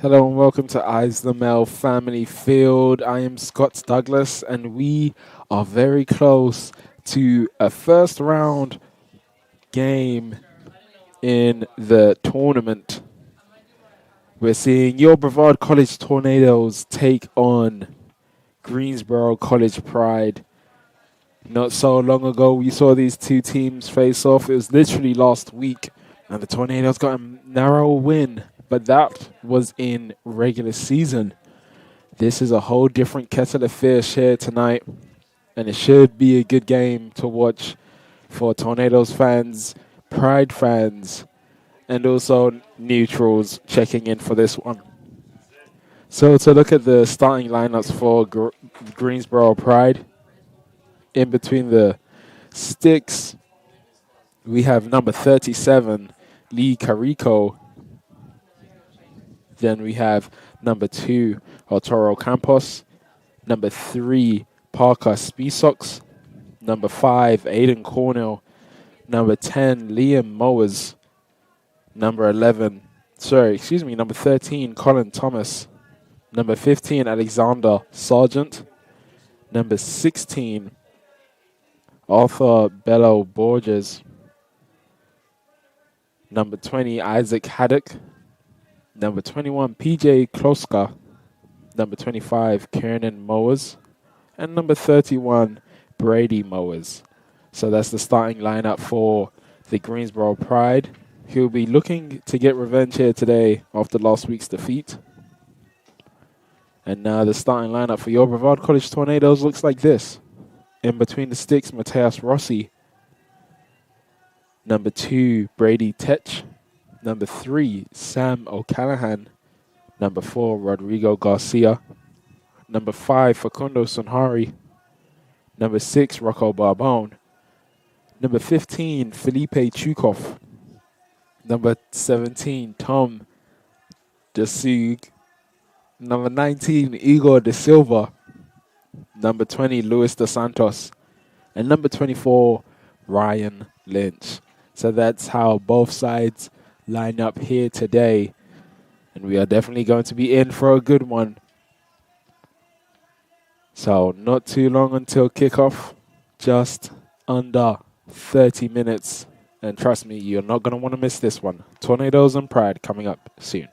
Hello and welcome to Eyes the Mel Family Field. I am Scott Douglas and we are very close to a first round game in the tournament. We're seeing your Brevard College Tornadoes take on Greensboro College Pride. Not so long ago we saw these two teams face off. It was literally last week and the Tornadoes got a narrow win, but that was in regular season. This is a whole different kettle of fish here tonight, and it should be a good game to watch for Tornadoes fans, Pride fans, and also neutrals checking in for this one. So to look at the starting lineups for Greensboro Pride, in between the sticks, we have number 37, Lee Carico. Then we have number 2, Arturo Campos. Number 3, Parker Spisox. Number 5, Aiden Cornell. Number 10, Liam Mowers. Number 13, Colin Thomas. Number 15, Alexander Sargent. Number 16, Arthur Bello Borges. Number 20, Isaac Haddock. Number 21, PJ Kloska. Number 25, Kiernan Mowers. And number 31, Brady Mowers. So that's the starting lineup for the Greensboro Pride, who'll be looking to get revenge here today after last week's defeat. And now the starting lineup for your Brevard College Tornadoes looks like this. In between the sticks, Mateus Rossi. Number 2, Brady Tetch. Number 3, Sam O'Callaghan. Number 4, Rodrigo Garcia. Number 5, Facundo Sonhari. Number 6, Rocco Barbone. Number 15, Felipe Chukov. Number 17, Tom Desug. Number 19, Igor De Silva. Number 20, Luis De Santos. And number 24, Ryan Lynch. So that's how both sides line up here today. And we are definitely going to be in for a good one. So not too long until kickoff. Just under 30 minutes. And trust me, you're not going to want to miss this one. Tornadoes and Pride coming up soon.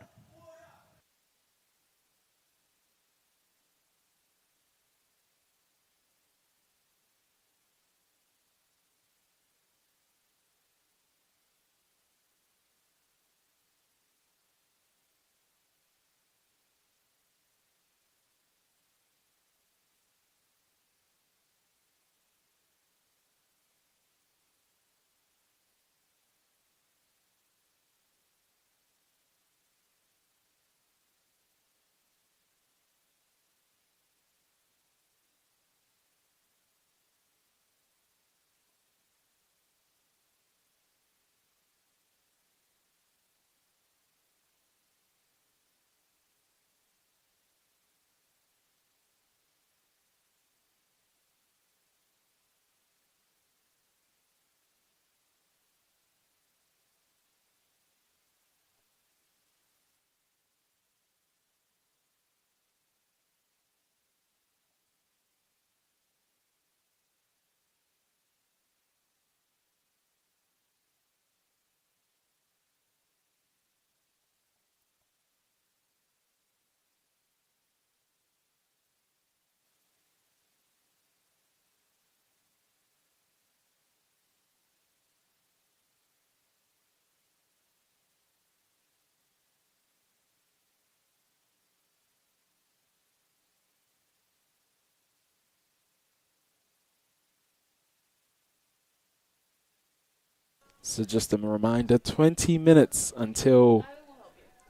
So just a reminder, 20 minutes until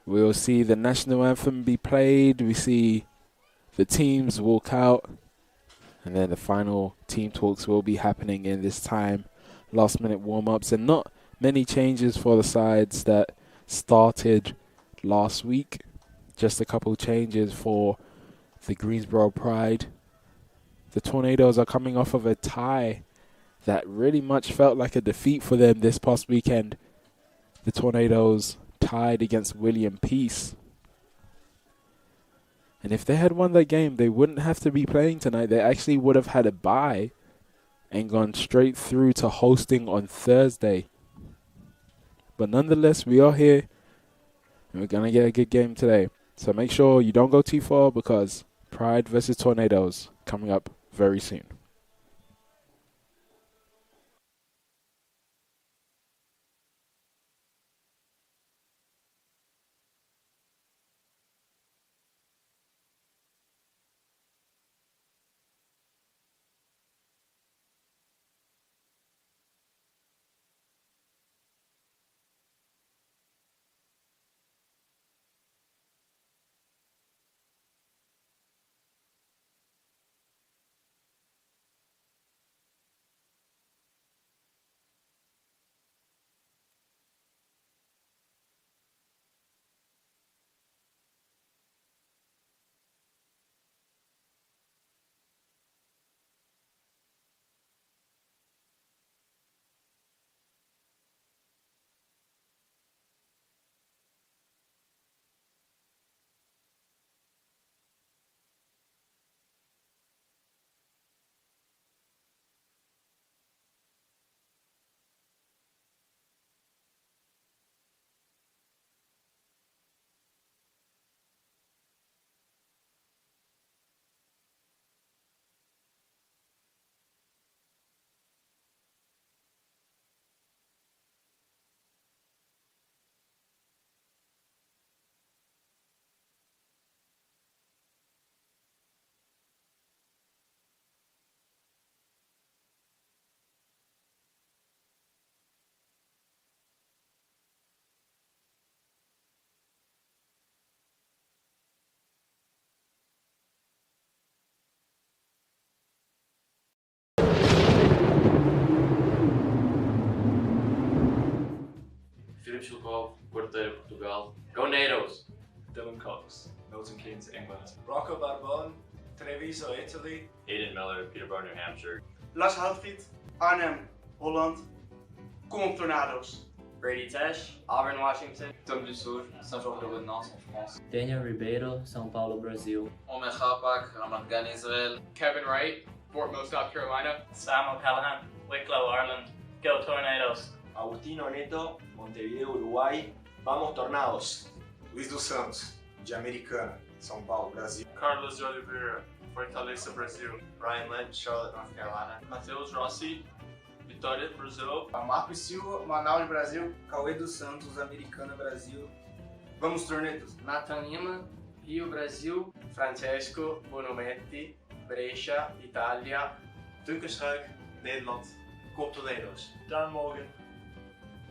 we'll see the national anthem be played. We see the teams walk out. And then the final team talks will be happening in this time. Last minute warm-ups and not many changes for the sides that started last week. Just a couple changes for the Greensboro Pride. The Tornadoes are coming off of a tie that really much felt like a defeat for them this past weekend. The Tornadoes tied against William Peace. And if they had won that game, they wouldn't have to be playing tonight. They actually would have had a bye and gone straight through to hosting on Thursday. But nonetheless, we are here, and we're going to get a good game today. So make sure you don't go too far, because Pride versus Tornadoes coming up very soon. Philip Chilcov, Porteiro, Portugal. Go Natos! Dylan Cox, Milton Keynes, England. Rocco Barbone, Treviso, Italy. Hayden Miller, Peterborough, New Hampshire. Lars Houtfiet, Arnhem, Holland. Kom op Tornado's. Brady Tesh, Auburn, Washington. Tom Dussour, Saint-Georges-de-Lens, en France. Daniel Ribeiro, São Paulo, Brasil. Omer Chapak, Ramat Gan, Israel. Kevin Wright, Fort Mill, South Carolina. Sam O'Callaghan, Wicklow, Ireland. Go Tornadoes. Agustino Neto, Montevideo, Uruguay. Vamos Tornados. Luiz dos Santos, de Americana, São Paulo, Brasil. Carlos de Oliveira, Fortaleza, Brasil. Brian Lynch, Charlotte, North Carolina. Matheus Rossi, Vitória, Brasil. Marcos Silva, Manaus, Brasil. Cauê dos Santos, Americana, Brasil. Vamos, Tornados. Nathan Lima, Rio, Brasil. Francesco Bonometti, Brescia, Italia. Tunkerschuik, Nederland. Kom op Tornados. Dan Morgan,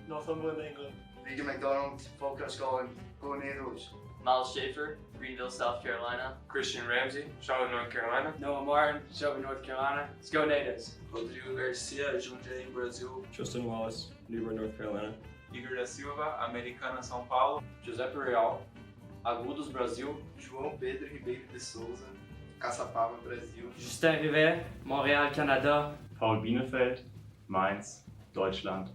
Northumberland, England. Regan McDonald, Falcon School, Tornadoes. Miles Schaefer, Greenville, South Carolina. Christian Ramsey, Charlotte, North Carolina. Noah Martin, Shelby, North Carolina. Let's go Natos! Rodrigo Garcia, Jundiaí, Brasil. Tristan Wallace, Newburgh, North Carolina. Igor da Silva, Americana, São Paulo. Giuseppe Real, Agudos, Brasil. João Pedro Ribeiro de Souza, Caçapava, Brasil. Justin Rivet, Montréal, Canada. Paul Bielefeld, Mainz, Deutschland.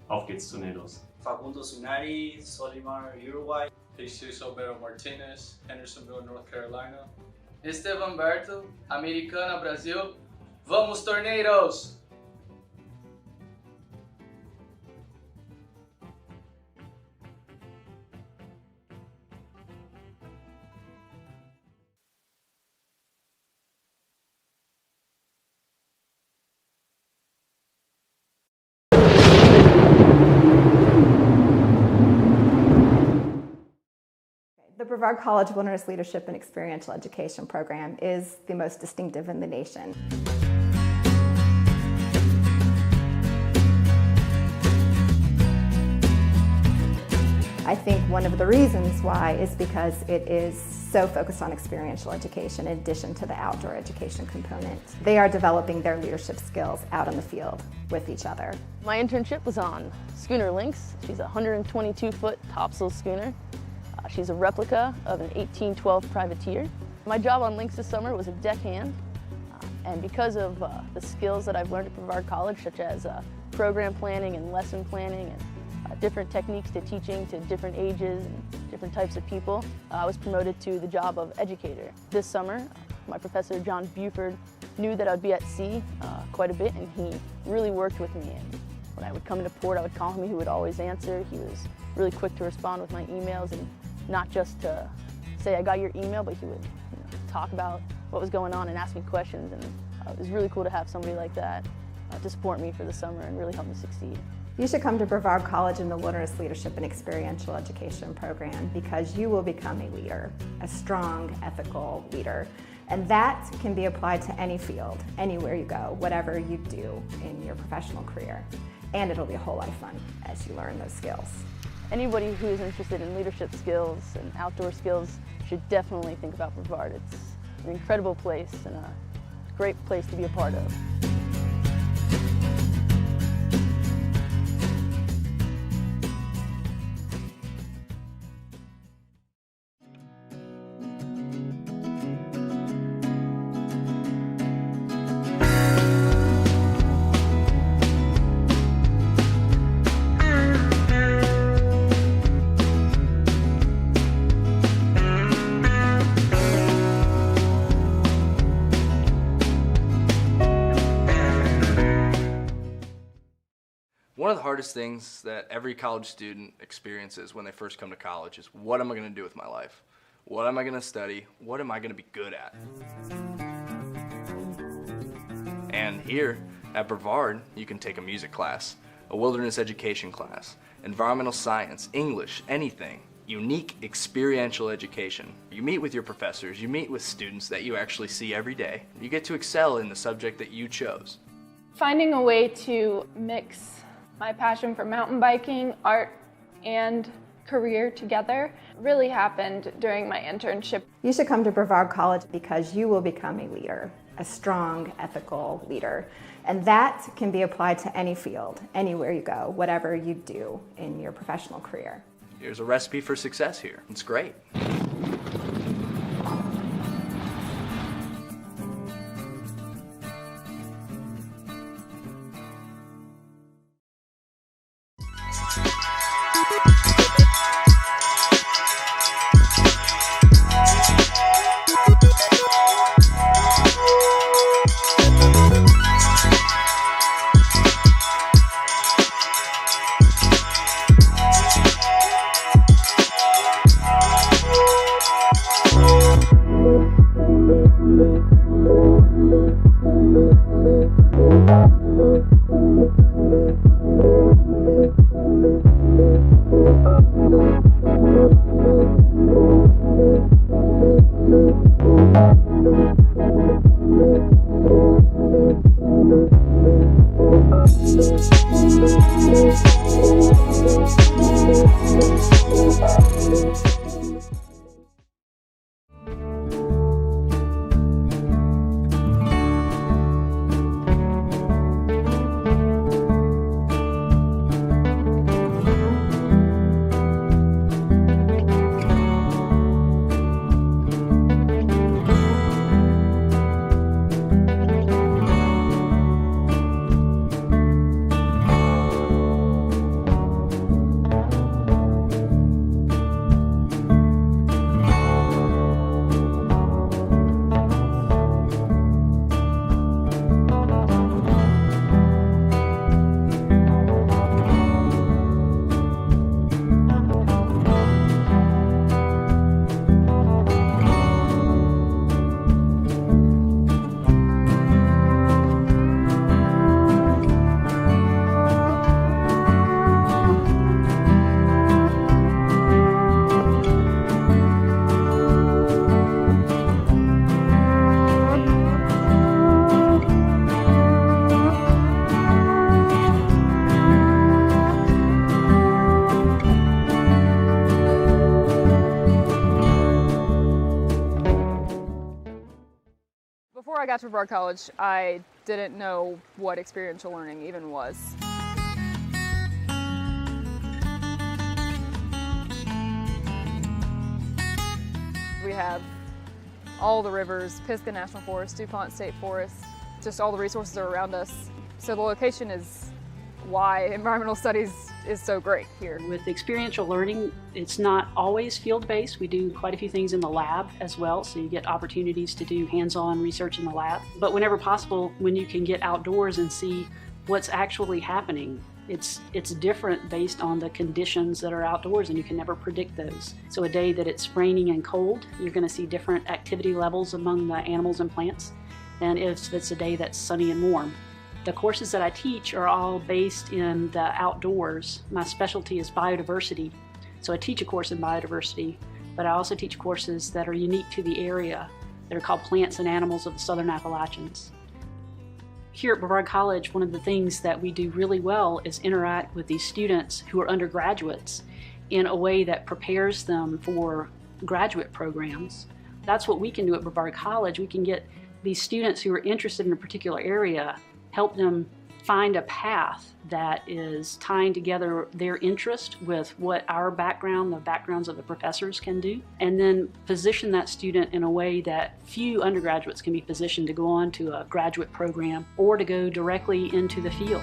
Auf geht's Tornados. Facundo Sunari, Solimar, Uruguay. Jesus Alberto Martinez, Hendersonville, North Carolina. Estevan Berto, Americana, Brasil. Vamos Tornadoes! The Brevard College Wilderness Leadership and Experiential Education program is the most distinctive in the nation. I think one of the reasons why is because it is so focused on experiential education in addition to the outdoor education component. They are developing their leadership skills out in the field with each other. My internship was on Schooner Lynx. She's a 122-foot topsail schooner. She's a replica of an 1812 privateer. My job on Lynx this summer was a deckhand, and because of the skills that I've learned at Brevard College, such as program planning and lesson planning and different techniques to teaching to different ages and different types of people. I was promoted to the job of educator. This summer, my professor, John Buford, knew that I'd be at sea quite a bit, and he really worked with me. And when I would come into port, I would call him. He would always answer. He was really quick to respond with my emails, and not just to say, I got your email, but he would talk about what was going on and ask me questions. And it was really cool to have somebody like that to support me for the summer and really help me succeed. You should come to Brevard College in the Wilderness Leadership and Experiential Education program because you will become a leader, a strong, ethical leader. And that can be applied to any field, anywhere you go, whatever you do in your professional career. And it'll be a whole lot of fun as you learn those skills. Anybody who is interested in leadership skills and outdoor skills should definitely think about Brevard. It's an incredible place and a great place to be a part of. One of the hardest things that every college student experiences when they first come to college is, what am I going to do with my life? What am I going to study? What am I going to be good at? And here at Brevard, you can take a music class, a wilderness education class, environmental science, English, anything. Unique experiential education. You meet with your professors, you meet with students that you actually see every day. You get to excel in the subject that you chose. Finding a way to mix my passion for mountain biking, art, and career together really happened during my internship. You should come to Brevard College because you will become a leader, a strong, ethical leader. And that can be applied to any field, anywhere you go, whatever you do in your professional career. Here's a recipe for success here. It's great. Before I got to Brevard College, I didn't know what experiential learning even was. We have all the rivers, Pisgah National Forest, DuPont State Forest, just all the resources are around us. So the location is why environmental studies is so great here. With experiential learning, it's not always field-based. We do quite a few things in the lab as well, so you get opportunities to do hands-on research in the lab. But whenever possible, when you can get outdoors and see what's actually happening, it's different based on the conditions that are outdoors, and you can never predict those. So a day that it's raining and cold, you're going to see different activity levels among the animals and plants than if it's a day that's sunny and warm. The courses that I teach are all based in the outdoors. My specialty is biodiversity, so I teach a course in biodiversity, but I also teach courses that are unique to the area that are called Plants and Animals of the Southern Appalachians. Here at Brevard College, one of the things that we do really well is interact with these students who are undergraduates in a way that prepares them for graduate programs. That's what we can do at Brevard College. We can get these students who are interested in a particular area, help them find a path that is tying together their interest with what our background, the backgrounds of the professors can do, and then position that student in a way that few undergraduates can be positioned to go on to a graduate program or to go directly into the field.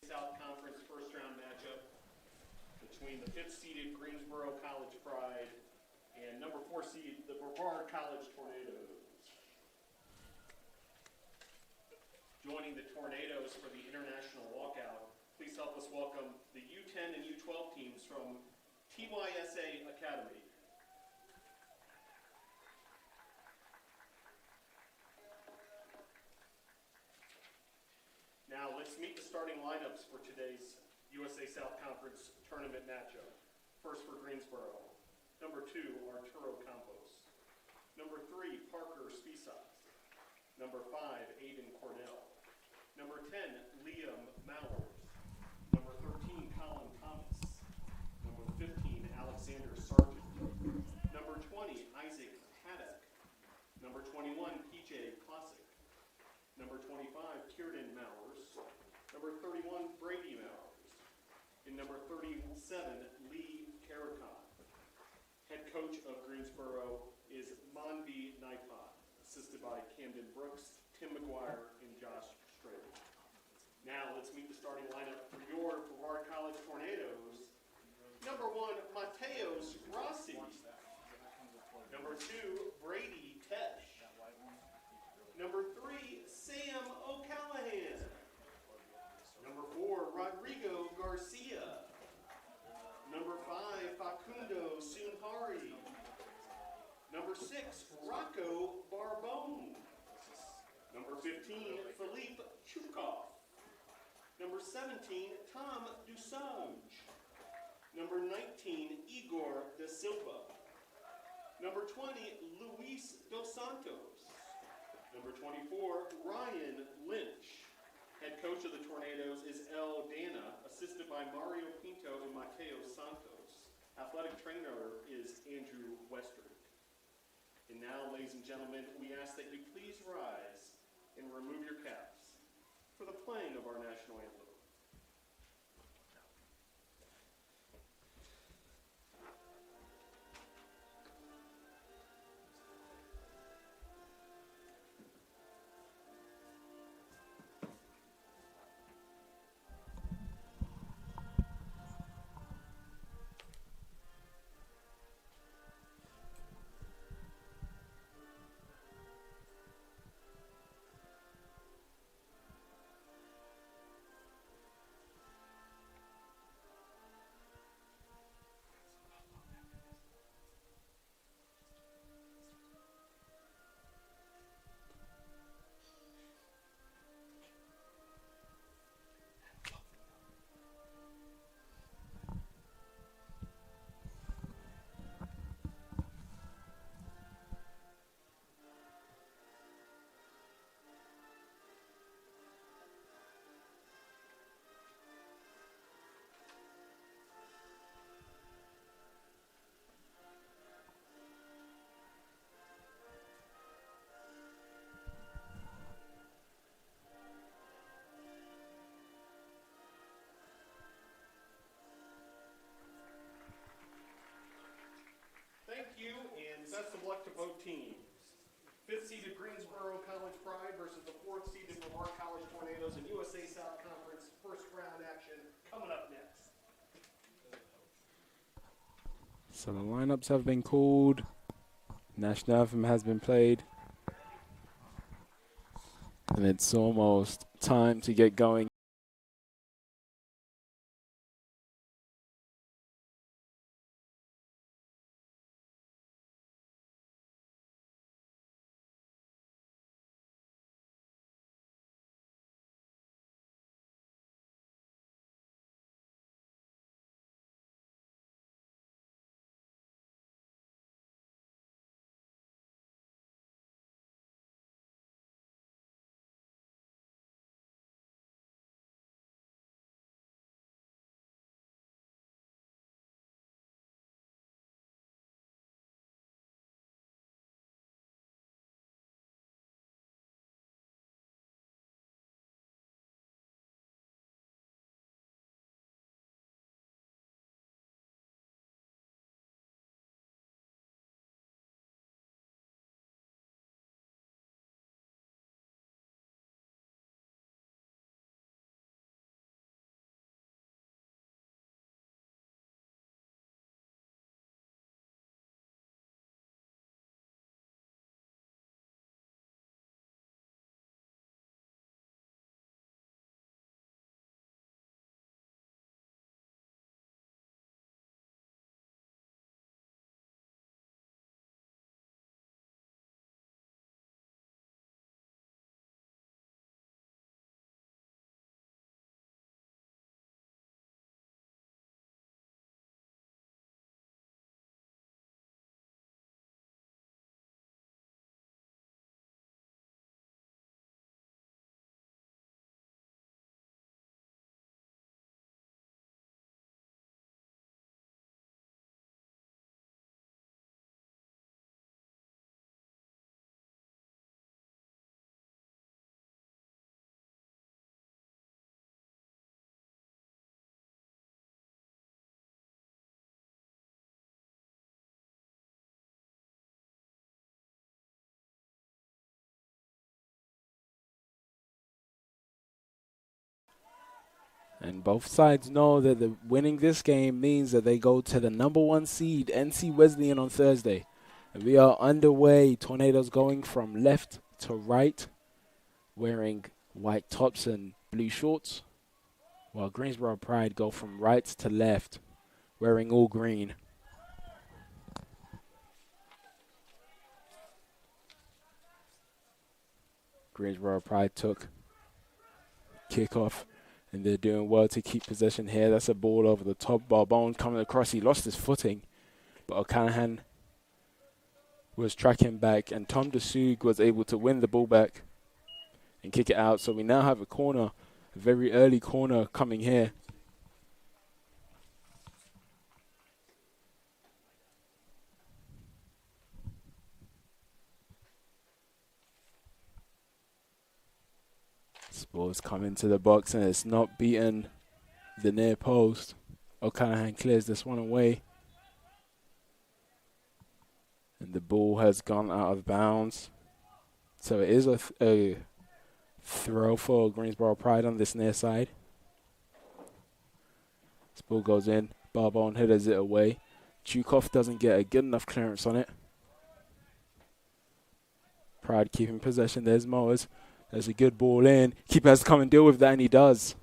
South Conference first round matchup between the 5th seeded Greensboro College Pride and number 4 seed, the Brevard College Tornadoes. Joining the Tornadoes for the international walkout, please help us welcome the U10 and U12 teams from TYSA Academy. Now let's meet the starting lineups for today's USA South Conference tournament matchup. First for Greensboro, number 2, Arturo Campos. Number 3, Parker Spisas. Number 5, Aiden Cornell. Number 10, Liam Mowers. Number 13, Colin Thomas. Number 15, Alexander Sargent. Number 20, Isaac Haddock. Number 21, PJ Classic. Number 25, Kieran Mowers. Number 31, Brady Mowers. And number 37, Lee Karakot. Head coach of Greensboro is Manvi Naipad, assisted by Camden Brooks, Tim McGuire, and Josh Strader. Now let's meet the starting lineup for your Brevard College Tornadoes. Number 1, Mateos Rossi. Number 2, Brady Tesh. Number 3, Sam O'Callahan. Number 4, Rodrigo Garcia. Number 5, Facundo Sunhari. Number 6, Rocco Barbone. Number 15, Philippe Chukov. Number 17, Tom Dusange. Number 19, Igor Da Silva. Number 20, Luis Dos Santos. Number 24, Ryan Lynch. Head coach of the Tornadoes is El Dana, assisted by Mario Pinto and Mateo Santos. Athletic trainer is Andrew Western. And now, ladies and gentlemen, we ask that you please rise and remove your caps for the playing of our national anthem. Thank you, and best of luck to both teams. 5th seeded Greensboro College Pride versus the 4th seeded Brevard College Tornadoes in USA South Conference first round action coming up next. So the lineups have been called. National anthem has been played. And it's almost time to get going. And both sides know that winning this game means that they go to the #1 seed, NC Wesleyan, on Thursday. And we are underway. Tornadoes going from left to right, wearing white tops and blue shorts, while Greensboro Pride go from right to left, wearing all green. Greensboro Pride took kickoff, and they're doing well to keep possession here. That's a ball over the top. Barbone coming across. He lost his footing, but O'Callaghan was tracking back, and Tom DeSug was able to win the ball back and kick it out. So we now have a corner, a very early corner coming here. This ball's coming to the box, and it's not beaten the near post. O'Callaghan clears this one away, and the ball has gone out of bounds. So it is a throw for Greensboro Pride on this near side. This ball goes in. Barbone headers it away. Chukov doesn't get a good enough clearance on it. Pride keeping possession. There's Mowers. There's a good ball in. Keeper has to come and deal with that, and he does.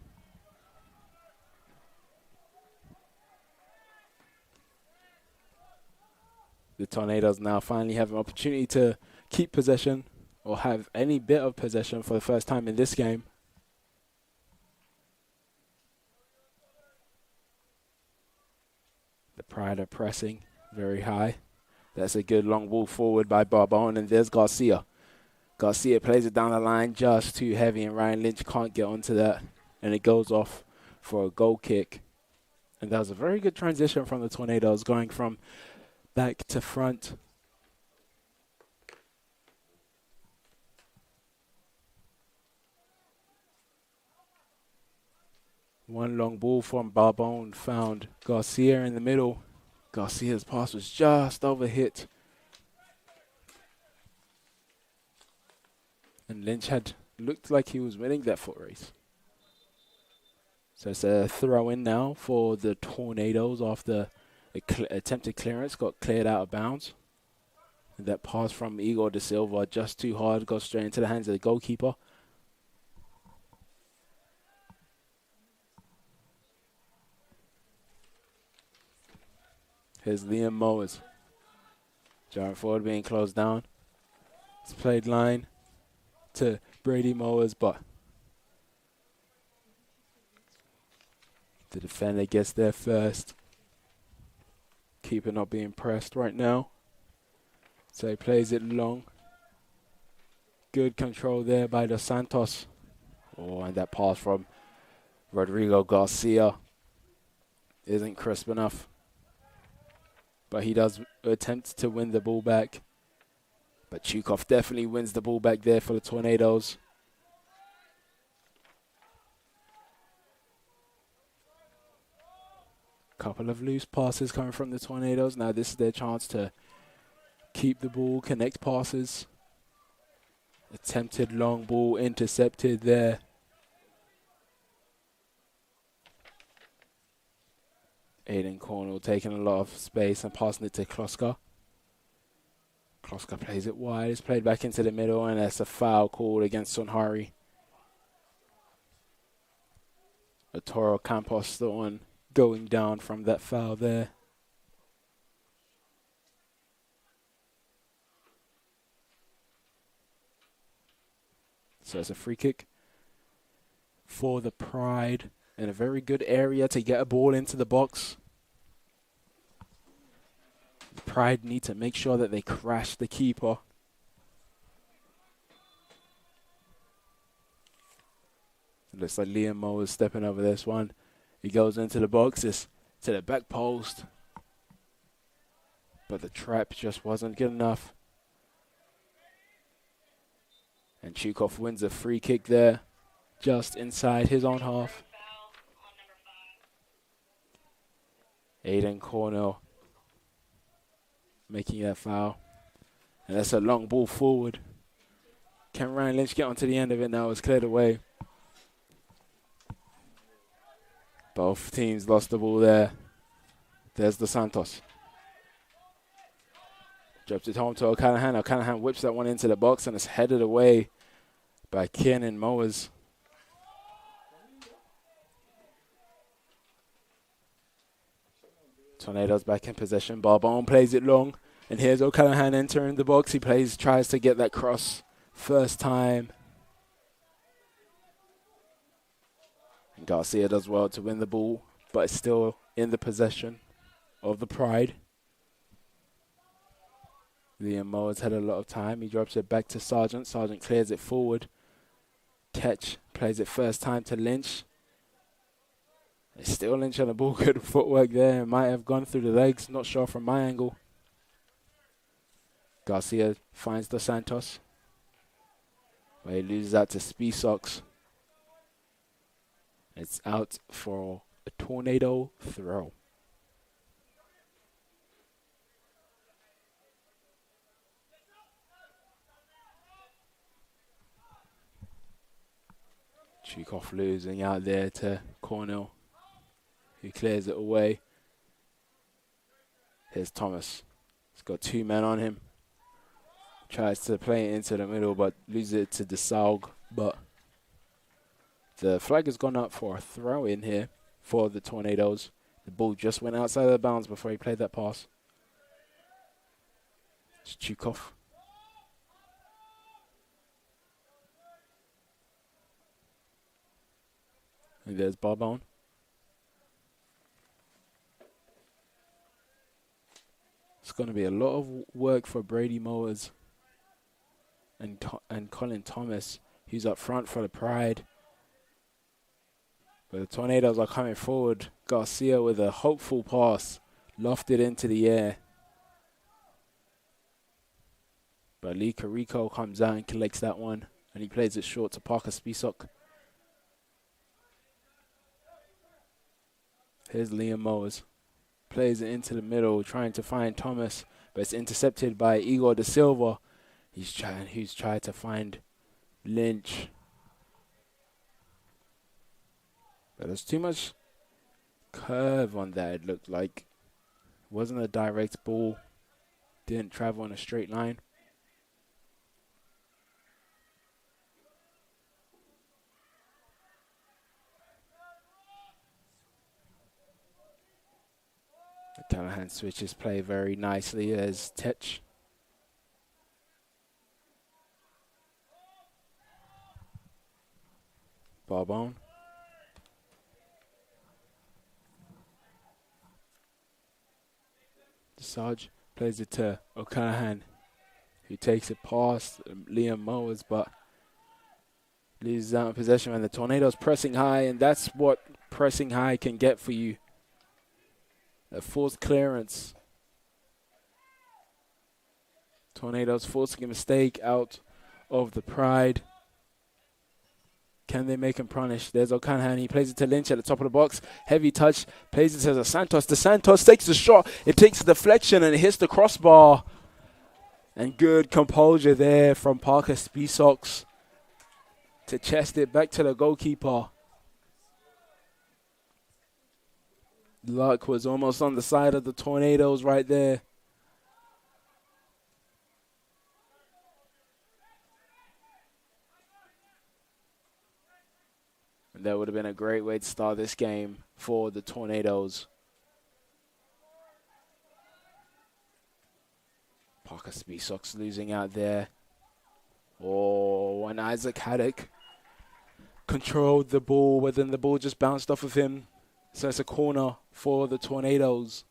The Tornadoes now finally have an opportunity to keep possession or have any bit of possession for the first time in this game. The Pride are pressing very high. That's a good long ball forward by Barbone, and there's Garcia. Garcia plays it down the line just too heavy, and Ryan Lynch can't get onto that, and it goes off for a goal kick. And that was a very good transition from the Tornadoes, going from back to front. One long ball from Barbone found Garcia in the middle. Garcia's pass was just overhit, and Lynch had looked like he was winning that foot race. So it's a throw in now for the Tornadoes after attempted clearance got cleared out of bounds. And that pass from Igor Da Silva just too hard, goes straight into the hands of the goalkeeper. Here's Liam Mowers. Jarrett Ford being closed down. It's played line to Brady Mowers, but the defender gets there first. Keeper not being pressed right now, so he plays it long. Good control there by Dos Santos. Oh, and that pass from Rodrigo Garcia isn't crisp enough, but he does attempt to win the ball back. But Chukov definitely wins the ball back there for the Tornadoes. Couple of loose passes coming from the Tornadoes. Now this is their chance to keep the ball, connect passes. Attempted long ball intercepted there. Aiden Cornell taking a lot of space and passing it to Kloska. Kloska plays it wide. It's played back into the middle, and that's a foul called against Sonhari. Toro Campos, the one going down from that foul there. So it's a free kick for the Pride, in a very good area to get a ball into the box. The Pride need to make sure that they crash the keeper. It looks like Liam Moe is stepping over this one. He goes into the boxes to the back post, but the trap just wasn't good enough. And Chukov wins a free kick there, just inside his own half. Aiden Cornell making that foul. And that's a long ball forward. Can Ryan Lynch get onto the end of it now? It's cleared away. Both teams lost the ball there. There's Dos Santos. Drops it home to O'Callaghan. O'Callaghan whips that one into the box and it's headed away by Kiernan Mowers. Tornadoes back in possession. Barbone plays it long. And here's O'Callaghan entering the box. He tries to get that cross first time. And Garcia does well to win the ball, but it's still in the possession of the Pride. Liam Mowers had a lot of time. He drops it back to Sargent. Sargent clears it forward. Ketch plays it first time to Lynch. It's still Lynch on the ball. Good footwork there. It might have gone through the legs. Not sure from my angle. Garcia finds Dos Santos. But he loses out to Speesox. It's out for a tornado throw. Chukov losing out there to Cornell, who clears it away. Here's Thomas. He's got two men on him. Tries to play it into the middle, but loses it to DeSaug. But the flag has gone up for a throw in here for the Tornadoes. The ball just went outside of the bounds before he played that pass. It's Chukov. And there's Barbone. It's going to be a lot of work for Brady Mowers and Colin Thomas, who's up front for the Pride. But the Tornadoes are coming forward. Garcia with a hopeful pass, lofted into the air. But Lee Carico comes out and collects that one, and he plays it short to Parker Spisak. Here's Liam Mowers. Plays it into the middle, trying to find Thomas, but it's intercepted by Igor Da Silva. He's tried to find Lynch. But there's too much curve on that, it looked like. Wasn't a direct ball. Didn't travel in a straight line. Callahan switches play very nicely as Tetch. Barbone. Sarge plays it to O'Callaghan, who takes it past Liam Mowers, but loses out in possession. And the Tornadoes pressing high, and that's what pressing high can get for you. A forced clearance. Tornadoes forcing a mistake out of the Pride. Can they make him punish? There's O'Callaghan. He plays it to Lynch at the top of the box. Heavy touch. Plays it to Dos Santos. Dos Santos takes the shot. It takes a deflection and it hits the crossbar. And good composure there from Parker Spisak to chest it back to the goalkeeper. Luck was almost on the side of the Tornadoes right there. And that would have been a great way to start this game for the Tornadoes. Parker Spisak losing out there. Oh, and Isaac Haddock controlled the ball, but then the ball just bounced off of him. So it's a corner for the Tornadoes.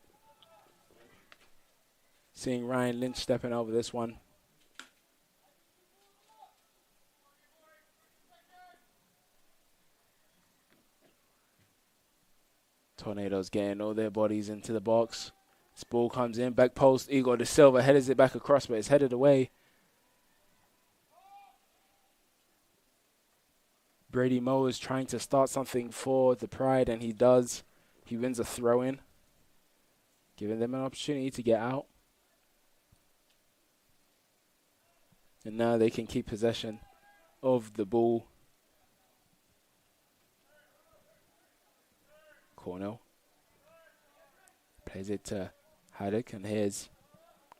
Seeing Ryan Lynch stepping over this one. Tornadoes getting all their bodies into the box. This ball comes in, back post. Igor Da Silva headers it back across, but it's headed away. Brady Mowers trying to start something for the Pride, and he does. He wins a throw-in, giving them an opportunity to get out. And now they can keep possession of the ball. Cornell. Plays it to Haddock, and here's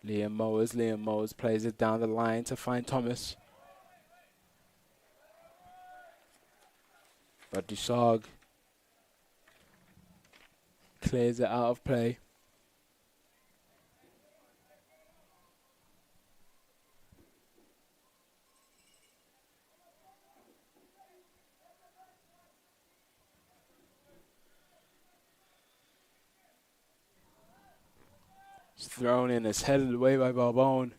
Liam Mowers. Liam Mowers plays it down the line to find Thomas. But Dussault clears it out of play. It's thrown in, it's headed away by Barbone.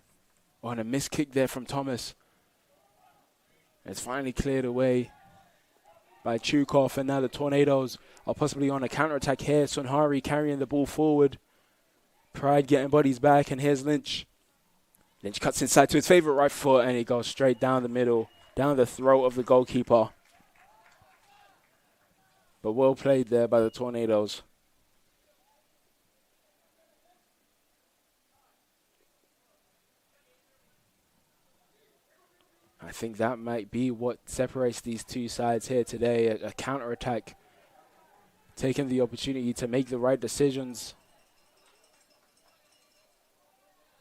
On a missed kick there from Thomas. It's finally cleared away by Chukov, and now the Tornadoes are possibly on a counter-attack here. Sunhari carrying the ball forward. Pride getting bodies back, and here's Lynch. Lynch cuts inside to his favorite right foot, and he goes straight down the middle, down the throat of the goalkeeper. But well played there by the Tornadoes. I think that might be what separates these two sides here today, a counter-attack, taking the opportunity to make the right decisions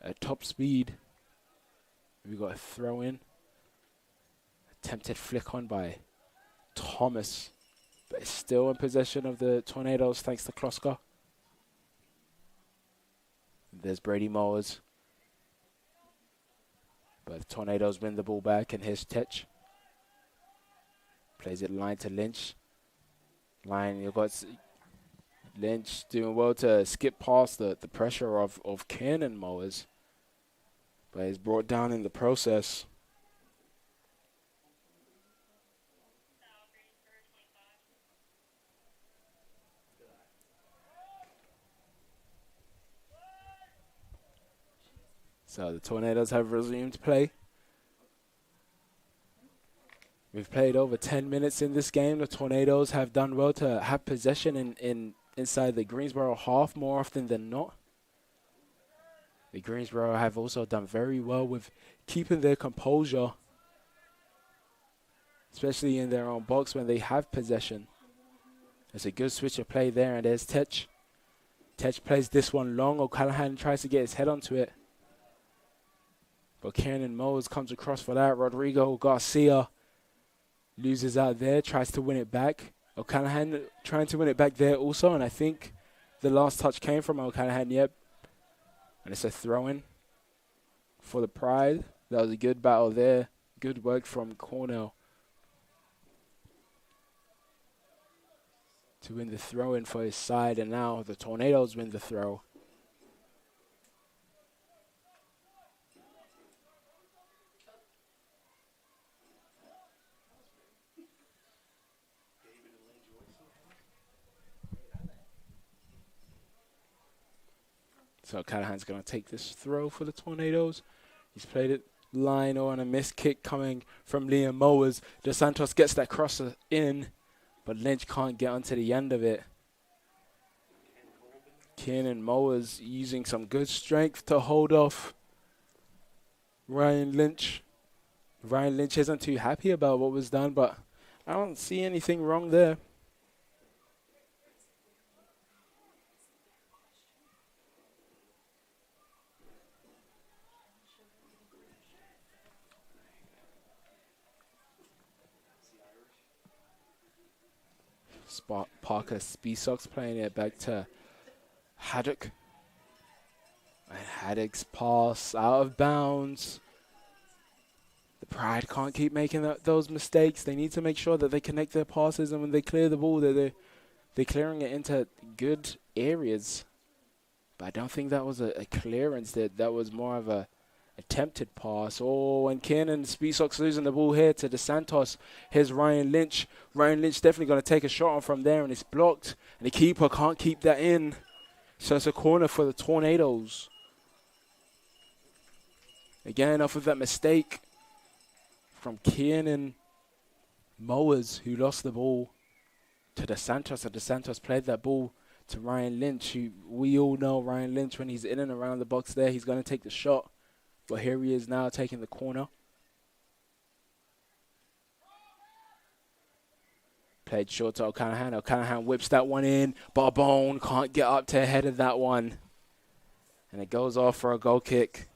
at top speed. We've got a throw-in, attempted flick on by Thomas, but it's still in possession of the Tornadoes thanks to Kloska. There's Brady Mowers. But the Tornadoes win the ball back, and here's Tetch. Plays it line to Lynch. Line, you've got Lynch doing well to skip past the pressure of Cannon Mowers. But he's brought down in the process. So the Tornadoes have resumed play. We've played over 10 minutes in this game. The Tornadoes have done well to have possession inside the Greensboro half more often than not. The Greensboro have also done very well with keeping their composure, especially in their own box when they have possession. There's a good switch of play there, and there's Tetch. Tetch plays this one long. O'Callaghan tries to get his head onto it. But Cannon Mowers comes across for that. Rodrigo Garcia loses out there, tries to win it back. O'Callaghan trying to win it back there also, and I think the last touch came from O'Callaghan, yep. And it's a throw-in for the Pride. That was a good battle there. Good work from Cornell to win the throw-in for his side, and now the Tornadoes win the throw. So Callahan's going to take this throw for the Tornadoes. He's played it line on a missed kick coming from Liam Mowers. Dos Santos gets that crosser in, but Lynch can't get onto the end of it. Cannon Mowers using some good strength to hold off Ryan Lynch. Ryan Lynch isn't too happy about what was done, but I don't see anything wrong there. Parker Speesox playing it back to Haddock. And Haddock's pass out of bounds. The Pride can't keep making those mistakes. They need to make sure that they connect their passes, and when they clear the ball, that they're clearing it into good areas. But I don't think that was a clearance. That was more of a attempted pass. Oh, and Cannon Speesox losing the ball here to Dos Santos. Here's Ryan Lynch. Ryan Lynch definitely going to take a shot on from there, and it's blocked. And the keeper can't keep that in. So it's a corner for the Tornadoes. Again, off of that mistake from Cannon Mowers, who lost the ball to Dos Santos. And Dos Santos played that ball to Ryan Lynch, who we all know Ryan Lynch, when he's in and around the box there, he's going to take the shot. But here he is now taking the corner. Played short to O'Callaghan. O'Callaghan whips that one in. Barbone can't get up to head of that one. And it goes off for a goal kick.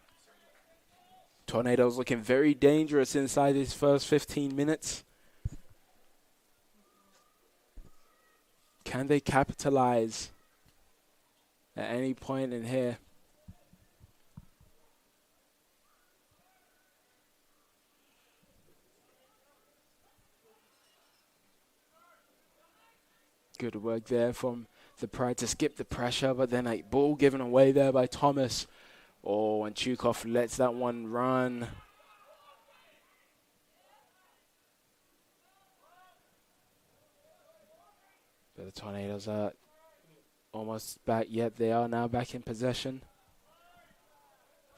Tornadoes looking very dangerous inside these first 15 minutes. Can they capitalize at any point in here? Good work there from the Pride to skip the pressure, but then a ball given away there by Thomas. Oh, and Chukov lets that one run. But the Tornadoes are almost back, yet they are now back in possession.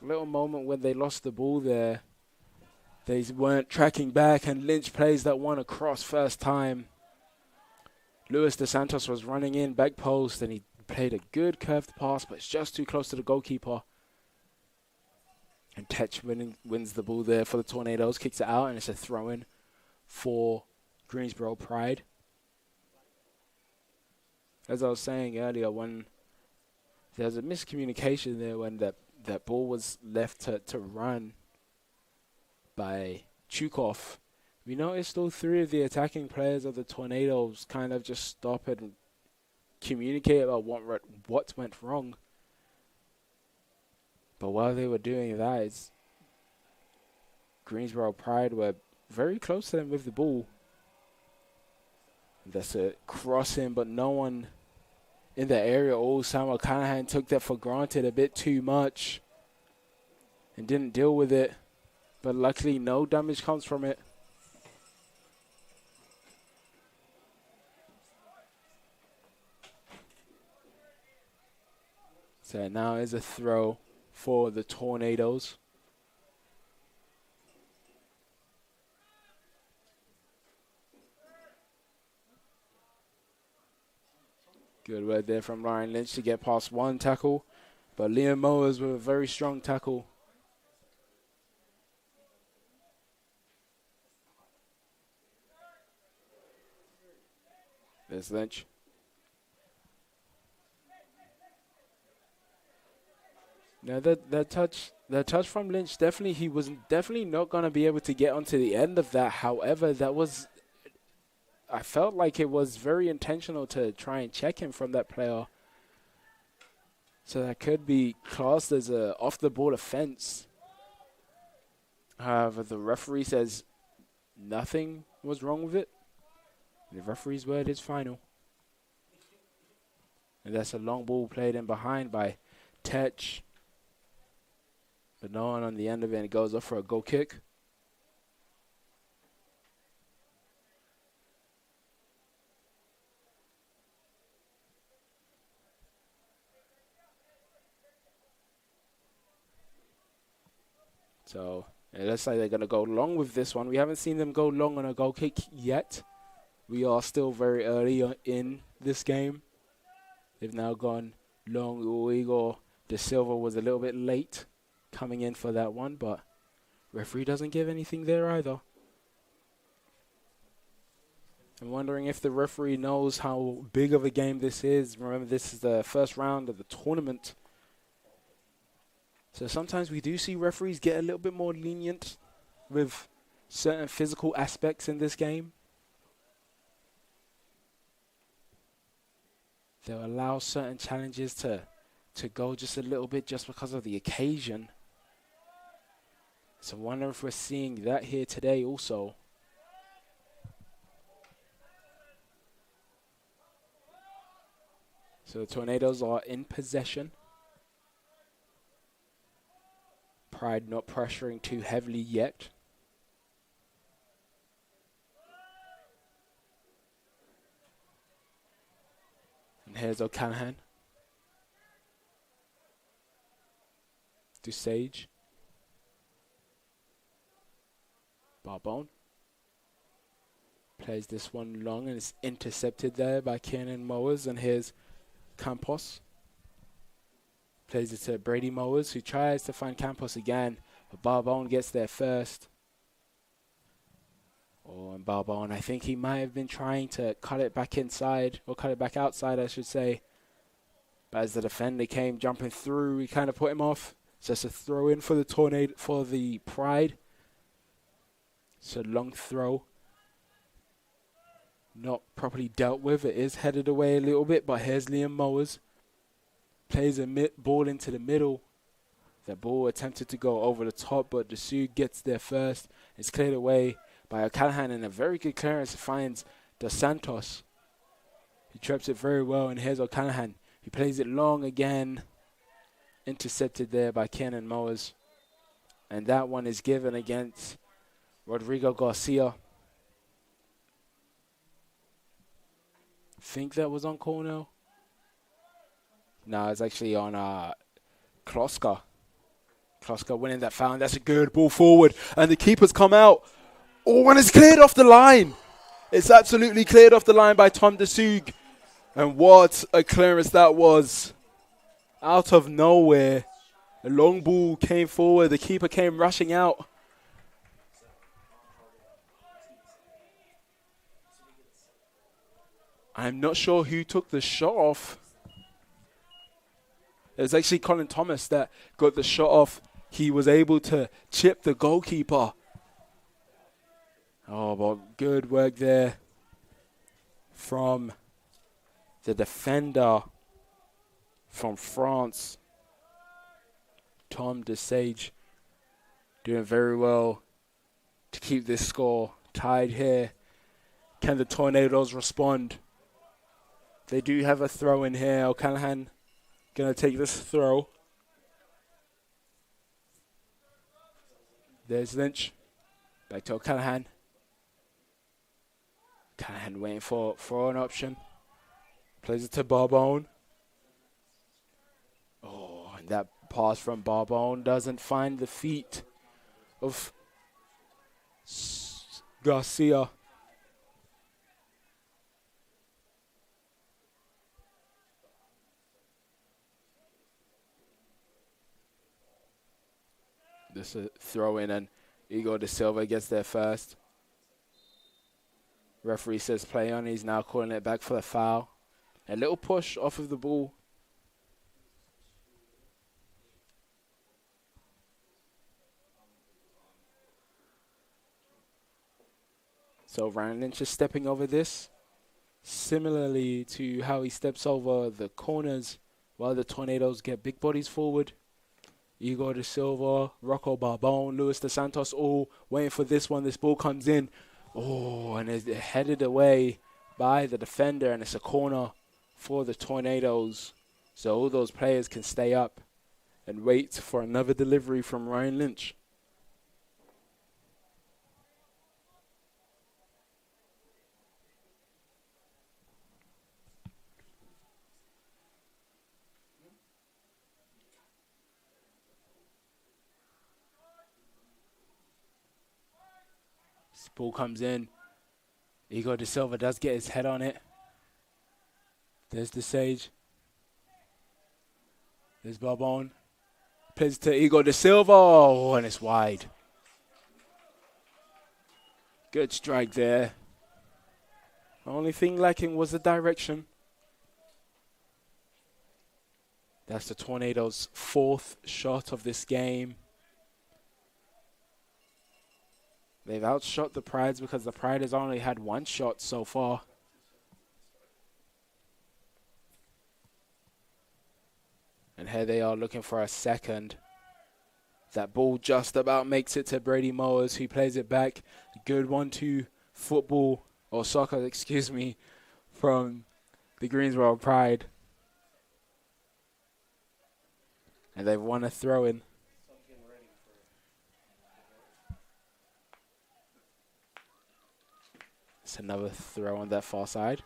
A little moment when they lost the ball there. They weren't tracking back, and Lynch plays that one across first time. Luis dos Santos was running in back post, and he played a good curved pass, but it's just too close to the goalkeeper. And Tetch wins the ball there for the Tornadoes, kicks it out, and it's a throw-in for Greensboro Pride. As I was saying earlier, when there's a miscommunication there when that ball was left to run by Chukov, we noticed all three of the attacking players of the Tornadoes kind of just stop and communicate about what went wrong. But while they were doing that, Greensboro Pride were very close to them with the ball. That's a crossing, but no one in the area. Oh, Sam O'Callaghan took that for granted a bit too much and didn't deal with it. But luckily, no damage comes from it. So now is a throw for the Tornadoes. Good work there from Ryan Lynch to get past one tackle. But Liam Mowers with a very strong tackle. There's Lynch. Now that touch from Lynch, he was definitely not going to be able to get onto the end of that. However, I felt like it was very intentional to try and check him from that player. So that could be classed as a off-the-ball offense. However, the referee says nothing was wrong with it. The referee's word is final. And that's a long ball played in behind by Tetch. But no one on the end of it, and it goes up for a goal kick. So it looks like they're going to go long with this one. We haven't seen them go long on a goal kick yet. We are still very early in this game. They've now gone long. Igor De Silva was a little bit late coming in for that one, but referee doesn't give anything there either. I'm wondering if the referee knows how big of a game this is. Remember, this is the first round of the tournament. So sometimes we do see referees get a little bit more lenient with certain physical aspects in this game. They'll allow certain challenges to go just a little bit just because of the occasion. So I wonder if we're seeing that here today also. So the Tornadoes are in possession. Pride not pressuring too heavily yet. And here's O'Callaghan. To Sage. Barbone. Plays this one long and it's intercepted there by Kiernan Mowers. And here's Campos. Plays it to Brady Mowers, who tries to find Campos again. But Barbone gets there first. Oh, and Barbone, I think he might have been trying to cut it back inside, or cut it back outside, I should say. But as the defender came jumping through, he kind of put him off. It's just a throw in for the Tornado, for the Pride. It's a long throw. Not properly dealt with. It is headed away a little bit, but here's Liam Mowers. Plays a ball into the middle. The ball attempted to go over the top, but Dessou gets there first. It's cleared away by O'Callaghan, and a very good clearance finds Dos Santos. He traps it very well, and here's O'Callaghan. He plays it long again. Intercepted there by Kenan Mowers. And that one is given against Rodrigo Garcia. I think that was on Cornell. No, it's actually on Kloska. Kloska winning that foul. That's a good ball forward. And the keeper's come out. Oh, and it's cleared off the line. It's absolutely cleared off the line by Tom Dessou. And what a clearance that was. Out of nowhere. A long ball came forward. The keeper came rushing out. I'm not sure who took the shot off. It was actually Colin Thomas that got the shot off. He was able to chip the goalkeeper. Oh, but good work there from the defender from France, Tom Desage, doing very well to keep this score tied here. Can the Tornadoes respond? They do have a throw in here. O'Callaghan going to take this throw. There's Lynch. Back to O'Callaghan. O'Callaghan waiting for an option. Plays it to Barbone. Oh, and that pass from Barbone doesn't find the feet of Garcia. This is a throw in, and Igor De Silva gets there first. Referee says play on. He's now calling it back for the foul. A little push off of the ball. So Ryan Lynch is stepping over this, similarly to how he steps over the corners while the Tornadoes get big bodies forward. Igor De Silva, Rocco Barbone, Luis Dos Santos, all waiting for this one. This ball comes in. Oh, and it's headed away by the defender, and it's a corner for the Tornadoes. So all those players can stay up and wait for another delivery from Ryan Lynch. This ball comes in. Igor De Silva does get his head on it. There's the Sage. There's Barbone. Plays to Igor De Silva. Oh, and it's wide. Good strike there. The only thing lacking was the direction. That's the Tornadoes' fourth shot of this game. They've outshot the Prides because the Pride has only had one shot so far. And here they are looking for a second. That ball just about makes it to Brady Mowers, who plays it back. Good 1-2 football, or soccer, excuse me, from the Greensboro Pride. And they've won a throw-in. It's another throw on that far side.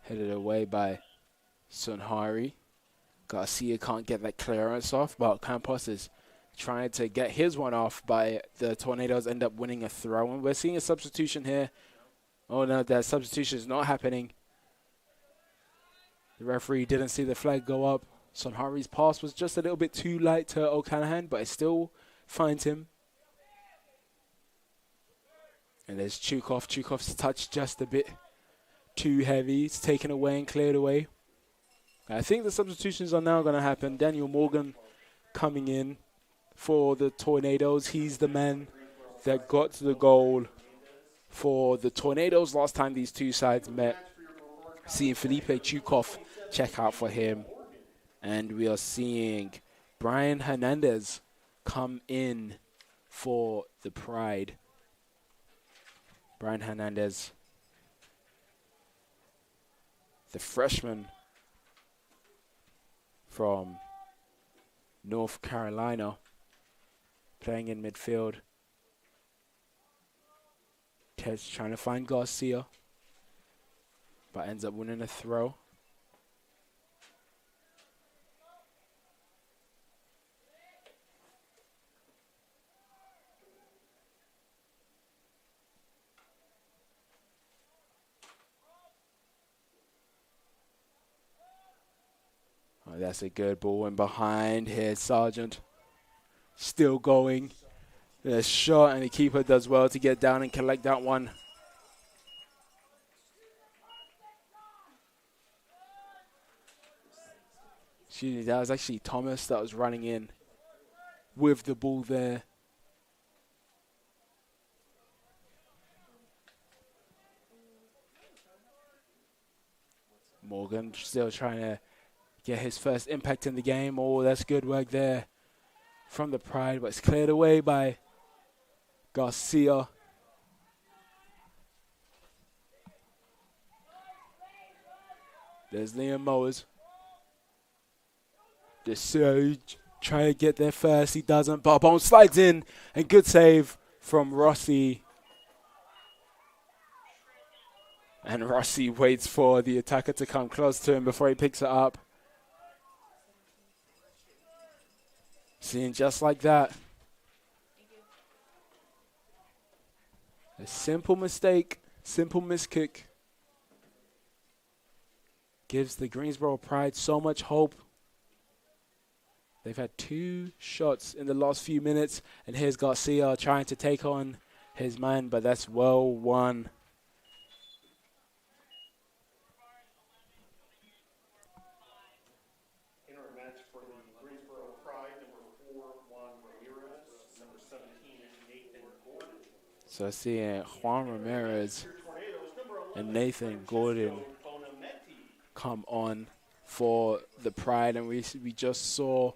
Headed away by Sunhari. Garcia can't get that clearance off, but Campos is trying to get his one off, but the Tornadoes end up winning a throw. And we're seeing a substitution here. Oh, no, that substitution is not happening. The referee didn't see the flag go up. Sonhari's pass was just a little bit too light to O'Callaghan, but it still finds him. And there's Chukov. Chukov's touch just a bit too heavy. It's taken away and cleared away. I think the substitutions are now going to happen. Daniel Morgan coming in for the Tornadoes. He's the man that got to the goal for the Tornadoes last time these two sides met. Seeing Felipe Chukov check out for him. And we are seeing Brian Hernandez come in for the Pride. Brian Hernandez, the freshman from North Carolina, playing in midfield. Ted's trying to find Garcia, but ends up winning a throw. Oh, that's a good ball. And behind here, Sargent still going. A shot, and the keeper does well to get down and collect that one. Excuse me, that was actually Thomas that was running in with the ball there. Morgan still trying to get his first impact in the game. Oh, that's good work there from the Pride, but it's cleared away by Garcia. There's Liam Mowers. Just trying to get there first. He doesn't. Barbone slides in, and good save from Rossi. And Rossi waits for the attacker to come close to him before he picks it up. Seeing just like that. A simple mistake, simple miskick gives the Greensboro Pride so much hope. They've had 2 shots in the last few minutes, and here's Garcia trying to take on his man, but that's well won. Match for the Greensboro Pride, number 4, Juan Ramirez, number 17, Nathan Gordon. So seeing Juan Ramirez and Nathan Gordon come on for the Pride, and we just saw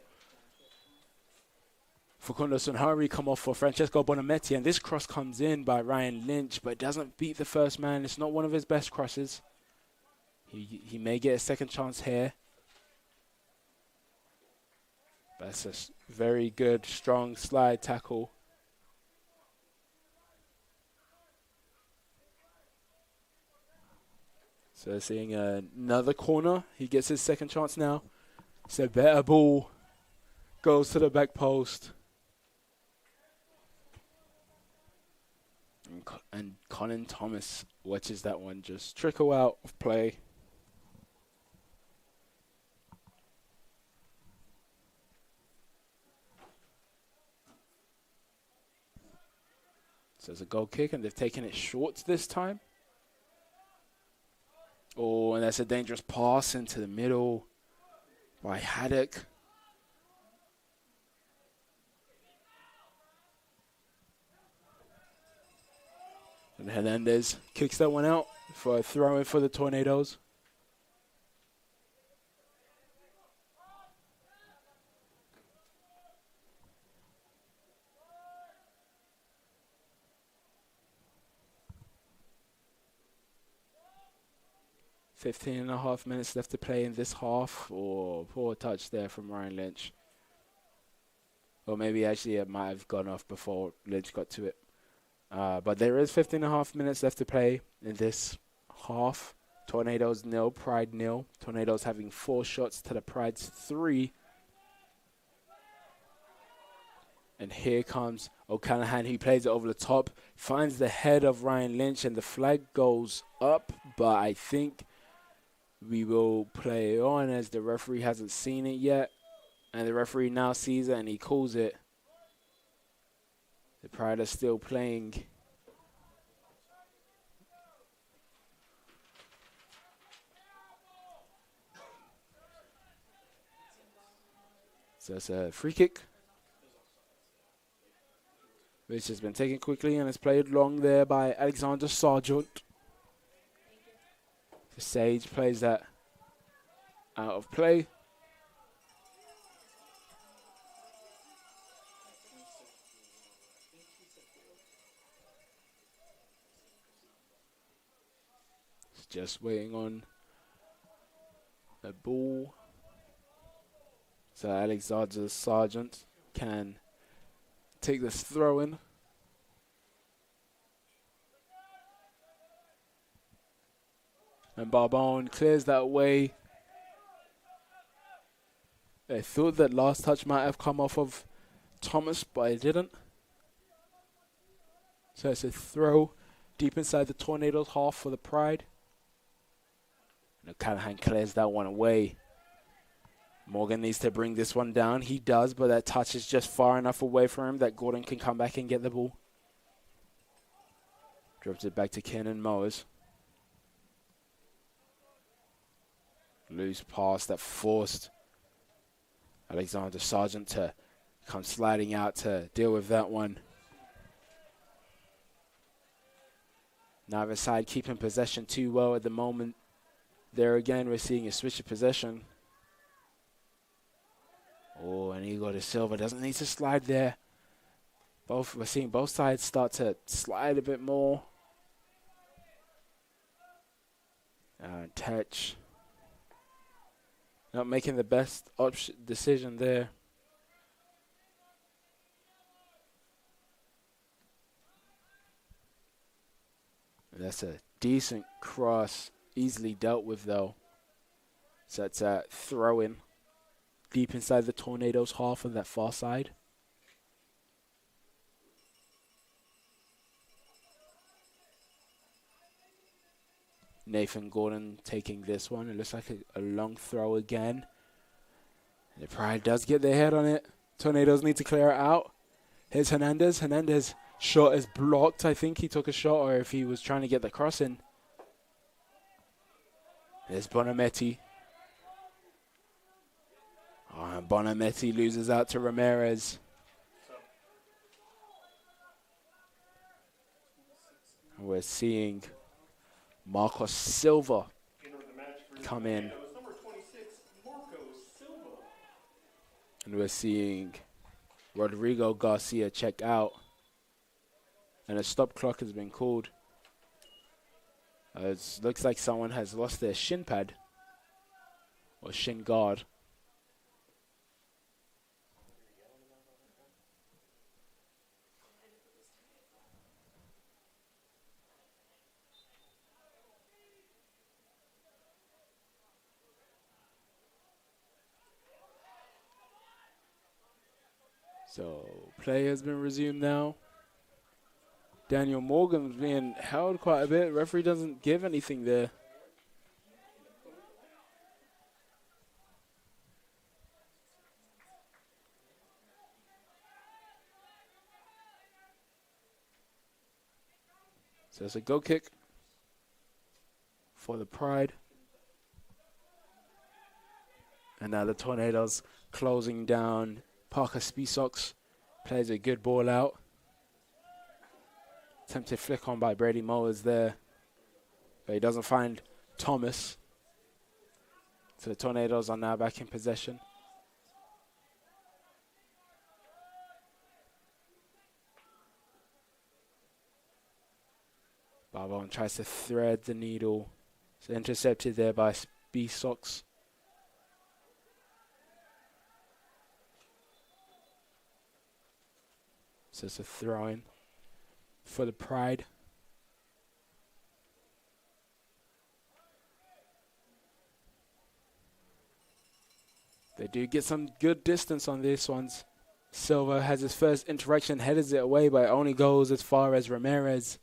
Facundo Sonhari come off for Francesco Bonametti, and this cross comes in by Ryan Lynch, but doesn't beat the first man. It's not one of his best crosses. He may get a second chance here. That's a very good, strong slide tackle. So seeing another corner. He gets his second chance now. It's a better ball. Goes to the back post. And Colin Thomas watches that one just trickle out of play. So it's a goal kick, and they've taken it short this time. Oh, and that's a dangerous pass into the middle by Haddock. And Hernandez kicks that one out for a throw-in for the Tornadoes. .5 minutes left to play in this half. Oh, poor touch there from Ryan Lynch. Or maybe actually it might have gone off before Lynch got to it. But there is 15.5 minutes left to play in this half. Tornadoes 0, Pride 0. Tornadoes having 4 shots to the Pride's 3. And here comes O'Callaghan. He plays it over the top, finds the head of Ryan Lynch, and the flag goes up. But I think we will play on as the referee hasn't seen it yet. And the referee now sees it and he calls it. The Pride are still playing. So it's a free kick, which has been taken quickly and is played long there by Alexander Sargent. Sage plays that out of play. It's just waiting on the ball. So Alexander Sargent can take this throw in. And Barbone clears that away. I thought that last touch might have come off of Thomas, but it didn't. So it's a throw deep inside the Tornadoes half for the Pride. And O'Callaghan clears that one away. Morgan needs to bring this one down. He does, but that touch is just far enough away from him that Gordon can come back and get the ball. Drops it back to Kenan Mowers. Loose pass that forced Alexander Sargent to come sliding out to deal with that one. Neither side keeping possession too well at the moment. There again, we're seeing a switch of possession. Oh, and Igor de Silva doesn't need to slide there. We're seeing both sides start to slide a bit more. Touch. Not making the best decision there. That's a decent cross, easily dealt with though. So that's a throw-in deep inside the Tornadoes half on that far side. Nathan Gordon taking this one. It looks like a long throw again. The Pride does get their head on it. Tornadoes need to clear it out. Here's Hernandez. Hernandez shot is blocked. I think he took a shot, or if he was trying to get the cross in. There's Bonametti. Oh, and Bonametti loses out to Ramirez. And we're seeing Marcos Silva come in. And we're seeing Rodrigo Garcia check out. And a stop clock has been called. It looks like someone has lost their shin pad or shin guard. So play has been resumed now. Daniel Morgan's being held quite a bit. Referee doesn't give anything there. So it's a goal kick for the Pride. And now the Tornadoes closing down. Parker Spisox plays a good ball out. Attempted flick on by Brady Mowers there, but he doesn't find Thomas. So the Tornadoes are now back in possession. Barbone tries to thread the needle. It's intercepted there by Spisox. So it's a throw-in for the Pride. They do get some good distance on these ones. Silva has his first interaction, headers it away, but it only goes as far as Ramirez.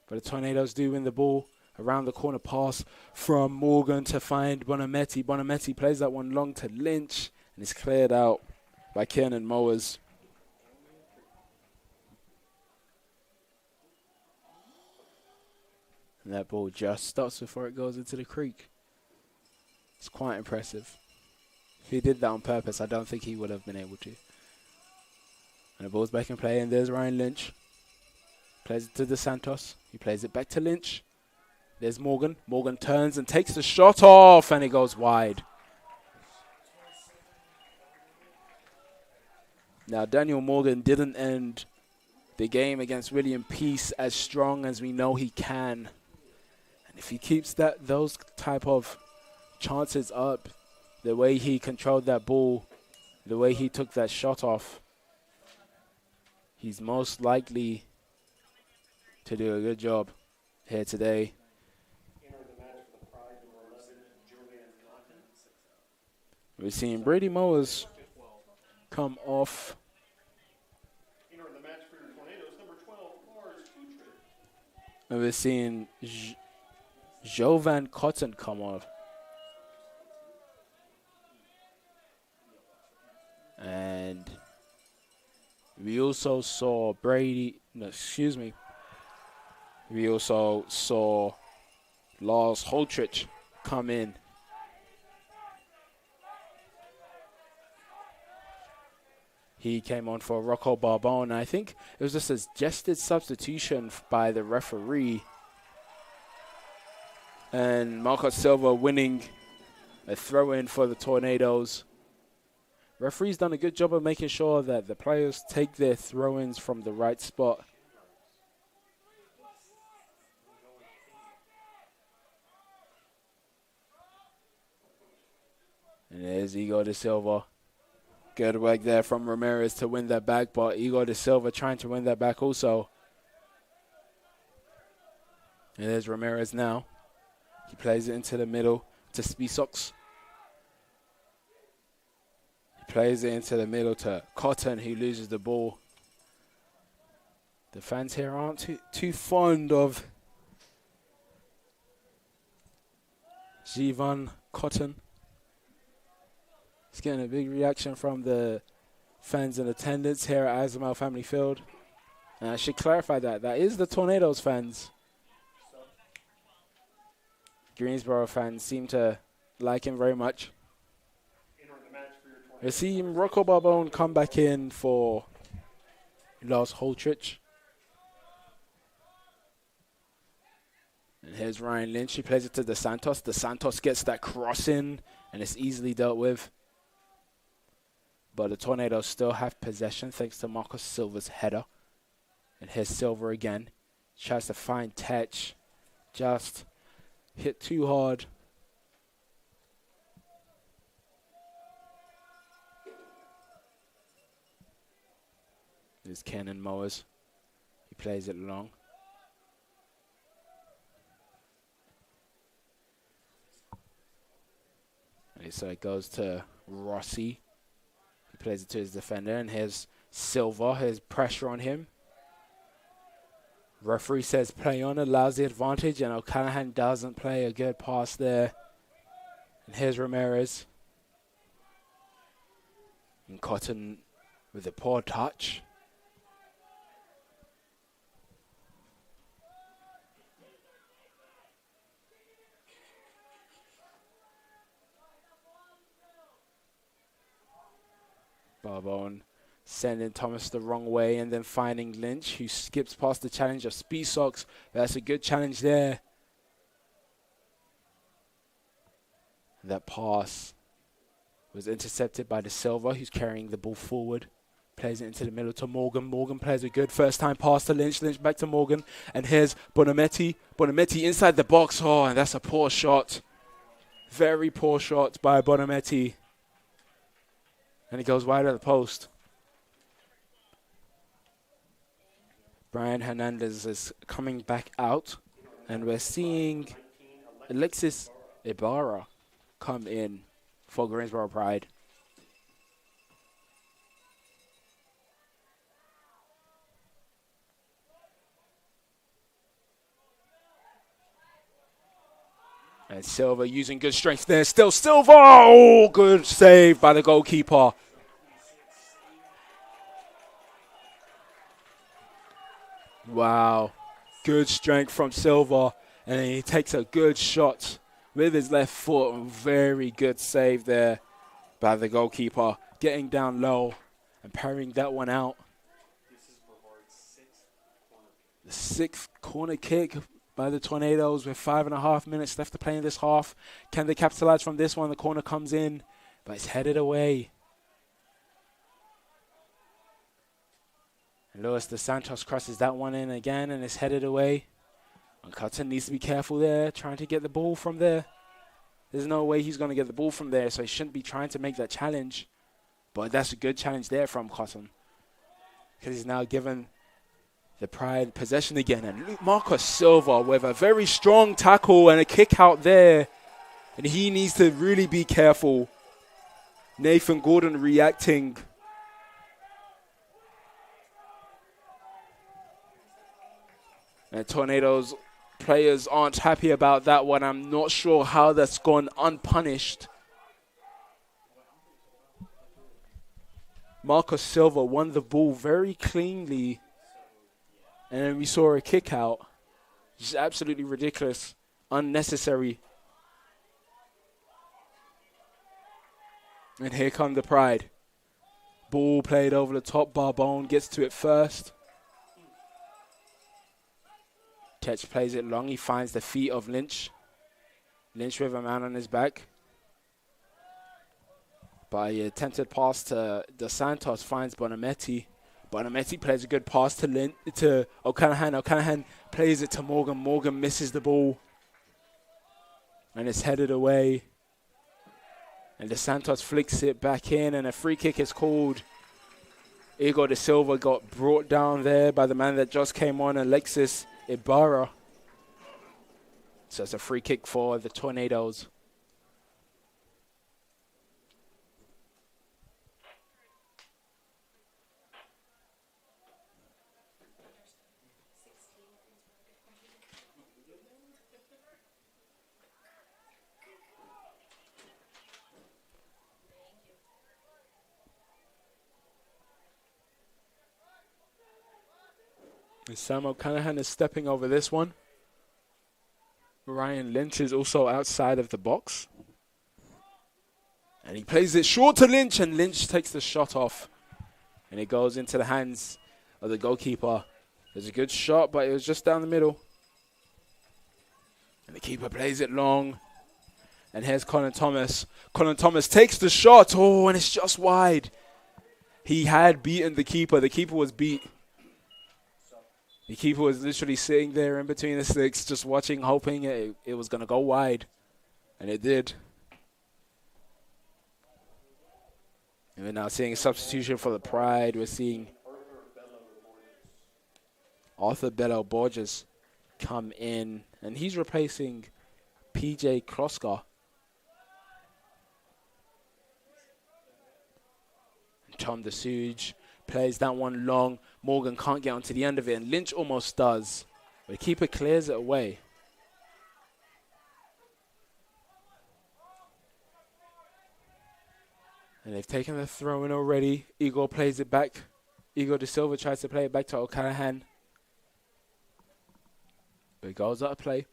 But the Tornadoes do win the ball. Around the corner pass from Morgan to find Bonametti. Bonametti plays that one long to Lynch, and it's cleared out by Kiernan Mowers. And that ball just stops before it goes into the creek. It's quite impressive. If he did that on purpose, I don't think he would have been able to. And the ball's back in play, and there's Ryan Lynch. Plays it to De Santos. He plays it back to Lynch. There's Morgan. Morgan turns and takes the shot off, and it goes wide. Now, Daniel Morgan didn't end the game against William Peace as strong as we know he can. And if he keeps those type of chances up, the way he controlled that ball, the way he took that shot off, he's most likely to do a good job here today. We're seeing Brady Mowers come off. And we're seeing Jovan Cotton come off. And we also saw we also saw Lars Holtrich come in. He came on for Rocco Barbone. I think it was just a suggested substitution by the referee. And Marcos Silva winning a throw-in for the Tornadoes. Referee's done a good job of making sure that the players take their throw-ins from the right spot. And there's Igor De Silva. Good work there from Ramirez to win that back, but Igor De Silva trying to win that back also. And there's Ramirez now. He plays it into the middle to Spisox. He plays it into the middle to Cotton, who loses the ball. The fans here aren't too fond of Jivan Cotton. He's getting a big reaction from the fans in attendance here at Azamel Family Field. And I should clarify that is the Tornadoes fans. Greensboro fans seem to like him very much. We're seeing Rocco Barbone come back in for Lars Holtrich. And here's Ryan Lynch. He plays it to De Santos. De Santos gets that cross in, and it's easily dealt with. But the Tornadoes still have possession thanks to Marcos Silva's header. And here's Silva again. Tries to find Tetch. Just hit too hard. There's Kenan Mowers. He plays it long. And so it goes to Rossi. He plays it to his defender, and here's Silva. Here's pressure on him. Referee says play on, allows the advantage, and O'Callaghan doesn't play a good pass there. And here's Ramirez. And Cotton with a poor touch. Barbone sending Thomas the wrong way and then finding Lynch, who skips past the challenge of Spisox. That's a good challenge there. That pass was intercepted by De Silva, who's carrying the ball forward. Plays it into the middle to Morgan. Morgan plays a good first-time pass to Lynch. Lynch back to Morgan. And here's Bonametti. Bonametti inside the box. Oh, and that's a poor shot. Very poor shot by Bonametti. And it goes wide at the post. Brian Hernandez is coming back out. And we're seeing Alexis Ibarra come in for Greensboro Pride. And Silva using good strength there. Still Silva. Oh, good save by the goalkeeper. Wow. Good strength from Silva. And he takes a good shot with his left foot. Very good save there by the goalkeeper. Getting down low and parrying that one out. The 6th corner kick by the Tornadoes with 5.5 minutes left to play in this half. Can they capitalize from this one? The corner comes in, but it's headed away. And Luis dos Santos crosses that one in again, and it's headed away. And Cotton needs to be careful there, trying to get the ball from there. There's no way he's going to get the ball from there, so he shouldn't be trying to make that challenge. But that's a good challenge there from Cotton, because he's now given the Pride possession again. And Marcos Silva with a very strong tackle and a kick out there. And he needs to really be careful. Nathan Gordon reacting. And Tornadoes players aren't happy about that one. I'm not sure how that's gone unpunished. Marcos Silva won the ball very cleanly. And then we saw a kick out. Just absolutely ridiculous. Unnecessary. And here come the Pride. Ball played over the top. Barbone gets to it first. Tetch plays it long. He finds the feet of Lynch. Lynch with a man on his back. By a attempted pass to Dos Santos finds Bonametti. Bonametti plays a good pass to O'Callaghan. O'Callaghan plays it to Morgan. Morgan misses the ball. And it's headed away. And Dos Santos flicks it back in, and a free kick is called. Igor de Silva got brought down there by the man that just came on, Alexis Ibarra. So it's a free kick for the Tornadoes. And Sam O'Callaghan is stepping over this one. Ryan Lynch is also outside of the box. And he plays it short to Lynch, and Lynch takes the shot off. And it goes into the hands of the goalkeeper. There's a good shot, but it was just down the middle. And the keeper plays it long. And here's Colin Thomas. Colin Thomas takes the shot. Oh, and it's just wide. He had beaten the keeper. The keeper was beat. The keeper was literally sitting there in between the sticks, just watching, hoping it was going to go wide. And it did. And we're now seeing a substitution for the Pride. We're seeing Arthur Bello Borges come in. And he's replacing PJ Kloska. Tom DeSuge plays that one long. Morgan can't get onto the end of it, and Lynch almost does. But the keeper clears it away. And they've taken the throw in already. Igor plays it back. Igor de Silva tries to play it back to O'Callaghan. But it goes out of play.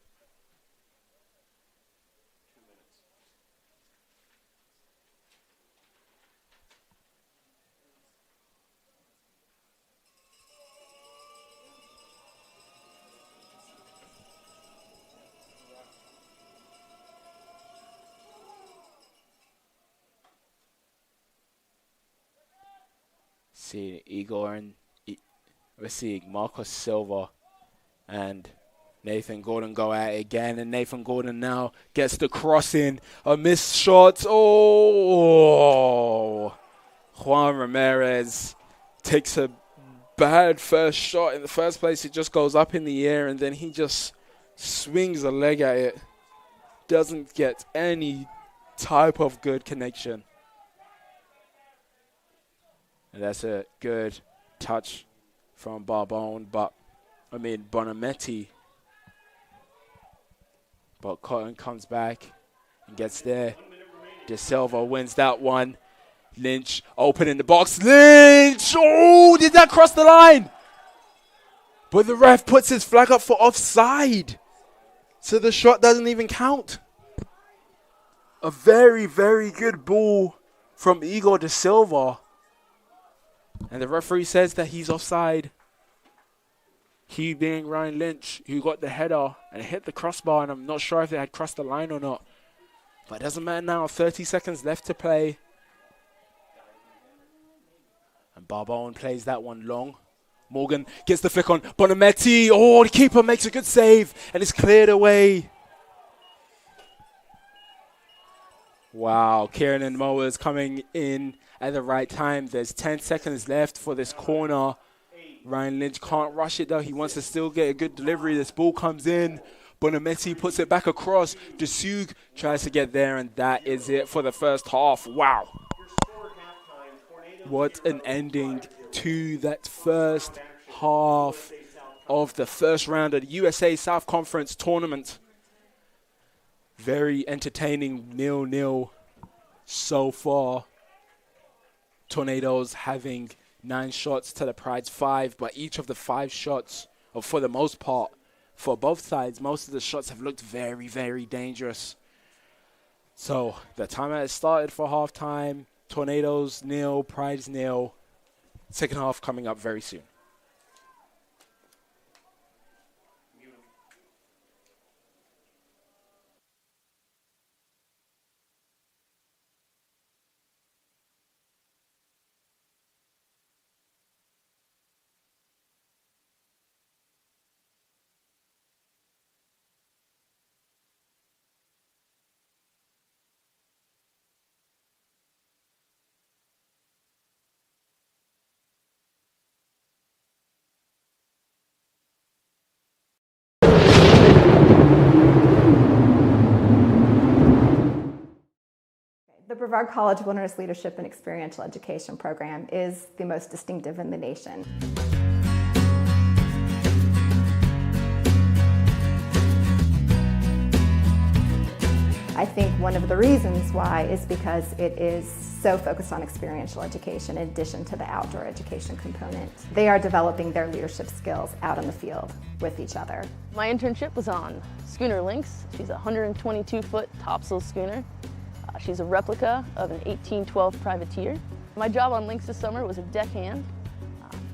See Igor and we're seeing Marcos Silva and Nathan Gordon go at it again, and Nathan Gordon now gets the cross in. A missed shot. Oh, Juan Ramirez takes a bad first shot. In the first place, it just goes up in the air, and then he just swings a leg at it. Doesn't get any type of good connection. And that's a good touch from Bonametti But Cotton comes back and gets there. De Silva wins that one. Lynch open in the box. Lynch! Oh, did that cross the line? But the ref puts his flag up for offside. So the shot doesn't even count. A very, very good ball from Igor De Silva. And the referee says that he's offside. He being Ryan Lynch, who got the header and hit the crossbar, and I'm not sure if it had crossed the line or not. But it doesn't matter now. 30 seconds left to play. And Barbone plays that one long. Morgan gets the flick on Bonametti. Oh, the keeper makes a good save, and it's cleared away. Wow, Kieran and Moa is coming in at the right time. There's 10 seconds left for this corner. Ryan Lynch can't rush it, though. He wants to still get a good delivery. This ball comes in. Bonametti puts it back across. Desug tries to get there, and that is it for the first half. Wow. What an ending to that first half of the first round of the USA South Conference tournament. Very entertaining 0-0 so far. Tornadoes having 9 shots to the Pride's 5, but each of the 5 shots, or for the most part, for both sides, most of the shots have looked very, very dangerous. So the timer has started for halftime. Tornadoes 0, Pride's 0. Second half coming up very soon. The Brevard College Wilderness Leadership and Experiential Education program is the most distinctive in the nation. I think one of the reasons why is because it is so focused on experiential education in addition to the outdoor education component. They are developing their leadership skills out in the field with each other. My internship was on Schooner Lynx. She's a 122-foot topsail schooner. She's a replica of an 1812 privateer. My job on Lynx this summer was a deckhand,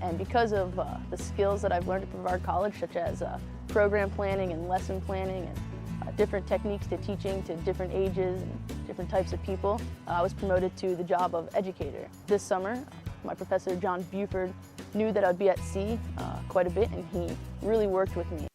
and because of the skills that I've learned at Brevard College, such as program planning and lesson planning and different techniques to teaching to different ages and different types of people, I was promoted to the job of educator. This summer, my professor, John Buford, knew that I'd be at sea quite a bit, and he really worked with me.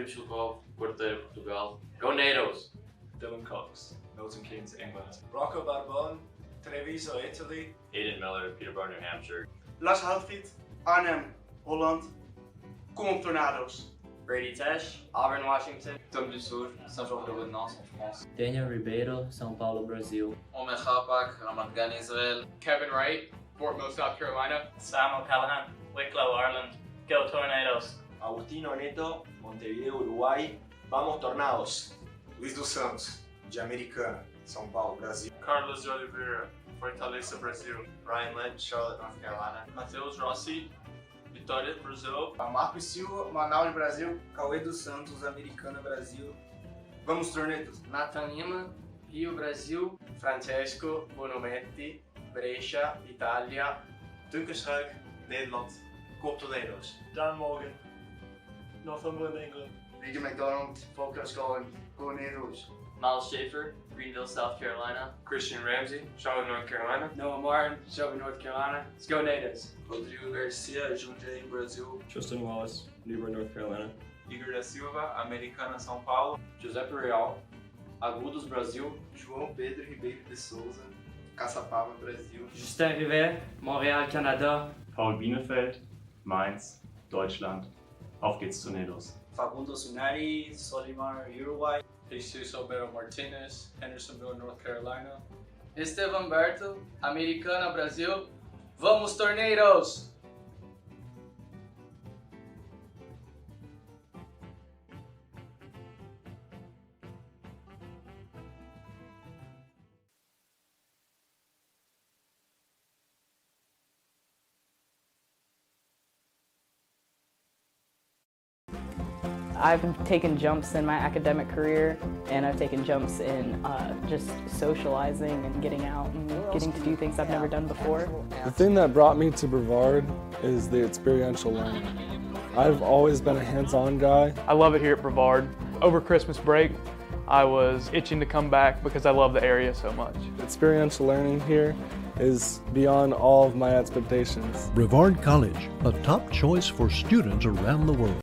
Grimsel, Porteiro, Portugal. Go NATOs! Dylan Cox, Milton Keynes, England. Rocco Barbone, Treviso, Italy. Aiden Miller, Peterborough, New Hampshire. Las Halfit, Arnhem, Holland. Kom op Tornado's. Brady Tesh, Auburn, Washington. Tom du Sur, Saint-Georges-de-Venance, en France. Daniel Ribeiro, São Paulo, Brasil. Omer Chapak, Ramat Gan, Israel. Kevin Wright, Fort Mill, South Carolina. Sam O'Callaghan, Wicklow, Ireland. Go Tornadoes! Agustino Neto, Montevideo, Uruguay. Vamos Tornados! Luiz dos Santos, de Americana, São Paulo, Brasil. Carlos de Oliveira, Fortaleza, Brasil. Ryan Lynn, Charlotte, North Carolina. Matheus Rossi, Vitória, Brasil. Marcos Silva, Manaus, Brasil. Cauê dos Santos, Americana, Brasil. Vamos, Tornados. Nathan Lima, Rio, Brasil. Francesco Bonometti, Brescia, Italia. Dunkerschuik, Nederland. Kom Tornado's. Dan Morgan, Northumberland, England. Regan McDonald, Focus Going, Tornadoes. Miles Schaefer, Greenville, South Carolina. Christian Ramsey, Charlotte, North Carolina. Noah Martin, Shelby, North Carolina. Let's go Natives. Rodrigo Garcia, Jundiaí, Brasil. Tristan Wallace, Newburgh, North Carolina. Igor da Silva, Americana, São Paulo. Giuseppe Real, Agudos, Brasil. João Pedro Ribeiro de Souza, Caçapava, Brasil. Justin Rivet, Montréal, Canada. Paul Bielefeld, Mainz, Deutschland. Auf geht's Tornadoes. Facundo Sunari, Solimar, Uruguay. Jesus Alberto Martinez, Hendersonville, North Carolina. Estevan Berto, Americana, Brasil. Vamos Tornadoes! I've taken jumps in my academic career, and I've taken jumps in just socializing and getting out and getting to do things I've never done before. The thing that brought me to Brevard is the experiential learning. I've always been a hands-on guy. I love it here at Brevard. Over Christmas break, I was itching to come back because I love the area so much. Experiential learning here is beyond all of my expectations. Brevard College, a top choice for students around the world.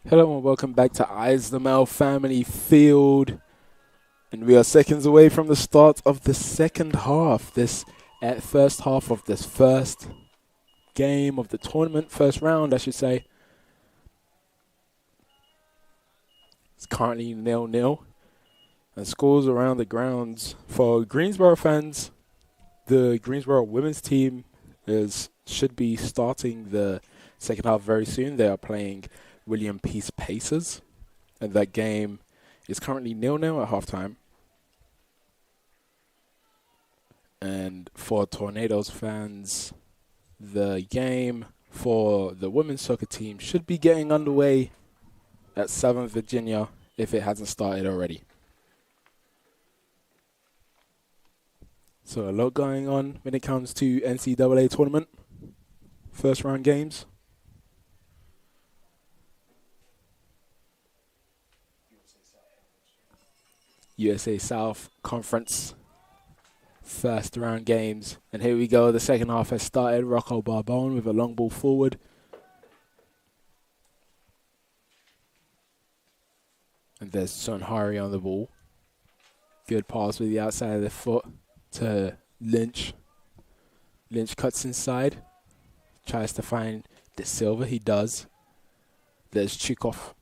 Hello and welcome back to Eyes the Mel Family Field. And we are seconds away from the start of the second half. This first half of this first game of the tournament, first round I should say. It's currently 0-0. And scores around the grounds for Greensboro fans. The Greensboro women's team should be starting the second half very soon. They are playing William Peace Pacers, and that game is currently 0-0 at halftime. And for Tornadoes fans, the game for the women's soccer team should be getting underway at 7th Virginia if it hasn't started already. So a lot going on when it comes to NCAA tournament. First round games. USA South Conference first round games. And here we go. The second half has started. Rocco Barbone with a long ball forward. And there's Son Hari on the ball. Good pass with the outside of the foot to Lynch. Lynch cuts inside. Tries to find De Silva. He does. There's Chukov.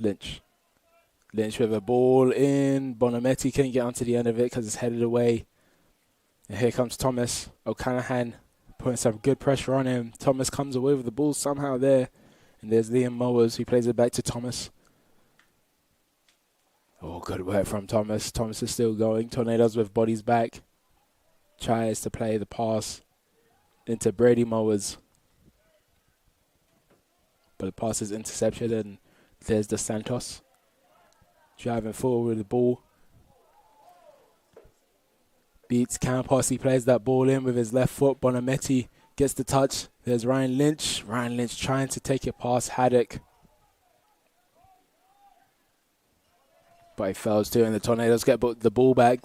Lynch. Lynch with a ball in. Bonametti can't get onto the end of it because it's headed away. And here comes Thomas O'Callaghan putting some good pressure on him. Thomas comes away with the ball somehow there. And there's Liam Mowers who plays it back to Thomas. Oh, good work from Thomas. Thomas is still going. Tornadoes with bodies back. Tries to play the pass into Brady Mowers. But the pass is intercepted and there's Dos Santos driving forward with the ball. Beats Campos. He plays that ball in with his left foot. Bonametti gets the touch. There's Ryan Lynch. Ryan Lynch trying to take it past Haddock. But he fails to, and the Tornadoes get the ball back.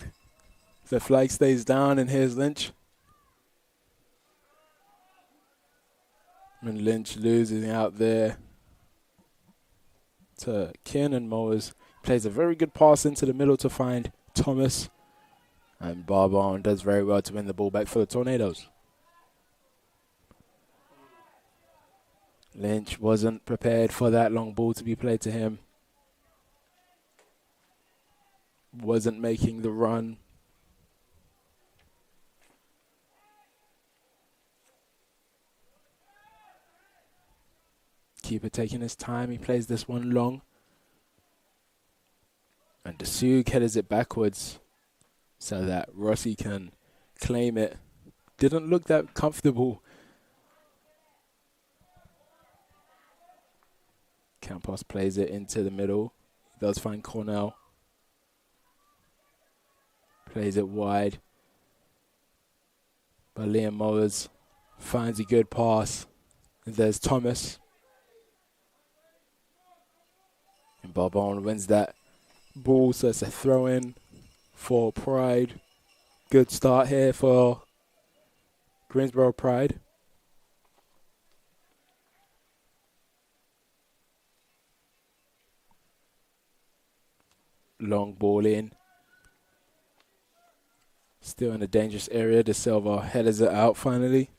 The flag stays down, and here's Lynch. And Lynch loses out there to Kiernan Mowers. Plays a very good pass into the middle to find Thomas. And Barbon does very well to win the ball back for the Tornadoes. Lynch wasn't prepared for that long ball to be played to him. Wasn't making the run. Keeper taking his time. He plays this one long. And Desug headers it backwards so that Rossi can claim it. Didn't look that comfortable. Campos plays it into the middle. He does find Cornell. Plays it wide. But Liam Mowers finds a good pass. And there's Thomas. And Barbon wins that ball, so it's a throw in for Pride. Good start here for Greensboro Pride. Long ball in. Still in a dangerous area. De Silva headers it out finally.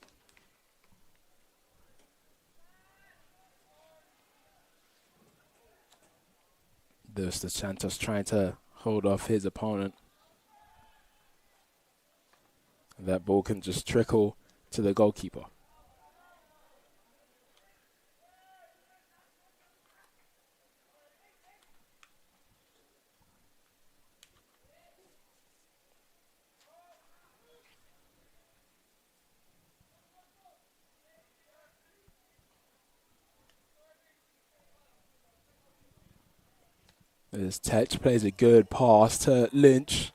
There's the Santos trying to hold off his opponent. That ball can just trickle to the goalkeeper. There's Tetch, plays a good pass to Lynch.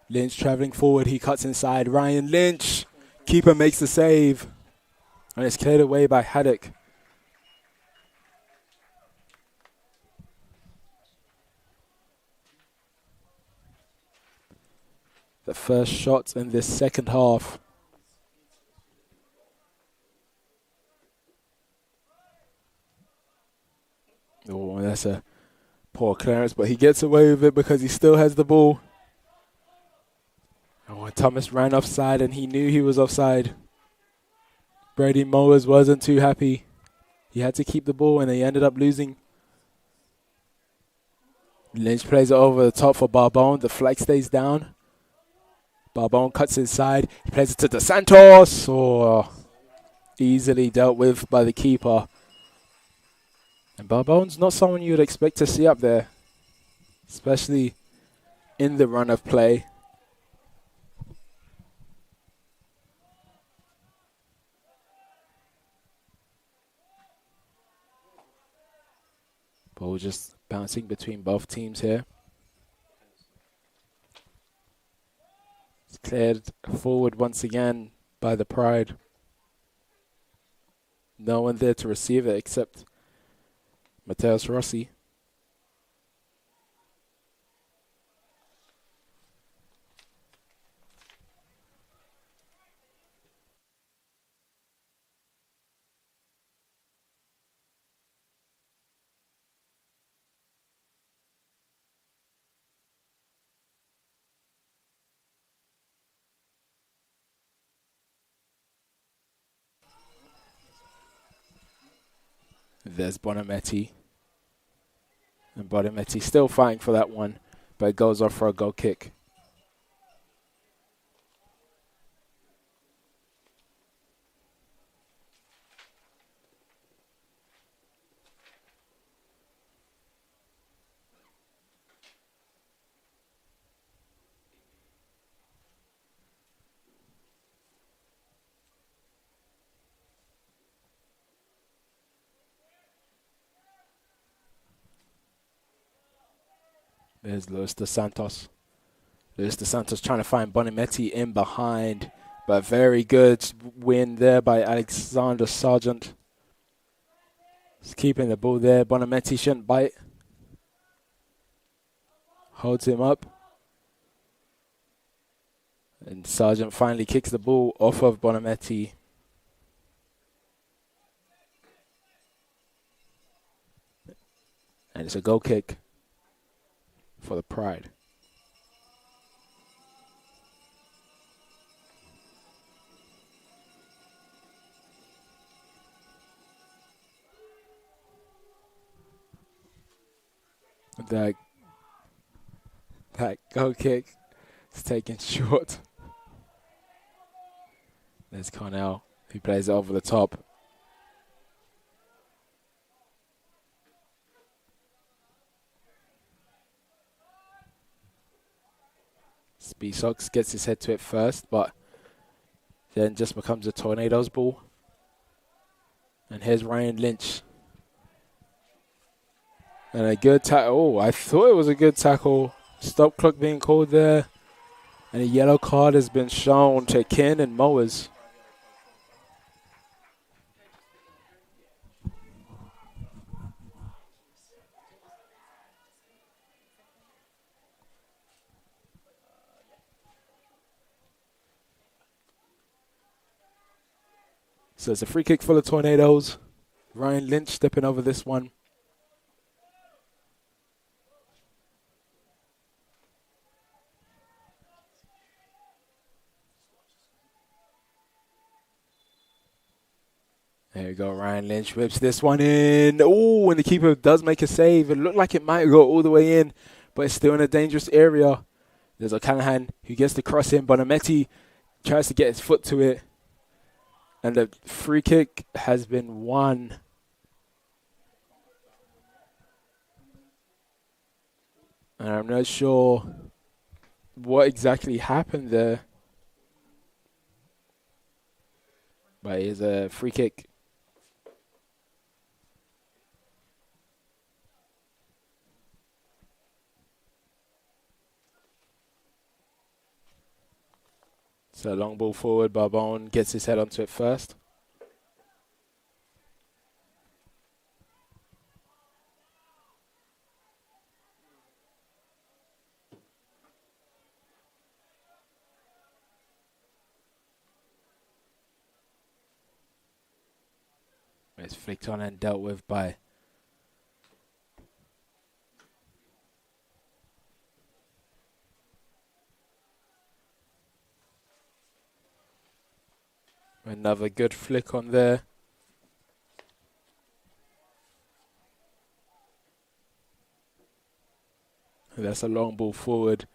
Lynch traveling forward, he cuts inside. Ryan Lynch, keeper makes the save. And it's cleared away by Haddock. The first shot in this second half. Oh, that's a poor clearance, but he gets away with it because he still has the ball. Oh, Thomas ran offside and he knew he was offside. Brady Mowers wasn't too happy. He had to keep the ball and they ended up losing. Lynch plays it over the top for Barbone. The flag stays down. Barbone cuts inside. He plays it to Dos Santos. Oh, easily dealt with by the keeper. And Barbone's not someone you would expect to see up there. especially in the run of play. Ball just bouncing between both teams here. It's cleared forward once again by the Pride. No one there to receive it except Mateus Rossi. There's Bonametti. And Bonametti still fighting for that one, but it goes off for a goal kick. There's Luis dos Santos. Luis dos Santos trying to find Bonametti in behind, but very good win there by Alexander Sargent. He's keeping the ball there. Bonametti shouldn't bite. Holds him up. And Sargent finally kicks the ball off of Bonametti. And it's a goal kick for the Pride. That goal kick is taken short. There's Cornell, who plays it over the top. Speesox gets his head to it first, but then just becomes a Tornadoes ball. And here's Ryan Lynch. And a good tackle. Oh, I thought it was a good tackle. Stop clock being called there. And a yellow card has been shown to Ken and Mowers. So it's a free kick for the Tornadoes. Ryan Lynch stepping over this one. There you go, Ryan Lynch whips this one in. Oh, and the keeper does make a save. It looked like it might go all the way in, but it's still in a dangerous area. There's O'Callaghan who gets the cross in. Bonametti tries to get his foot to it. And the free kick has been won. And I'm not sure what exactly happened there. But it is a free kick. So long ball forward, Barbone gets his head onto it first. It's flicked on and dealt with by another good flick on there. And that's a long ball forward.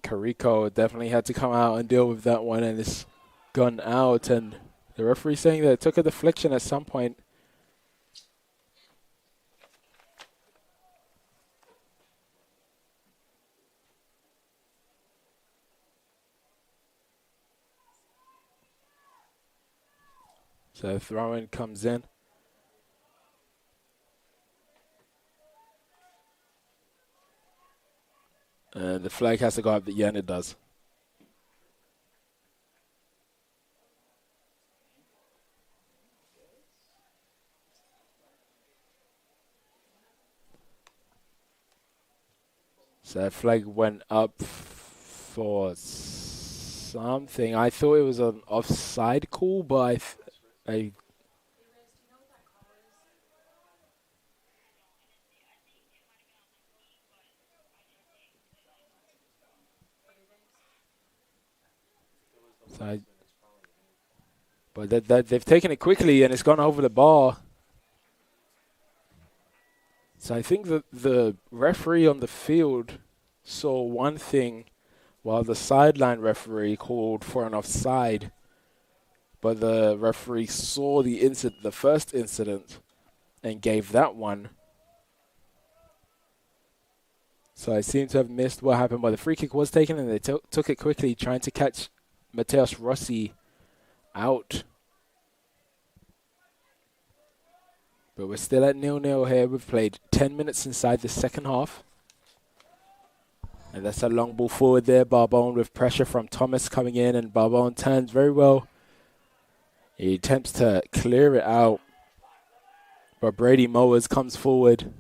Carico definitely had to come out and deal with that one, and it's gone out. And the referee saying that it took a deflection at some point. So throw-in comes in. And the flag has to go up. Yeah, and it does. So that flag went up for something. I thought it was an offside call, but I but they've taken it quickly and it's gone over the bar. So I think that the referee on the field saw one thing while the sideline referee called for an offside. But the referee saw the first incident and gave that one. So I seem to have missed what happened, but the free kick was taken and they took it quickly, trying to catch Mateus Rossi out. But we're still at 0-0 here. We've played 10 minutes inside the second half. And that's a long ball forward there. Barbone with pressure from Thomas coming in, and Barbone turns very well. He attempts to clear it out. But Brady Mowers comes forward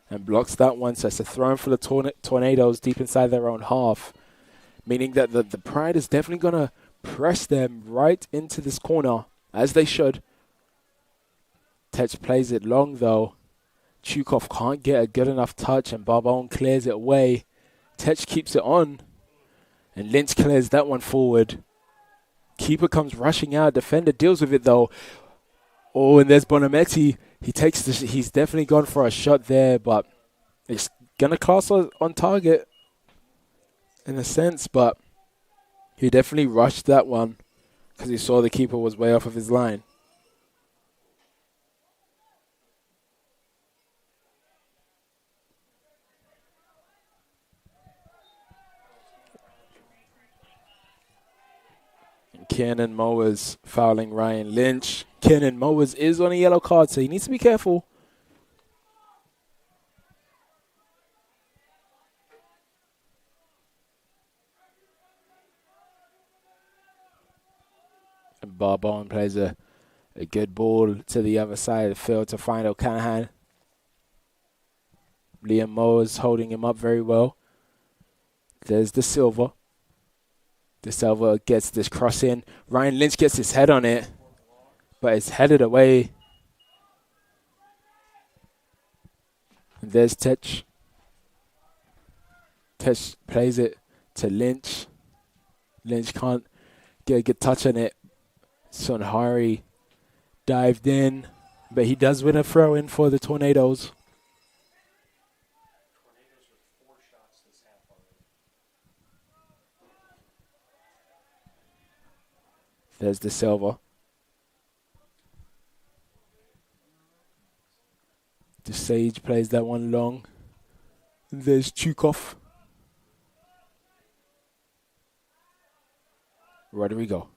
and blocks that one. So it's a throw for the Tornadoes deep inside their own half. Meaning that the Pride is definitely going to press them right into this corner, as they should. Tech plays it long, though. Chukov can't get a good enough touch, and Barbone clears it away. Tech keeps it on, and Lynch clears that one forward. Keeper comes rushing out. Defender deals with it, though. Oh, and there's Bonametti. He's definitely gone for a shot there, but it's going to class on target in a sense, but he definitely rushed that one because he saw the keeper was way off of his line. Kenan Mowers fouling Ryan Lynch. Kenan Mowers is on a yellow card, so he needs to be careful. And Barbone plays a good ball to the other side of the field to find O'Callaghan. Liam Mowers holding him up very well. There's De Silva. De Silva gets this cross in. Ryan Lynch gets his head on it, but it's headed away. And there's Tech. Tech plays it to Lynch. Lynch can't get a good touch on it. Sonhari dived in, but he does win a throw in for the Tornadoes. There's De Silva. DeSage plays that one long. There's Chukov. Rodrigo.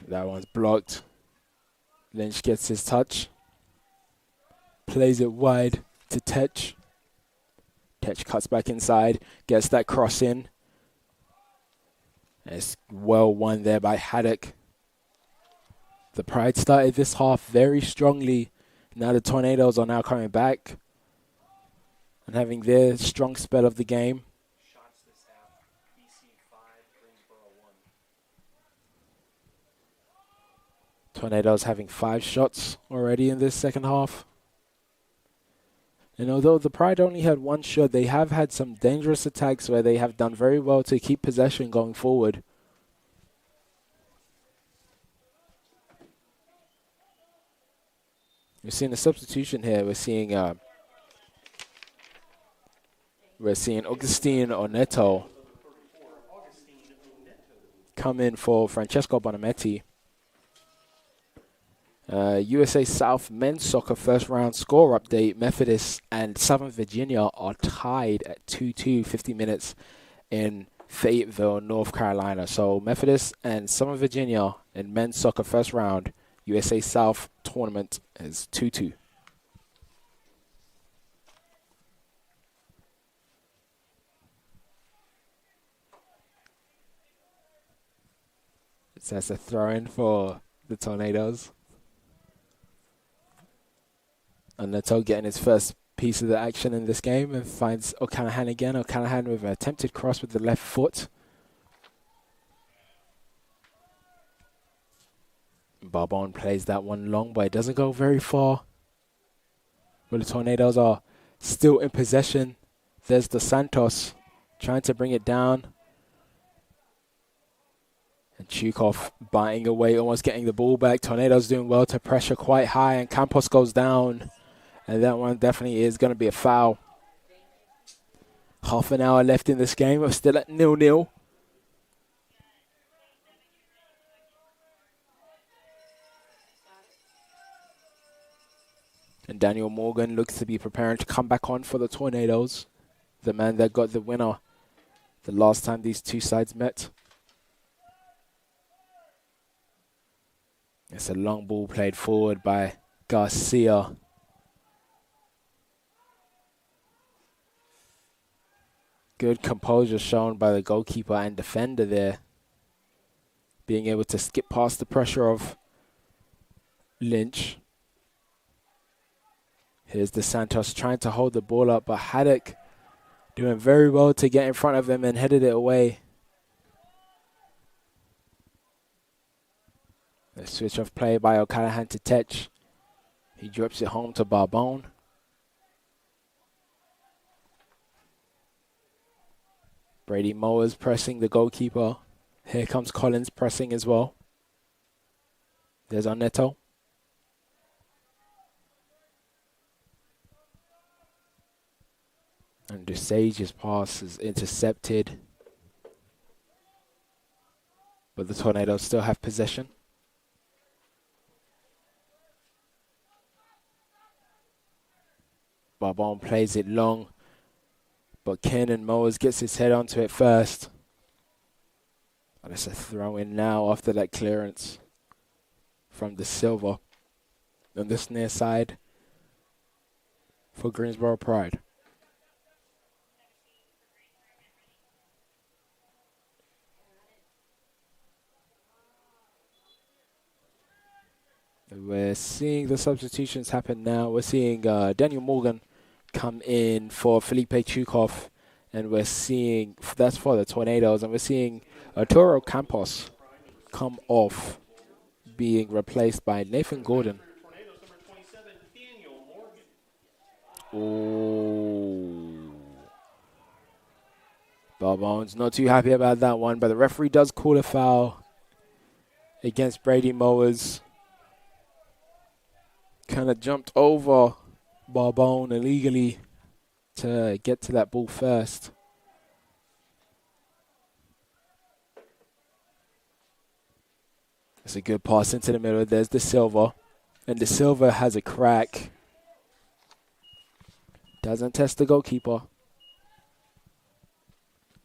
That one's blocked. Lynch gets his touch. Plays it wide to Tech. Tech cuts back inside. Gets that cross in. It's well won there by Haddock. The Pride started this half very strongly. Now the Tornadoes are now coming back and having their strong spell of the game. Shots this half, BC 5, Greensboro 1. Tornadoes having 5 shots already in this second half. And although the Pride only had 1 shot, they have had some dangerous attacks where they have done very well to keep possession going forward. We're seeing a substitution here. We're seeing Augustine Oneto come in for Francesco Bonametti. USA South men's soccer first round score update. Methodist and Southern Virginia are tied at 2-2, 50 minutes in Fayetteville, North Carolina. So Methodist and Summer Virginia in men's soccer first round USA South tournament is 2-2. It says a throw-in for the Tornadoes. And Neto getting his first piece of the action in this game and finds O'Callaghan again. O'Callaghan with an attempted cross with the left foot. Barbon plays that one long, but it doesn't go very far. But the Tornadoes are still in possession. There's the Santos trying to bring it down. And Chukov biting away, almost getting the ball back. Tornadoes doing well to pressure quite high, and Campos goes down. And that one definitely is going to be a foul. Half an hour left in this game. We're still at 0-0. And Daniel Morgan looks to be preparing to come back on for the Tornadoes. The man that got the winner the last time these two sides met. It's a long ball played forward by Garcia. Good composure shown by the goalkeeper and defender there. Being able to skip past the pressure of Lynch. Here's the Santos trying to hold the ball up, but Haddock doing very well to get in front of him and headed it away. The switch of play by O'Callaghan to Tech. He drops it home to Barbone. Brady Mowers pressing the goalkeeper. Here comes Collins pressing as well. There's Arneto. And DeSage's pass is intercepted. But the Tornadoes still have possession. Barbon plays it long. But Kenan Mowers gets his head onto it first. And it's a throw in now after that clearance from the Silva on this near side for Greensboro Pride. We're seeing the substitutions happen now. We're seeing Daniel Morgan come in for Felipe Chukov, and we're seeing, that's for the Tornadoes, and we're seeing Arturo Campos come off, being replaced by Nathan Gordon. Ooh. Barbone's not too happy about that one, but the referee does call a foul against Brady Mowers. Kind of jumped over Barbone illegally to get to that ball first. It's a good pass into the middle. There's De Silva. And De Silva has a crack. Doesn't test the goalkeeper.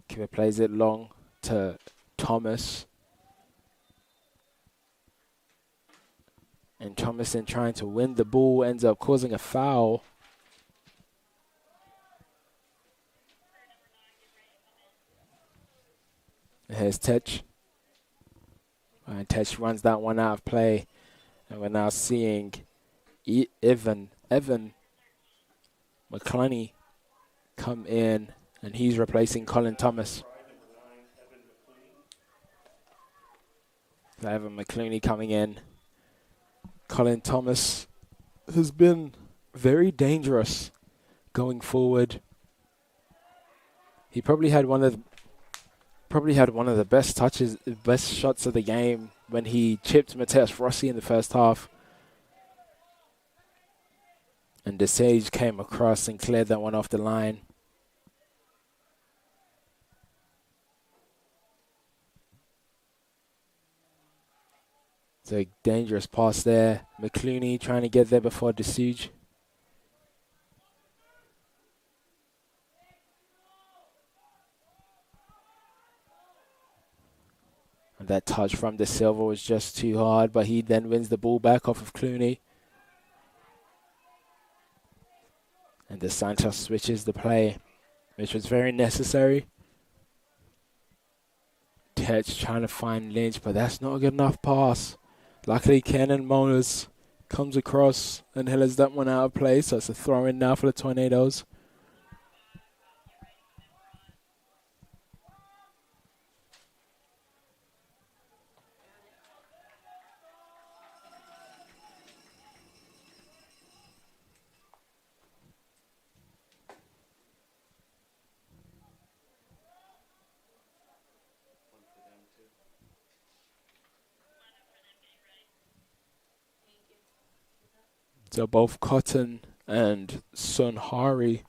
Keeper plays it long to Thomas. And Thomason trying to win the ball ends up causing a foul. Here's Tech. And Tech runs that one out of play. And we're now seeing Evan McClunny come in. And he's replacing Colin Thomas. Evan McClooney coming in. Colin Thomas has been very dangerous going forward. He probably had one of the best touches, best shots of the game when he chipped Mateus Rossi in the first half. And DeSage came across and cleared that one off the line. It's a dangerous pass there. McClooney trying to get there before DeSage. And that touch from De Silva was just too hard, but he then wins the ball back off of Clooney. And De Santos switches the play, which was very necessary. Tetch trying to find Lynch, but that's not a good enough pass. Luckily, Kenan Monas comes across and headers that one out of play, so it's a throw in now for the Tornadoes. So both Cotton and Sunhari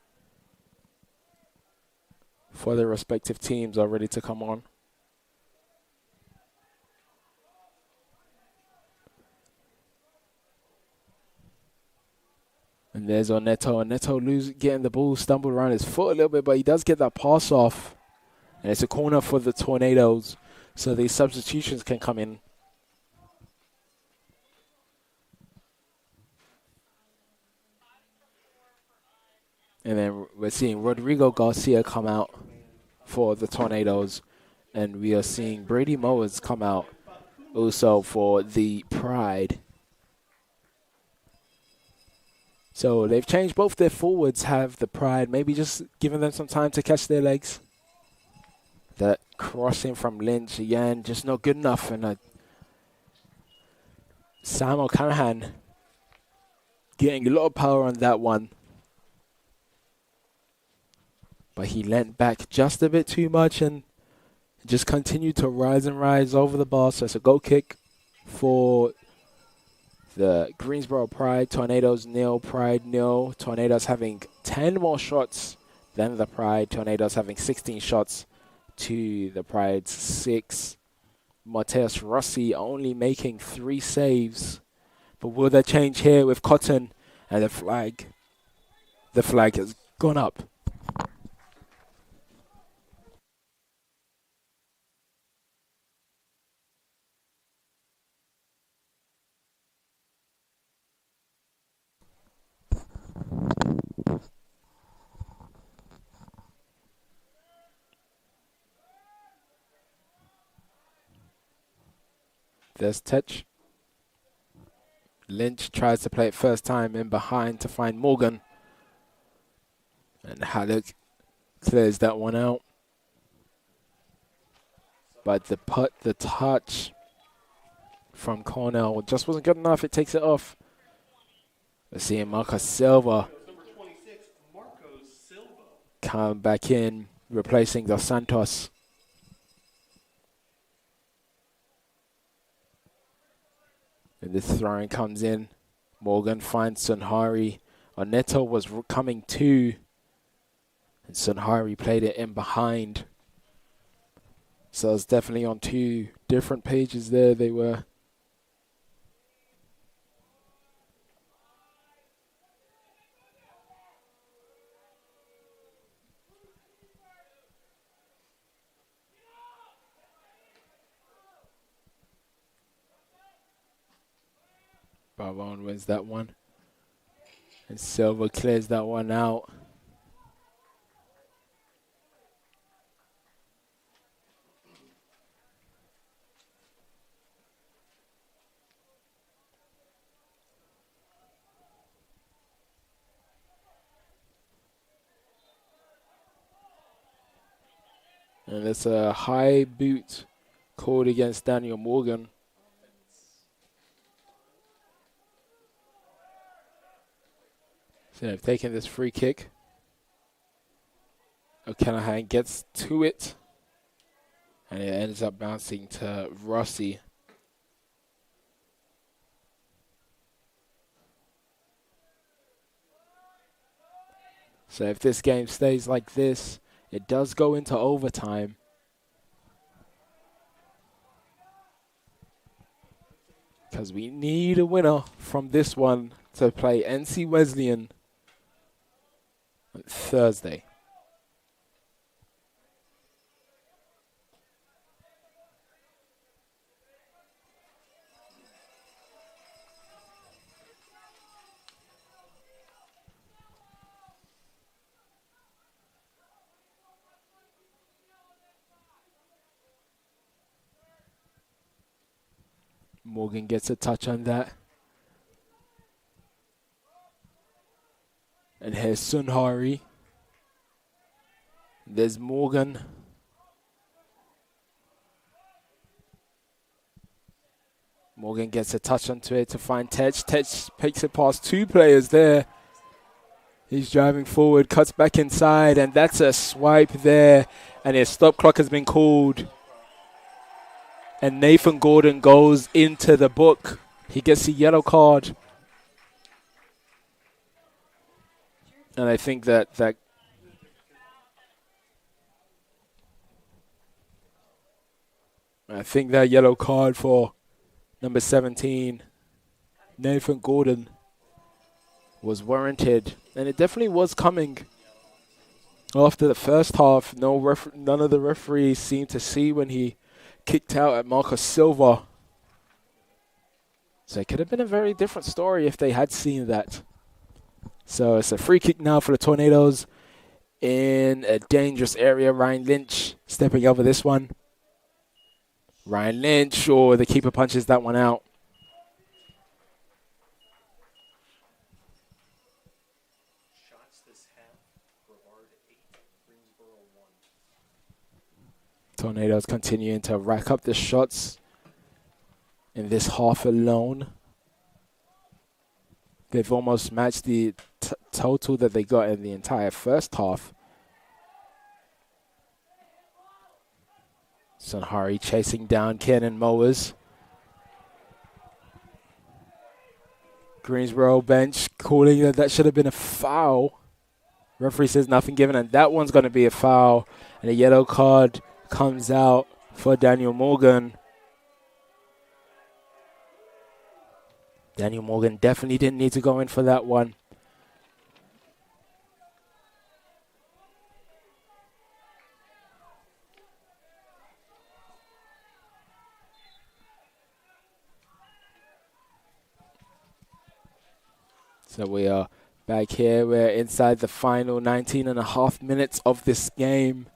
for their respective teams are ready to come on. And there's Oneto. Oneto getting the ball, stumbled around his foot a little bit, but he does get that pass off. And it's a corner for the Tornadoes, so these substitutions can come in. And then we're seeing Rodrigo Garcia come out for the Tornadoes. And we are seeing Brady Mowers come out also for the Pride. So they've changed both their forwards, have the Pride, maybe just giving them some time to catch their legs. That crossing from Lynch again, just not good enough. And Sam O'Callaghan getting a lot of power on that one. But he leant back just a bit too much and just continued to rise and rise over the bar. So it's a goal kick for the Greensboro Pride. Tornadoes nil, Pride nil. Tornadoes having 10 more shots than the Pride. Tornadoes having 16 shots to the Pride's 6. Mateus Rossi only making 3 saves. But will that change here with Cotton and the flag? The flag has gone up. There's Tetch. Lynch tries to play it first time in behind to find Morgan. And Halleck clears that one out. But the touch from Cornell just wasn't good enough. It takes it off. We're seeing Marcos Silva come back in, replacing Dos Santos. And this throwing comes in. Morgan finds Sunhari. Oneto was coming to. And Sunhari played it in behind. So it's definitely on 2 different pages there they were. Barbone wins that one. And Silva clears that one out. And it's a high boot called against Daniel Morgan. So they've taken this free kick. O'Callaghan gets to it. And it ends up bouncing to Rossi. So if this game stays like this, it does go into overtime. Because we need a winner from this one to play NC Wesleyan on Thursday. Morgan gets a touch on that. And here's Sunhari. There's Morgan. Morgan gets a touch onto it to find Tej. Tej picks it past two players there. He's driving forward, cuts back inside, and that's a swipe there. And his stop clock has been called. And Nathan Gordon goes into the book. He gets a yellow card. And I think that yellow card for number 17, Nathan Gordon, was warranted. And it definitely was coming. After the first half, none of the referees seemed to see when he kicked out at Marcus Silva. So it could have been a very different story if they had seen that. So it's a free kick now for the Tornadoes in a dangerous area. Ryan Lynch stepping over this one. Ryan Lynch, or the keeper punches that one out. Shots this half, Brevard 8, Greensboro 1. Tornadoes continuing to rack up the shots in this half alone. They've almost matched the total that they got in the entire first half. Sunhari chasing down Kenan Mowers. Greensboro bench calling that should have been a foul. Referee says nothing given, and that one's going to be a foul. And a yellow card comes out for Daniel Morgan. Daniel Morgan definitely didn't need to go in for that one. So we are back here. We're inside the final 19.5 minutes of this game.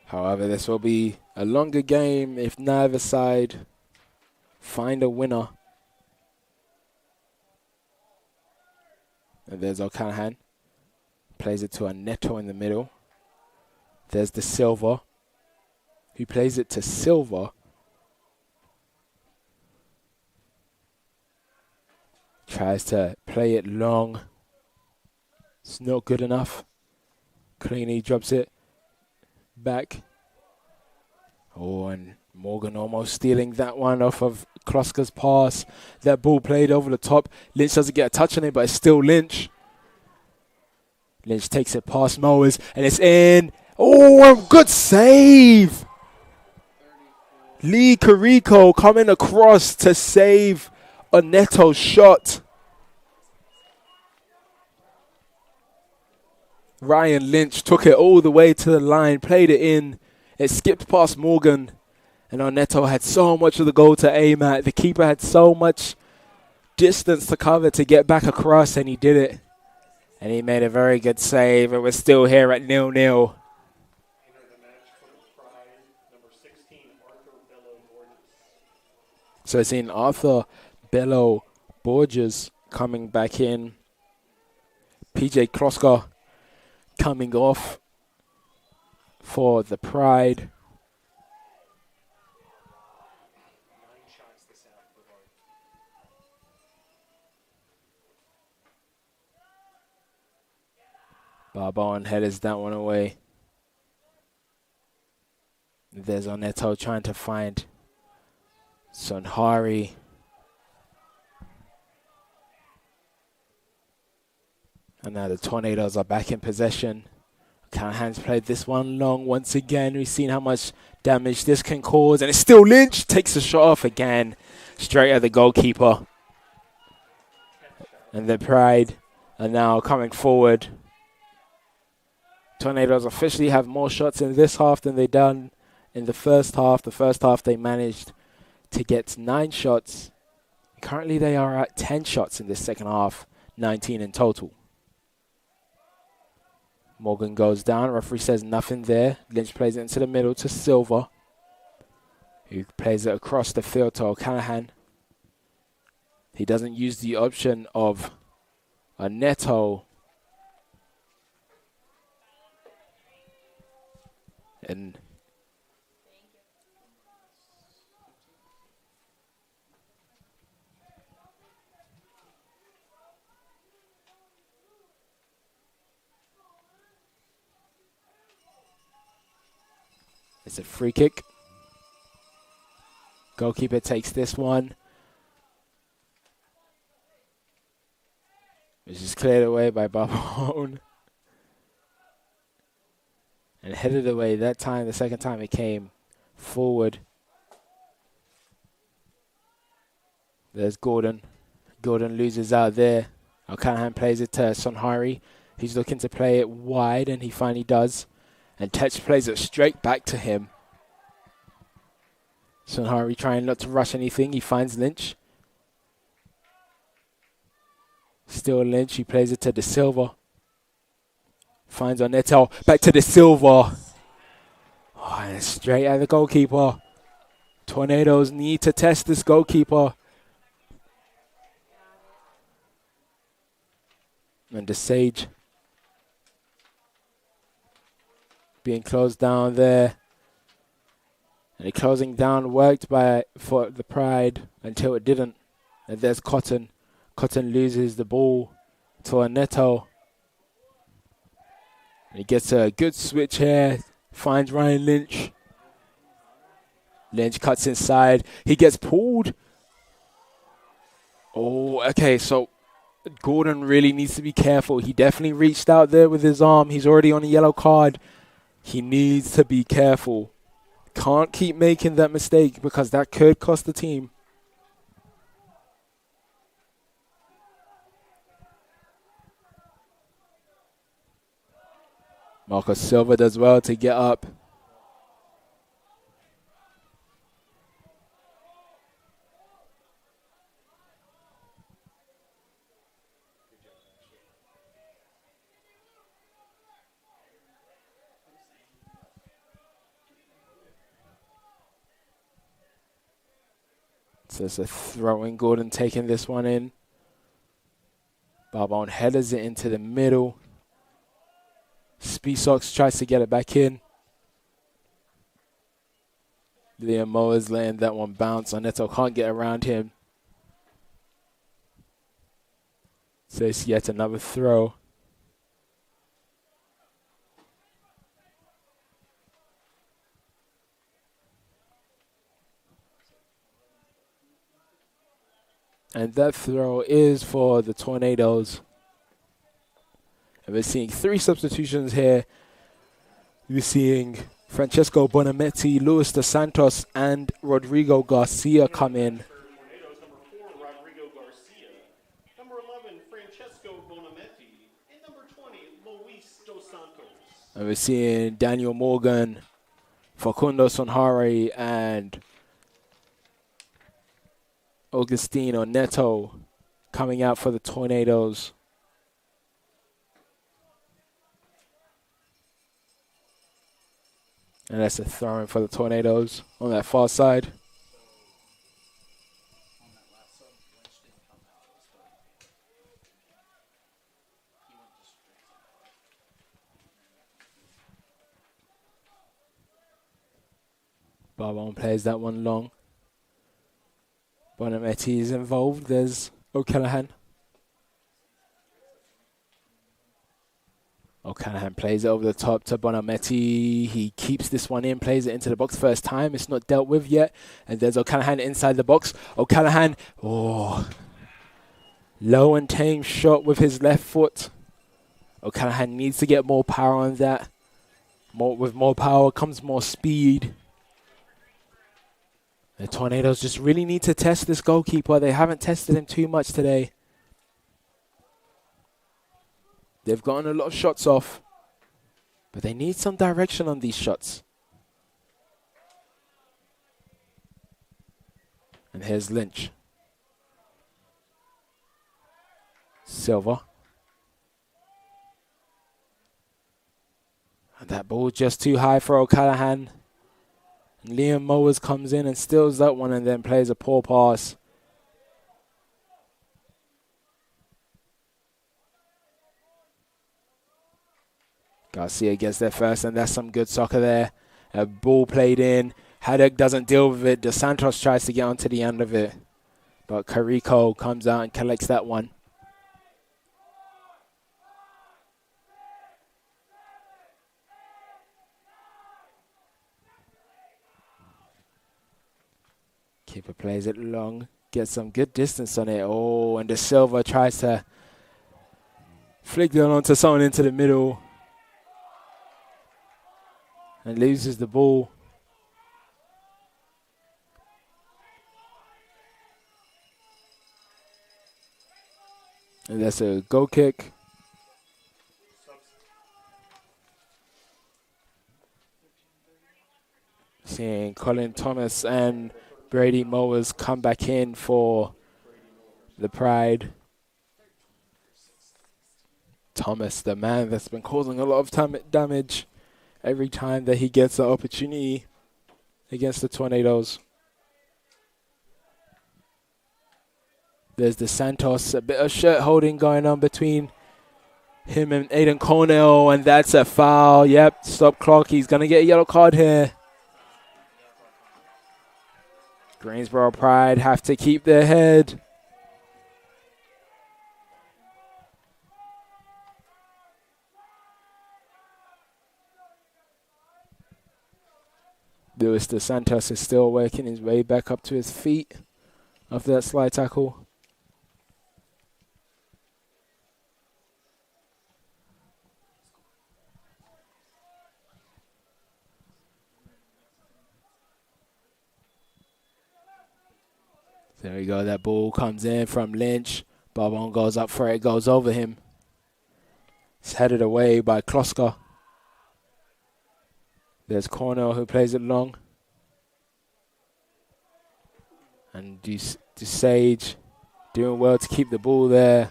However, this will be a longer game if neither side find a winner. And there's O'Callaghan. Plays it to a Neto in the middle. There's the Silva, who plays it to Silva. Tries to play it long. It's not good enough. Cleany drops it back. Oh, and Morgan almost stealing that one off of Kloska's pass. That ball played over the top. Lynch doesn't get a touch on it, but it's still Lynch. Lynch takes it past Mowers, and it's in. Oh, good save. Lee Carrico coming across to save a Neto shot. Ryan Lynch took it all the way to the line, played it in. It skipped past Morgan. And Oneto had so much of the goal to aim at. The keeper had so much distance to cover to get back across, and he did it. And he made a very good save. And we're still here at 0-0. So it's in Arthur Bello Borges coming back in. PJ Kloska coming off for the Pride. Barbon headers that one away. There's Oneto trying to find Sunhari. And now the Tornadoes are back in possession. Callahan's played this one long once again. We've seen how much damage this can cause. And it's still Lynch. Takes a shot off again. Straight at the goalkeeper. And the Pride are now coming forward. Tornadoes officially have more shots in this half than they done in the first half. The first half they managed to get 9 shots. Currently they are at 10 shots in this second half, 19 in total. Morgan goes down. Referee says nothing there. Lynch plays it into the middle to Silva, Who plays it across the field to O'Callaghan. He doesn't use the option of a Neto. And it's a free kick. Goalkeeper takes this one. Which is cleared away by Barbone. And headed away that time. The second time it came forward. There's Gordon. Gordon loses out there. O'Callaghan plays it to Sonhari. He's looking to play it wide, and he finally does. And Tetch plays it straight back to him. Sonhari trying not to rush anything. He finds Lynch. Still Lynch. He plays it to De Silva. Finds Oneto. Back to De Silva. Oh, and straight at the goalkeeper. Tornadoes need to test this goalkeeper. And the Sage being closed down there. And the closing down worked for the Pride until it didn't. And there's Cotton. Cotton loses the ball to Oneto. And he gets a good switch here. Finds Ryan Lynch. Lynch cuts inside. He gets pulled. Oh, okay, so Gordon really needs to be careful. He definitely reached out there with his arm. He's already on a yellow card. He needs to be careful. Can't keep making that mistake because that could cost the team. Marcus Silva does well to get up. So it's a throwing. Gordon taking this one in. Barbone headers it into the middle. Speesox tries to get it back in. Liam Moa letting that one bounce. Oneto can't get around him. So it's yet another throw. And that throw is for the Tornadoes. And we're seeing 3 substitutions here. We're seeing Francesco Bonametti, Luis dos Santos, and Rodrigo Garcia come in. Tornadoes, number 4, Rodrigo Garcia. Number 11, Francesco Bonametti. And number 20, Luis dos Santos. And we're seeing Daniel Morgan, Facundo Sonhari, and Augustino Neto coming out for the Tornadoes. And that's a throw-in for the Tornadoes on that far side. Barbone plays that one long. Bonametti is involved. There's O'Callaghan. O'Callaghan plays it over the top to Bonametti. He keeps this one in, plays it into the box first time. It's not dealt with yet. And there's O'Callaghan inside the box. O'Callaghan, low and tame shot with his left foot. O'Callaghan needs to get more power on that. With more power comes more speed. The Tornadoes just really need to test this goalkeeper. They haven't tested him too much today. They've gotten a lot of shots off, but they need some direction on these shots. And here's Lynch. Silva. And that ball just too high for O'Callaghan. Liam Mowers comes in and steals that one and then plays a poor pass. Garcia gets there first, and that's some good soccer there. A ball played in. Haddock doesn't deal with it. Dos Santos tries to get onto the end of it. But Carico comes out and collects that one. Keeper plays it long. Gets some good distance on it. Oh, and De Silva tries to flick that onto someone into the middle. And loses the ball. And that's a goal kick. Seeing Colin Thomas and Brady Mowers come back in for the Pride. Thomas, the man that's been causing a lot of damage every time that he gets the opportunity against the Tornadoes. There's the Santos, a bit of shirt holding going on between him and Aiden Cornell, and that's a foul. Yep, stop clock. He's going to get a yellow card here. Greensboro Pride have to keep their head. Luis Dos Santos is still working his way back up to his feet after that slide tackle. There we go. That ball comes in from Lynch. Barbon goes up for it. Goes over him. It's headed away by Kloska. There's Cornell who plays it long. And Sage doing well to keep the ball there.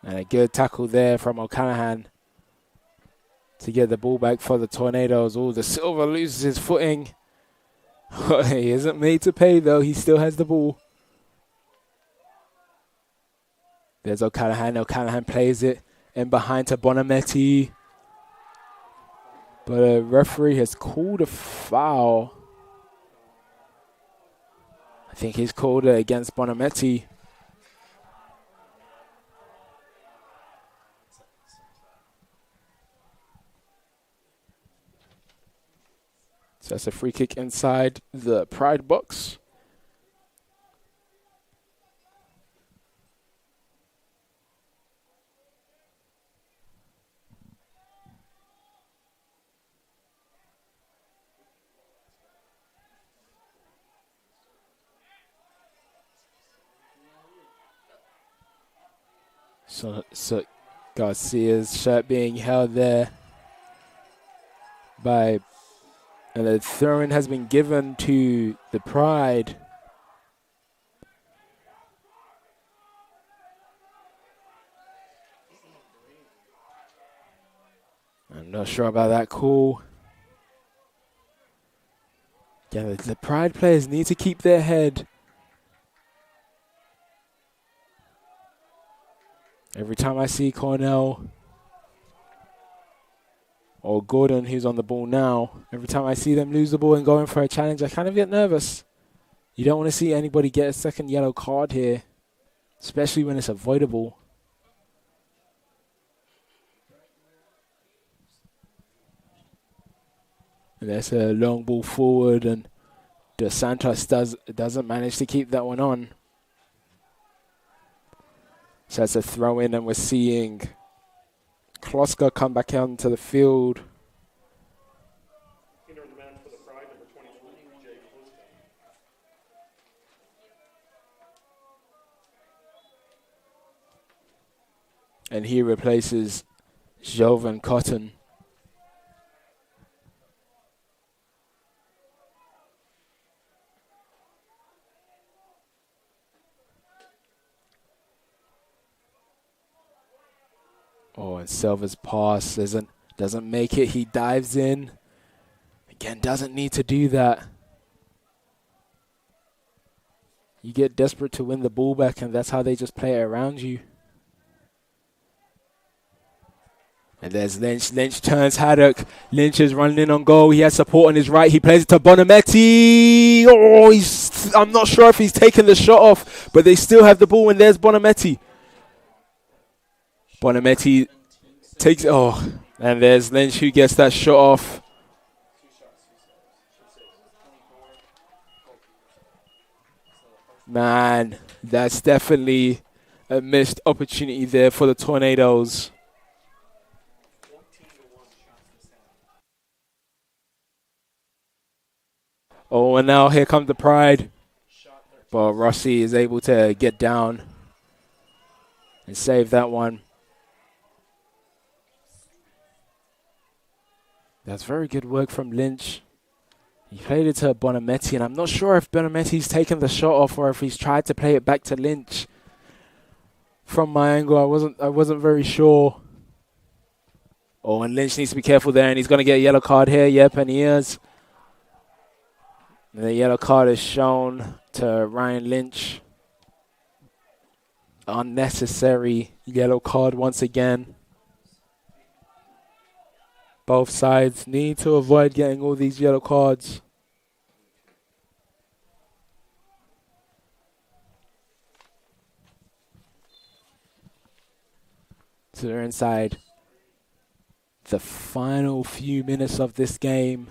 And a good tackle there from O'Callaghan to get the ball back for the Tornadoes. Oh, the Silver loses his footing. He isn't made to pay, though. He still has the ball. There's O'Callaghan. O'Callaghan plays it in behind to Bonametti. But a referee has called a foul. I think he's called it against Bonametti. So that's a free kick inside the Pride box. So Garcia's shirt being held there by, and the throw-in has been given to the Pride. I'm not sure about that call. Yeah, the Pride players need to keep their head. Every time I see Cornell or Gordon, who's on the ball now, every time I see them lose the ball and go in for a challenge, I kind of get nervous. You don't want to see anybody get a second yellow card here, especially when it's avoidable. And there's a long ball forward, and Dos Santos doesn't manage to keep that one on. So that's a throw in, and we're seeing Kloska come back out into the field. And he replaces Jovan Cotton. Oh, and Silva's pass doesn't make it. He dives in. Again, doesn't need to do that. You get desperate to win the ball back, and that's how they just play it around you. And there's Lynch. Lynch turns Haddock. Lynch is running in on goal. He has support on his right. He plays it to Bonametti. Oh, I'm not sure if he's taken the shot off, but they still have the ball, and there's Bonametti. Bonametti takes it. Oh, and there's Lynch who gets that shot off. Man, that's definitely a missed opportunity there for the Tornadoes. Oh, and now here comes the pride. But Rossi is able to get down and save that one. That's very good work from Lynch. He played it to Bonametti, and I'm not sure if Bonametti's taken the shot off or if he's tried to play it back to Lynch. From my angle, I wasn't very sure. Oh, and Lynch needs to be careful there, and he's going to get a yellow card here. Yep, and he is. And the yellow card is shown to Ryan Lynch. Unnecessary yellow card once again. Both sides need to avoid getting all these yellow cards. So they're inside the final few minutes of this game.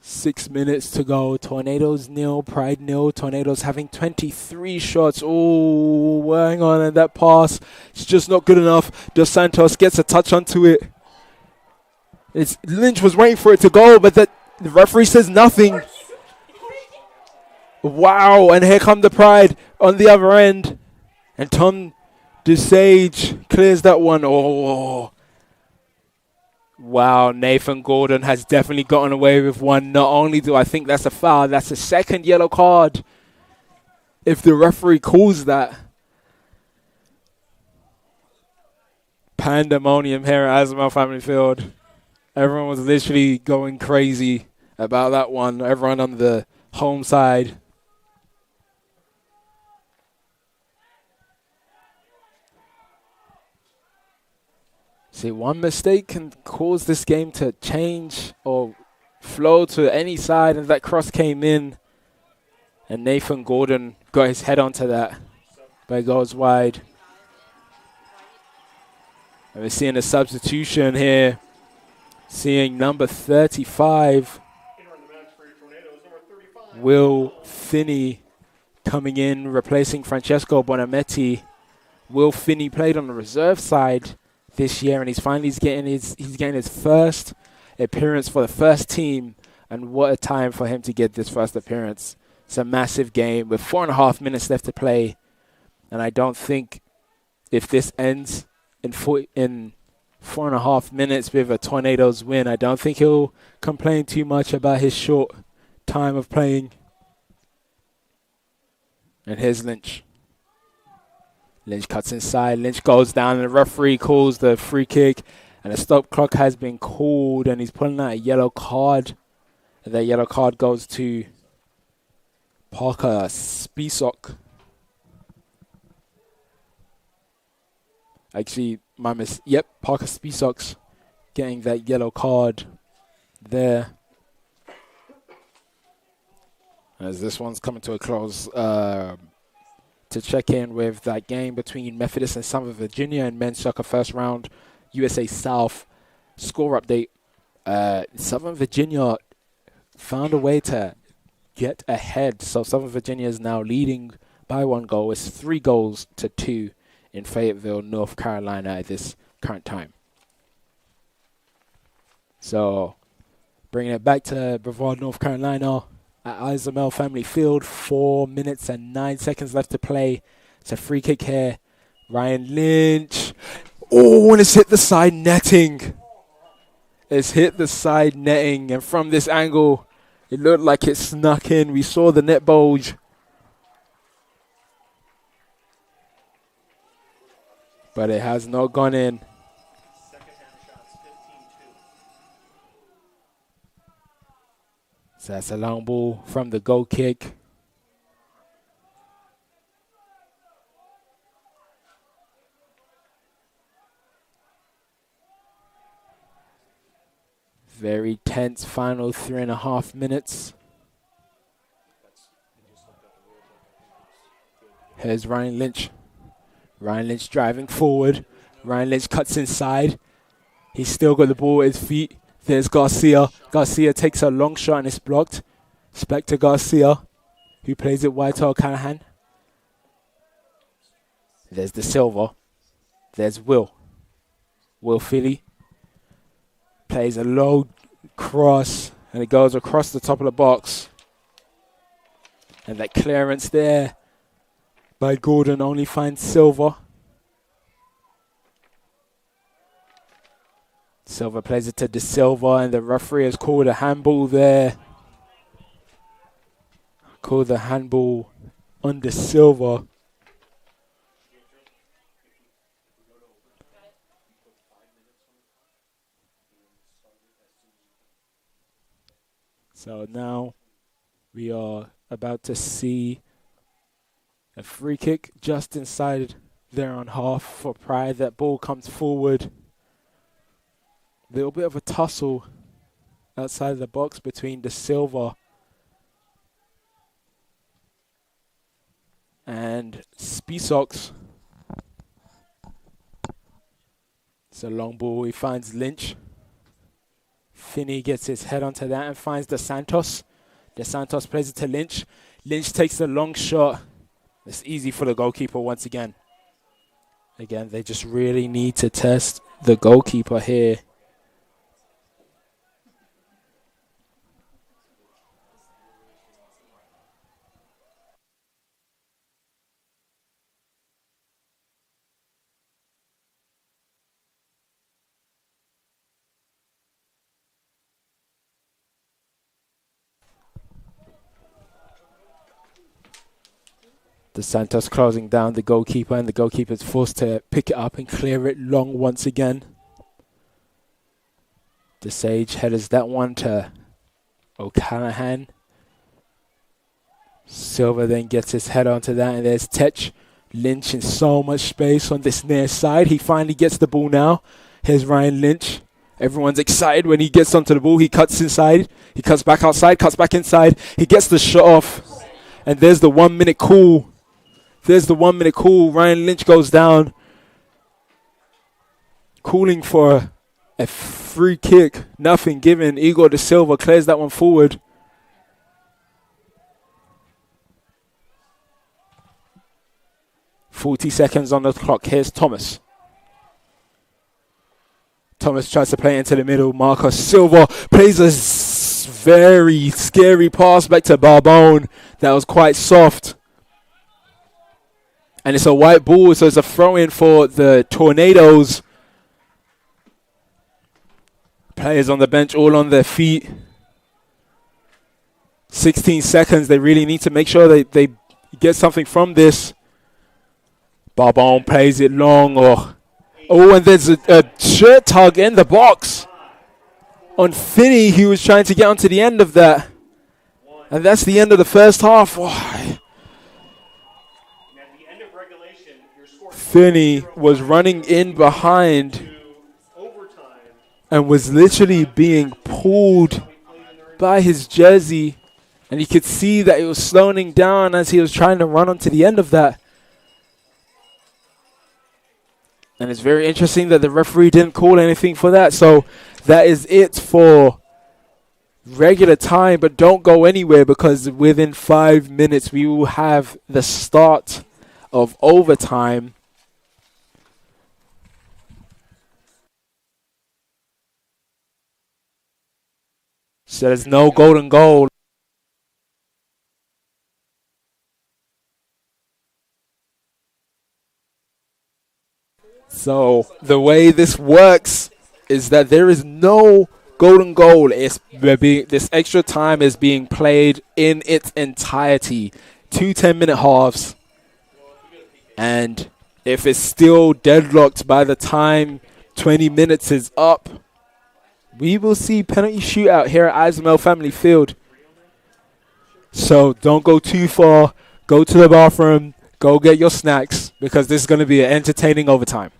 6 minutes to go. Tornadoes 0, Pride 0. Tornadoes having 23 shots. Oh, hang on, and that pass, it's just not good enough. Dos Santos gets a touch onto it. Lynch was waiting for it to go, but the referee says nothing. Wow, and here come the Pride on the other end. And Tom DeSage clears that one. Oh. Wow, Nathan Gordon has definitely gotten away with one. Not only do I think that's a foul, that's a second yellow card. If the referee calls that. Pandemonium here at Azamel Family Field. Everyone was literally going crazy about that one. Everyone on the home side. See, one mistake can cause this game to change or flow to any side, and that cross came in. And Nathan Gordon got his head onto that, but it goes wide. And we're seeing a substitution here. Seeing number 35, Will Finney, coming in, replacing Francesco Bonametti. Will Finney played on the reserve side this year, and he's getting his first appearance for the first team, and what a time for him to get this first appearance. It's a massive game with 4.5 minutes left to play, and I don't think if this ends in 4.5 minutes with a Tornadoes win, I don't think he'll complain too much about his short time of playing. And here's Lynch. Lynch cuts inside. Lynch goes down, and the referee calls the free kick. And a stop clock has been called, and he's pulling out a yellow card. And that yellow card goes to Parker Spisok. Actually, Parker Spisok's getting that yellow card there. As this one's coming to a close, to check in with that game between Methodist and Southern Virginia in men's soccer first round USA South score update. Southern Virginia found a way to get ahead, so Southern Virginia is now leading by 1 goal. It's 3-2 in Fayetteville, North Carolina at this current time. So bringing it back to Brevard, North Carolina at Izamel Family Field. 4 minutes and 9 seconds left to play. It's a free kick here. Ryan Lynch. Oh, and it's hit the side netting. It's hit the side netting, and from this angle, it looked like it snuck in. We saw the net bulge. but it has not gone in. So that's a long ball from the goal kick. Very tense final 3.5 minutes. Here's Ryan Lynch. Ryan Lynch driving forward. Ryan Lynch cuts inside. He's still got the ball at his feet. There's Garcia. Garcia takes a long shot and it's blocked. Spectre Garcia, who plays it wide to O'Callaghan. There's De Silva. There's Will. Will Philly plays a low cross and it goes across the top of the box. And that clearance there by Gordon only finds Silva. Silva plays it to De Silva and the referee has called a handball there. Called the handball on De Silva. So now we are about to see a free kick just inside their own half for Pride. That ball comes forward. Little bit of a tussle outside the box between De Silva and Spisox. It's a long ball. He finds Lynch. Finney gets his head onto that and finds De Santos. De Santos plays it to Lynch. Lynch takes the long shot. It's easy for the goalkeeper once again. Again, they just really need to test the goalkeeper here. De Santos closing down the goalkeeper, and the goalkeeper is forced to pick it up and clear it long once again. De Sage headers that one to O'Callaghan. Silva then gets his head onto that, and there's Tech. Lynch in so much space on this near side. He finally gets the ball now. Here's Ryan Lynch. Everyone's excited when he gets onto the ball. He cuts inside. He cuts back outside, cuts back inside. He gets the shot off. And there's the 1 minute call. There's the 1 minute call. Ryan Lynch goes down. Calling for a free kick. Nothing given. Igor De Silva clears that one forward. .40 seconds on the clock. Here's Thomas. Thomas tries to play into the middle. Marcos Silva plays a very scary pass back to Barbone. That was quite soft. And it's a white ball, so it's a throw-in for the Tornadoes. Players on the bench all on their feet. 16 seconds. They really need to make sure they get something from this. Barbone plays it long. Oh, and there's a shirt tug in the box on Finney. He was trying to get onto the end of that. And that's the end of the first half. Finney was running in behind and was literally being pulled by his jersey. And you could see that it was slowing down as he was trying to run onto the end of that. And it's very interesting that the referee didn't call anything for that. So that is it for regular time. But don't go anywhere, because within 5 minutes we will have the start of overtime. So there's no golden goal. So the way this works is that there is no golden goal. This extra time is being played in its entirety. 2 10-minute halves. And If it's still deadlocked by the time 20 minutes is up, we will see penalty shootout here at Ismail Family Field. So don't go too far. Go to the bathroom. Go get your snacks because this is going to be an entertaining overtime.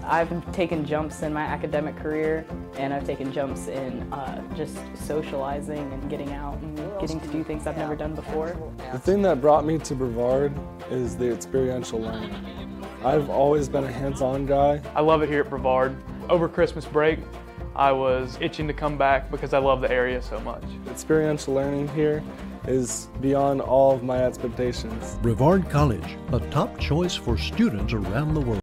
I've taken jumps in my academic career, and I've taken jumps in just socializing and getting out and getting to do things I've never done before. The thing that brought me to Brevard is the experiential learning. I've always been a hands-on guy. I love it here at Brevard. Over Christmas break, I was itching to come back because I love the area so much. Experiential learning here is beyond all of my expectations. Brevard College, a top choice for students around the world.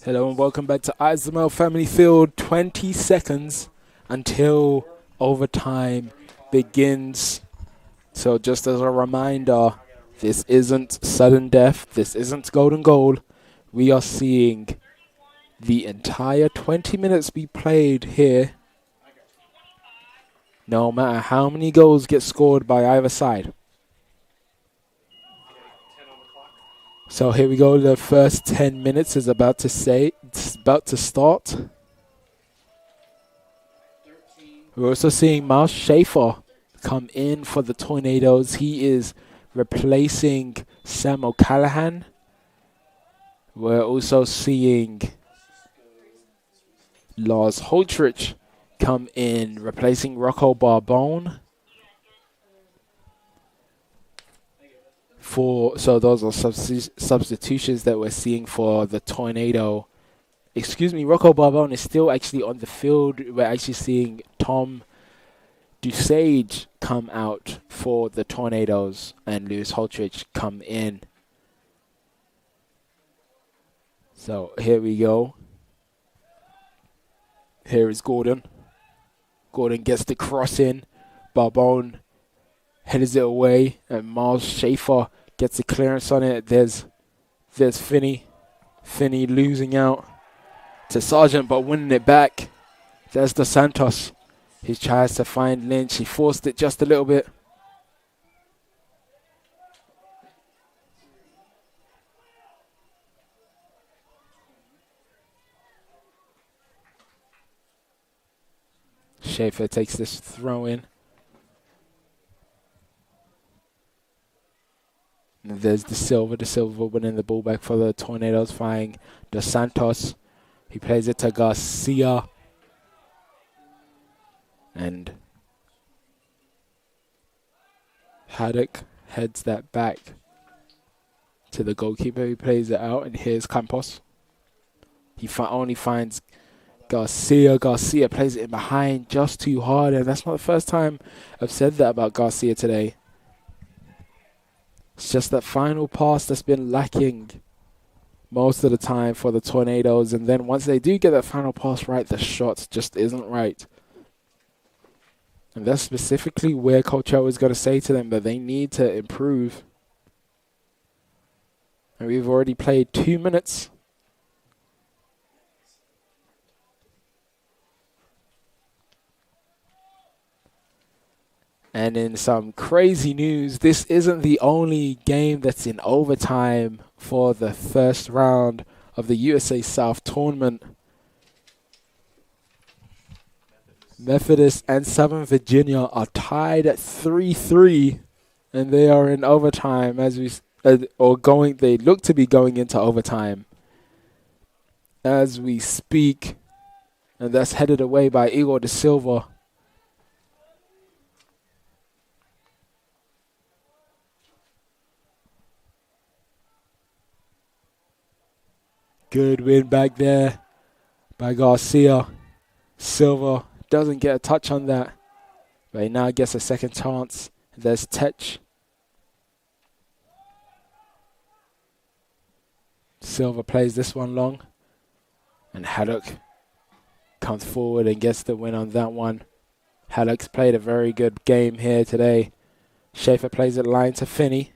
Hello and welcome back to Ismail Family Field. 20 seconds until overtime begins. So just as a reminder, this isn't sudden death. This isn't golden goal. We are seeing the entire 20 minutes be played here. No matter how many goals get scored by either side. So here we go. The first 10 minutes is about to start. We're also seeing Miles Schaefer come in for the Tornadoes. He is replacing Sam O'Callaghan. We're also seeing Lars Holtrich come in, replacing Rocco Barbone. So those are substitutions that we're seeing for the Tornado. Excuse me, Rocco Barbone is still actually on the field. We're actually seeing Tom Dusage come out for the Tornadoes and Lewis Holtridge come in. So here we go. Here is Gordon. Gordon gets the cross in. Barbone headers it away, and Miles Schaefer gets the clearance on it. There's Finney. Finney losing out to Sargent, but winning it back. There's Dos Santos. He tries to find Lynch. He forced it just a little bit. Schaefer takes this throw in. And there's De Silva winning the ball back for the Tornadoes, finding Dos Santos. He plays it to Garcia. And Haddock heads that back to the goalkeeper. He plays it out, and here's Campos. He only finds Garcia. Garcia plays it in behind just too hard, and that's not the first time I've said that about Garcia today. It's just that final pass that's been lacking most of the time for the Tornadoes, and then once they do get that final pass right, the shot just isn't right. And that's specifically where Coach O is going to say to them that they need to improve. And we've already played 2 minutes. And in some crazy news, this isn't the only game that's in overtime for the first round of the USA South tournament. Methodist and Southern Virginia are tied at 3-3, and they are in overtime as we they look to be going into overtime as we speak, and that's headed away by Igor De Silva. Good win back there by Garcia. Silva doesn't get a touch on that, but he now gets a second chance. There's Tech. Silva plays this one long, and Haddock comes forward and gets the win on that one. Haddock's played a very good game here today. Schaefer plays it line to Finney.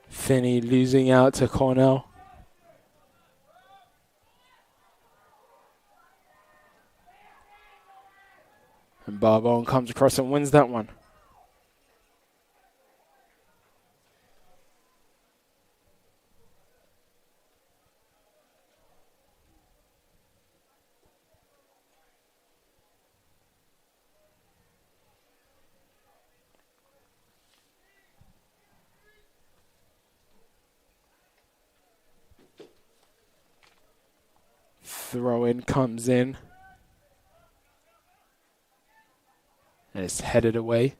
Finney losing out to Cornell. And Barbone comes across and wins that one. Throw in comes in. And it's headed away.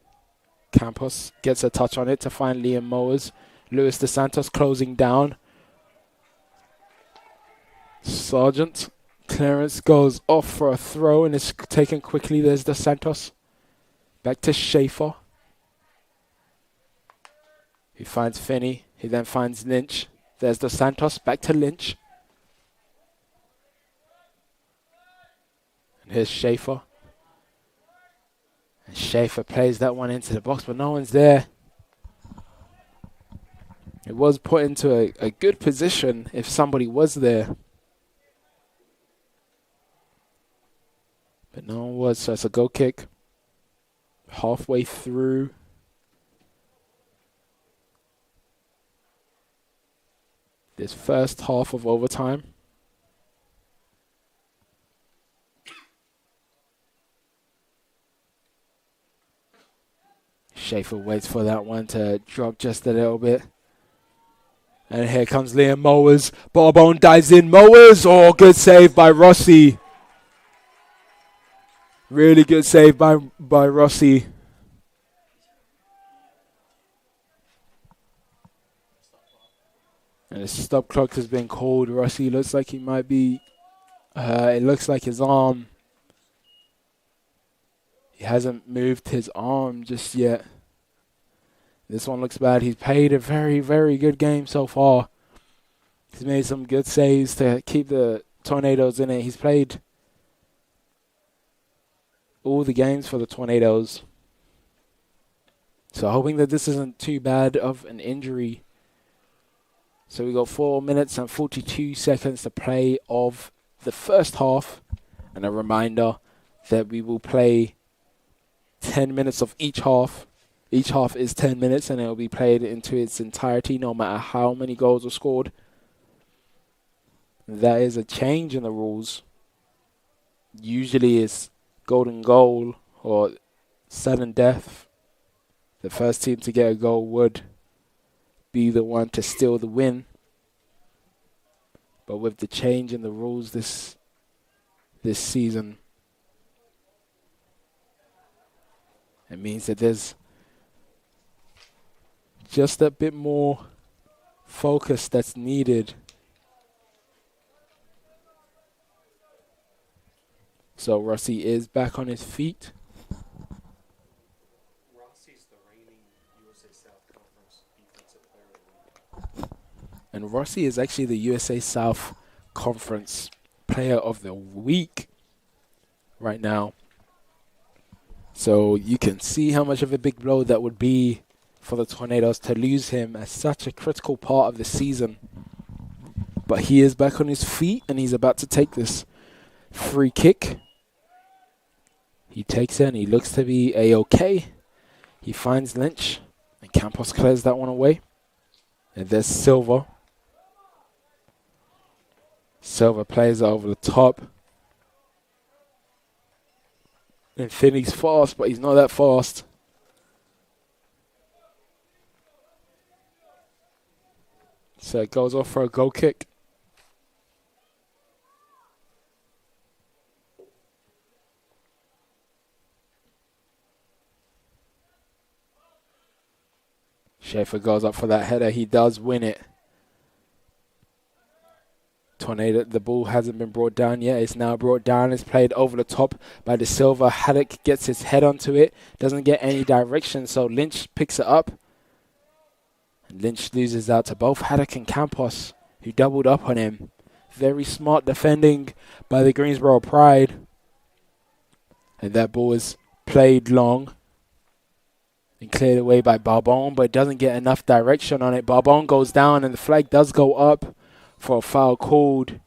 Campos gets a touch on it to find Liam Mowers. Luis De Santos closing down. Sargent. Clearance goes off for a throw and is taken quickly. There's De Santos. Back to Schaefer. He finds Finney. He then finds Lynch. There's De Santos. Back to Lynch. And here's Schaefer. And Schaefer plays that one into the box, but no one's there. It was put into a good position if somebody was there. But no one was, so it's a goal kick. Halfway through. This first half of overtime. Schaefer waits for that one to drop just a little bit. And here comes Liam Mowers. Barbone dives in. Mowers! Oh, good save by Rossi. Really good save by Rossi. And the stop clock has been called. Rossi looks like he might be... it looks like his arm He hasn't moved his arm just yet. This one looks bad. He's played a very, very good game so far. He's made some good saves to keep the Tornadoes in it. He's played all the games for the Tornadoes. So hoping that this isn't too bad of an injury. So we got 4 minutes and 42 seconds to play of the first half. And a reminder that we will play 10 minutes of each half. Each half is 10 minutes and it will be played into its entirety no matter how many goals are scored. That is a change in the rules. Usually it's golden goal or sudden death. The first team to get a goal would be the one to steal the win. But with the change in the rules this season, it means that there's just a bit more focus that's needed. So Rossi is back on his feet. Rossi's the reigning USA South Conference Defensive Player of the Week. And Rossi is actually the USA South Conference Player of the Week right now. So you can see how much of a big blow that would be for the Tornadoes to lose him as such a critical part of the season. But he is back on his feet and he's about to take this free kick. He takes it and he looks to be A-OK. He finds Lynch and Campos clears that one away. And there's Silva. Silva plays it over the top. And Finney's fast, but he's not that fast. So it goes off for a goal kick. Schaefer goes up for that header. He does win it. Tornado, the ball hasn't been brought down yet. It's now brought down. It's played over the top by De Silva. Haddock gets his head onto it. Doesn't get any direction, so Lynch picks it up. And Lynch loses out to both Haddock and Campos, who doubled up on him. Very smart defending by the Greensboro Pride. And that ball is played long and cleared away by Barbon, but doesn't get enough direction on it. Barbon goes down and the flag does go up for a foul called.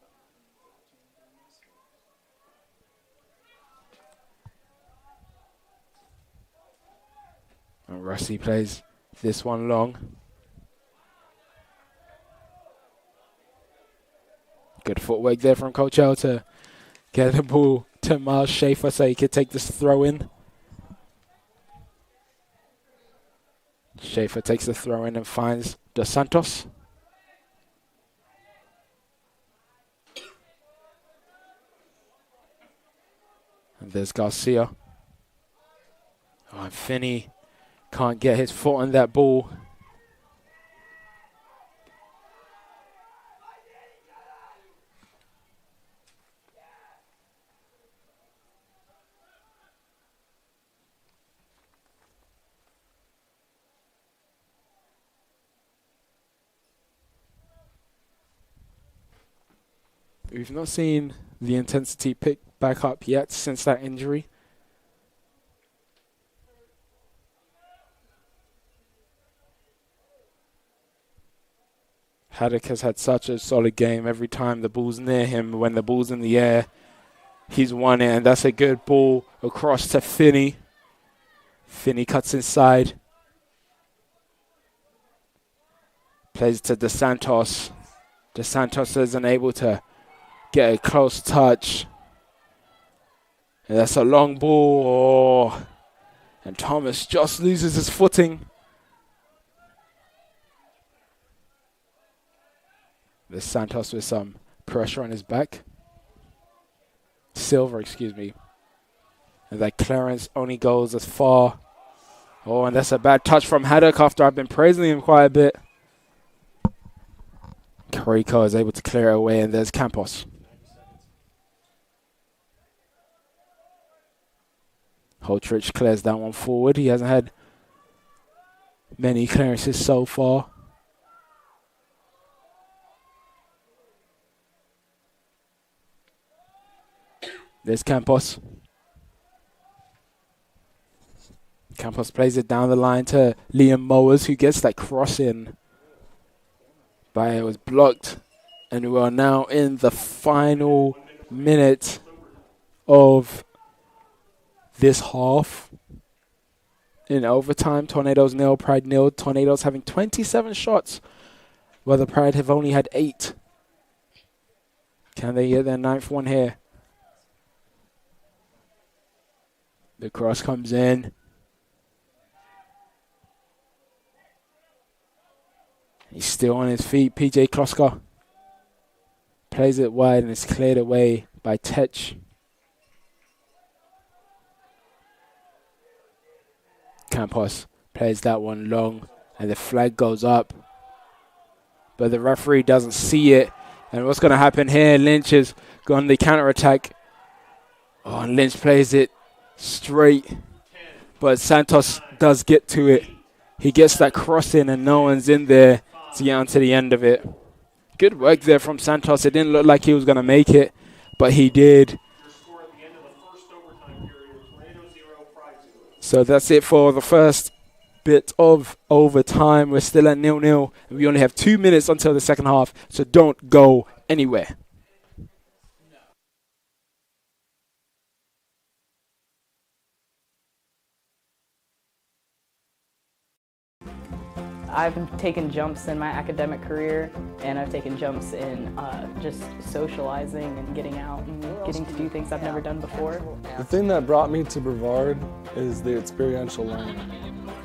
And Rossi plays this one long. Good footwork there from Coach L to get the ball to Miles Schaefer so he could take this throw in. Schaefer takes the throw in and finds Dos Santos. And there's Garcia. Oh, and Finney can't get his foot on that ball. We've not seen the intensity pick back up yet since that injury. Haddock has had such a solid game every time the ball's near him. When the ball's in the air, he's won it, and that's a good ball across to Finney. Finney cuts inside. Plays to De Santos. De Santos isn't able to get a close touch. And that's a long ball. Oh. And Thomas just loses his footing. De Santos with some pressure on his back. Silver, excuse me. And that clearance only goes as far. Oh, and that's a bad touch from Haddock after I've been praising him quite a bit. Carrico is able to clear it away, and there's Campos. Holtrich clears that one forward. He hasn't had many clearances so far. There's Campos. Campos plays it down the line to Liam Mowers, who gets that cross in. But it was blocked. And we are now in the final minute of this half. In overtime, Tornadoes 0, Pride 0. Tornadoes having 27 shots, while the Pride have only had 8. Can they get their 9th one here? The cross comes in. He's still on his feet. PJ Kloska plays it wide and it's cleared away by Tech. Campos plays that one long and the flag goes up. But the referee doesn't see it. And what's going to happen here? Lynch is on the counter-attack. Oh, and Lynch plays it straight. But Santos does get to it. He gets that cross in and no one's in there to get onto the end of it. Good work there from Santos. It didn't look like he was going to make it, but he did. So that's it for the first bit of overtime. We're still at 0-0. And we only have 2 minutes until the second half, so don't go anywhere. I've taken jumps in my academic career, and I've taken jumps in just socializing and getting out and getting to do things I've never done before. The thing that brought me to Brevard is the experiential learning.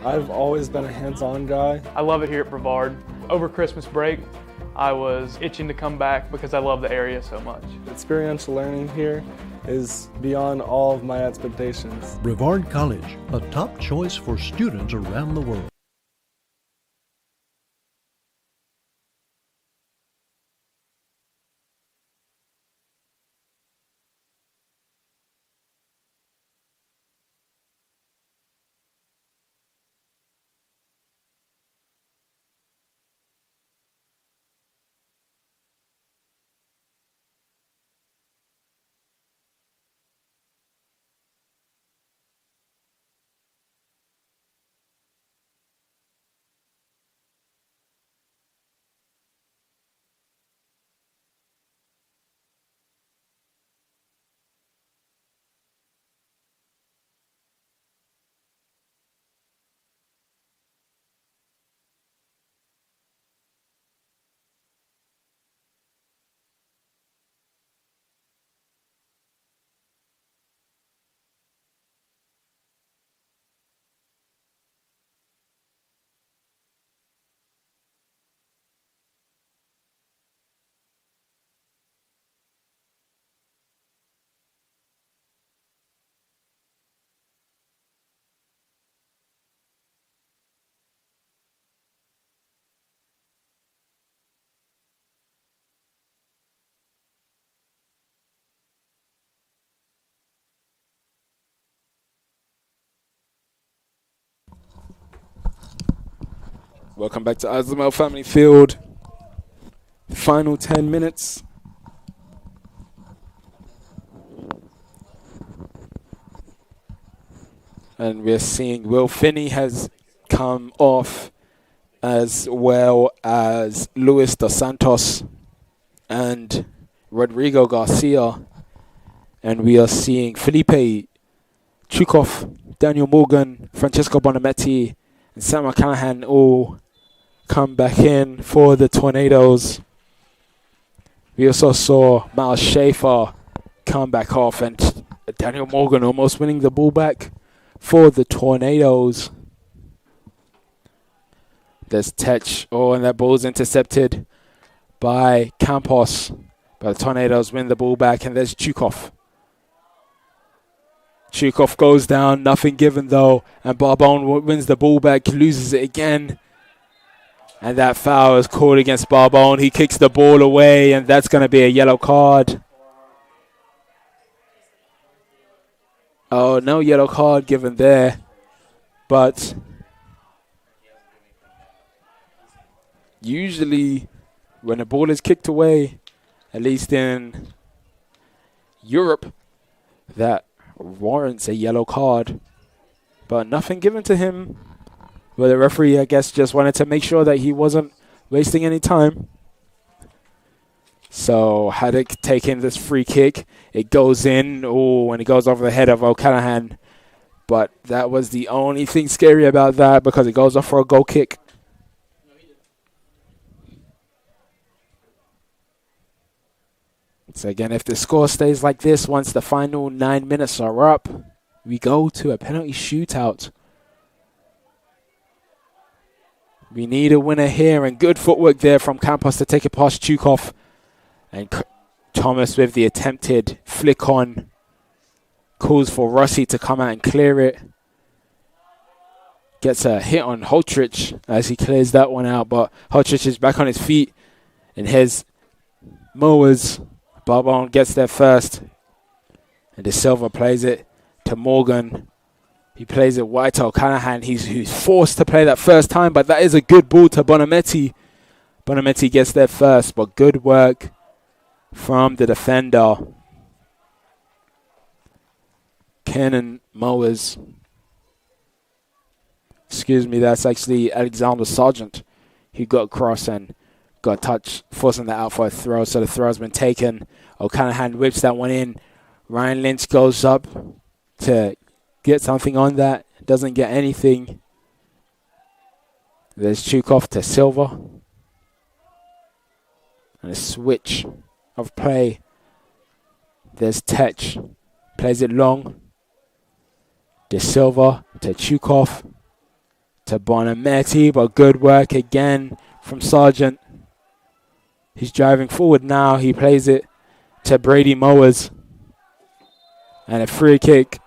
I've always been a hands-on guy. I love it here at Brevard. Over Christmas break, I was itching to come back because I love the area so much. Experiential learning here is beyond all of my expectations. Brevard College, a top choice for students around the world. Welcome back to Azamel Family Field. Final 10 minutes. And we're seeing Will Finney has come off, as well as Luis Dos Santos and Rodrigo Garcia. And we are seeing Felipe Chukov, Daniel Morgan, Francesco Bonametti, and Sam Callahan all come back in for the Tornadoes. We also saw Miles Schaefer come back off, and Daniel Morgan almost winning the ball back for the Tornadoes. There's Tech. Oh, and that ball's intercepted by Campos. But the Tornadoes win the ball back, and there's Chukov. Chukov goes down, nothing given though, and Barbone wins the ball back, loses it again. And that foul is called against Barbone. He kicks the ball away, and that's going to be a yellow card. Oh, no yellow card given there. But usually when a ball is kicked away, at least in Europe, that warrants a yellow card. But nothing given to him. Well, the referee, I guess, just wanted to make sure that he wasn't wasting any time. So Haddock taking this free kick. It goes in. Oh, and it goes over the head of O'Callaghan. But that was the only thing scary about that because it goes off for a goal kick. So again, if the score stays like this, once the final 9 minutes are up, we go to a penalty shootout. We need a winner here, and good footwork there from Campos to take it past Chukov. And Thomas with the attempted flick on. Calls for Rossi to come out and clear it. Gets a hit on Holtrich as he clears that one out, but Holtrich is back on his feet. And here's Mowers. Barbon gets there first. And De Silva plays it to Morgan. He plays it wide to O'Callaghan. He's forced to play that first time, but that is a good ball to Bonametti. Bonametti gets there first, but good work from the defender. Kenan Mowers. Excuse me, that's actually Alexander Sargent who got across and got a touch, forcing that out for a throw. So the throw has been taken. O'Callaghan whips that one in. Ryan Lynch goes up to get something on that. Doesn't get anything. There's Chukov to Silva. And a switch of play. There's Tech. Plays it long. De Silva to Chukov. To Bonametti, but good work again from Sargent. He's driving forward now. He plays it to Brady Mowers. And a free kick.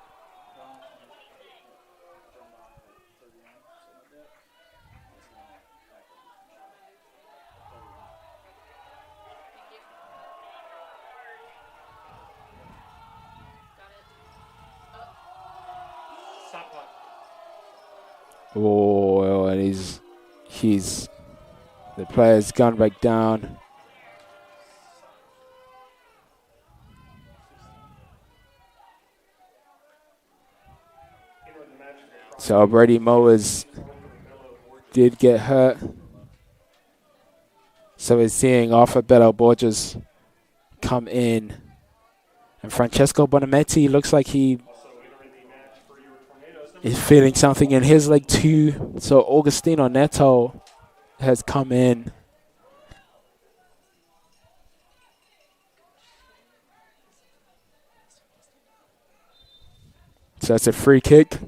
Oh, and the player's gone back down. So Brady Mowers did get hurt. So we're seeing Arthur Bello Borges come in. And Francesco Bonametti looks like he is feeling something in his leg too. So Augustino Neto has come in. So that's a free kick.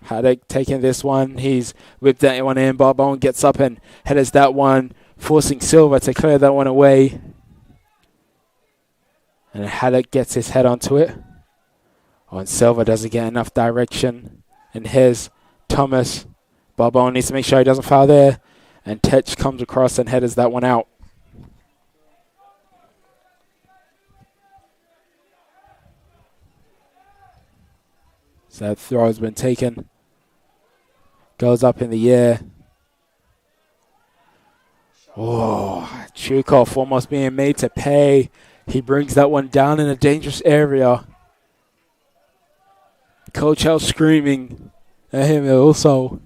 Haddock taking this one. He's whipped that one in. Barbone gets up and headers that one, forcing Silva to clear that one away. And Haddock gets his head onto it. Oh, and Silva doesn't get enough direction. And here's Thomas. Barbone needs to make sure he doesn't foul there. And Tech comes across and headers that one out. So that throw has been taken. Goes up in the air. Oh, Chukov almost being made to pay. He brings that one down in a dangerous area. Coach L screaming at him also.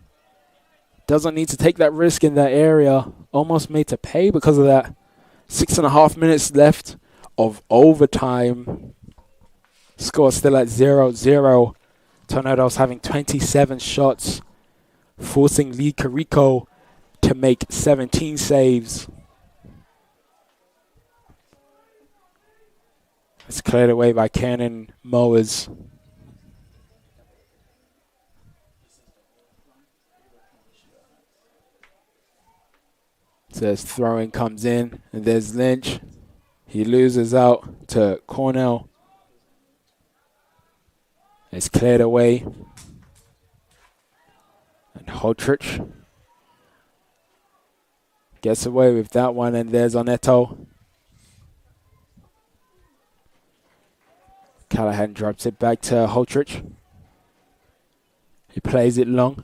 Doesn't need to take that risk in that area. Almost made to pay because of that. 6.5 minutes left of overtime. Score still at 0-0. Tornadoes having 27 shots, forcing Lee Carico to make 17 saves. It's cleared away by Cannon Mowers. So this throwing comes in, and there's Lynch. He loses out to Cornell. It's cleared away. And Holtrich gets away with that one, and there's Oneto. O'Callaghan drops it back to Holtrich. He plays it long.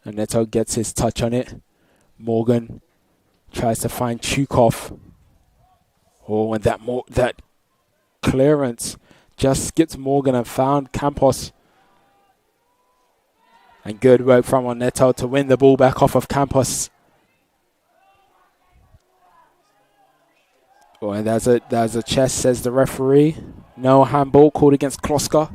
And Neto gets his touch on it. Morgan tries to find Chukov. Oh, and that clearance just skipped Morgan and found Campos. And good work from Oneto to win the ball back off of Campos. Oh, and there's a chest, says the referee. No handball called against Kloska.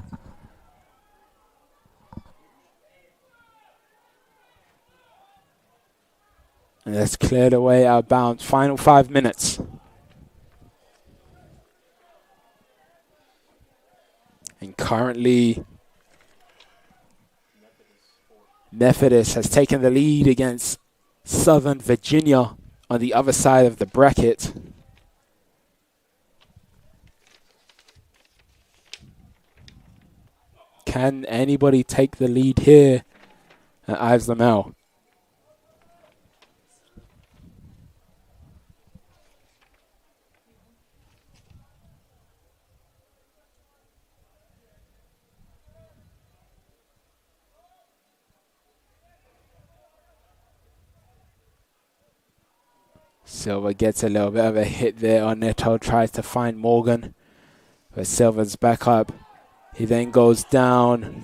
And that's cleared away out of bounds. Final 5 minutes. And currently, Methodist has taken the lead against Southern Virginia on the other side of the bracket. Can anybody take the lead here at Ives Lamel? Silva gets a little bit of a hit there on Neto, tries to find Morgan, but Silva's back up. He then goes down.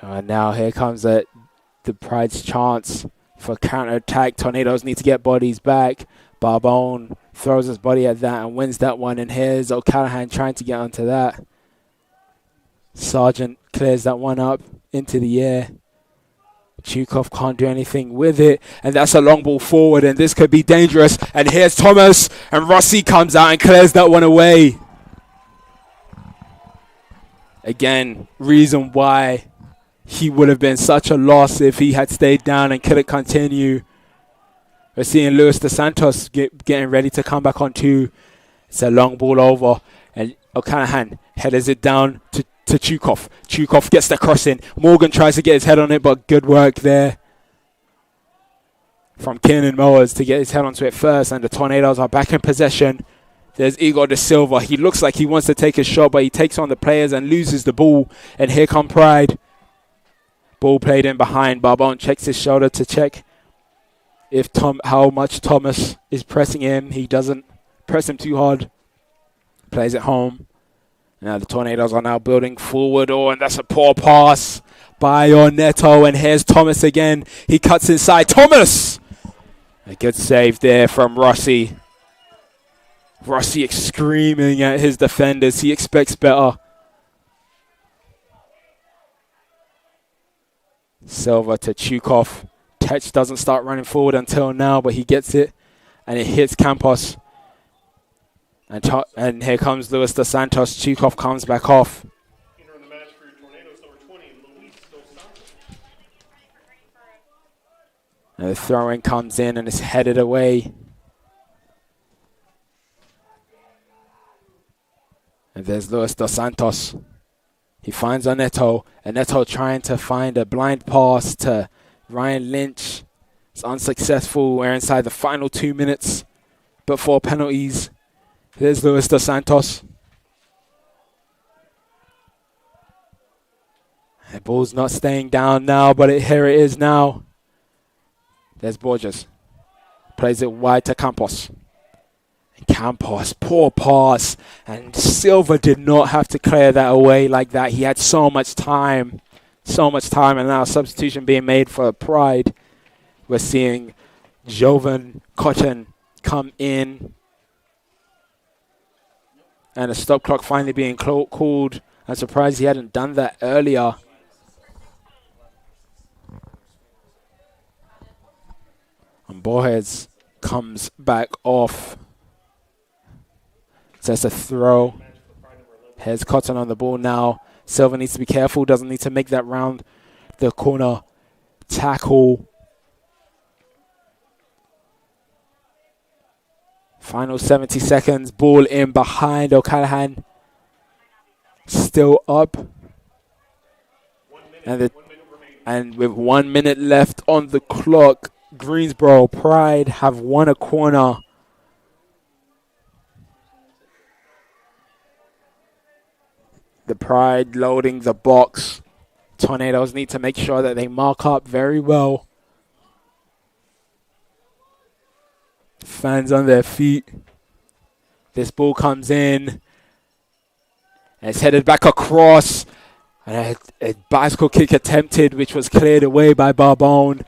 And now here comes the Pride's chance for counter-attack. Tornadoes need to get bodies back. Barbone throws his body at that and wins that one. And here's O'Callaghan trying to get onto that. Sargent clears that one up into the air. Chukov can't do anything with it, and that's a long ball forward, and this could be dangerous. And here's Thomas, and Rossi comes out and clears that one away. Again, reason why he would have been such a loss if he had stayed down and couldn't continue. We're seeing Luis dos Santos getting ready to come back on too. It's a long ball over, and O'Callaghan headers it down to Chukov. Chukov gets the cross in. Morgan tries to get his head on it, but good work there from Kiernan Mowers to get his head onto it first, and the Tornadoes are back in possession. There's Igor De Silva. He looks like he wants to take a shot, but he takes on the players and loses the ball, and here come Pride. Ball played in behind. Barbone checks his shoulder to check how much Thomas is pressing him. He doesn't press him too hard. Plays it home. Now the Tornadoes are now building forward. Oh, and that's a poor pass by Neto. And here's Thomas again. He cuts inside. Thomas! A good save there from Rossi. Rossi screaming at his defenders. He expects better. Silva to Chukov. Tech doesn't start running forward until now, but he gets it. And it hits Campos. And here comes Luis dos Santos. Chukov comes back off. Entering the match for your Tornadoes, number 20, Luis dos Santos. And the throw-in comes in and it's headed away. And there's Luis dos Santos. He finds Neto. And Neto trying to find a blind pass to Ryan Lynch. It's unsuccessful. We're inside the final 2 minutes before penalties. There's Luis dos Santos. The ball's not staying down now, but here it is now. There's Borges. Plays it wide to Campos. And Campos, poor pass. And Silva did not have to clear that away like that. He had so much time. So much time. And now substitution being made for Pride. We're seeing Jovan Cotton come in. And a stop clock finally being called. I'm surprised he hadn't done that earlier. And Borges comes back off. So it's a throw. Here's Cotton on the ball now. Silva needs to be careful. Doesn't need to make that round the corner tackle. Final 70 seconds. Ball in behind O'Callaghan. Still up. And with 1 minute left on the clock, Greensboro Pride have won a corner. The Pride loading the box. Tornadoes need to make sure that they mark up very well. Fans on their feet. This ball comes in. And it's headed back across. And a bicycle kick attempted, which was cleared away by Barbone.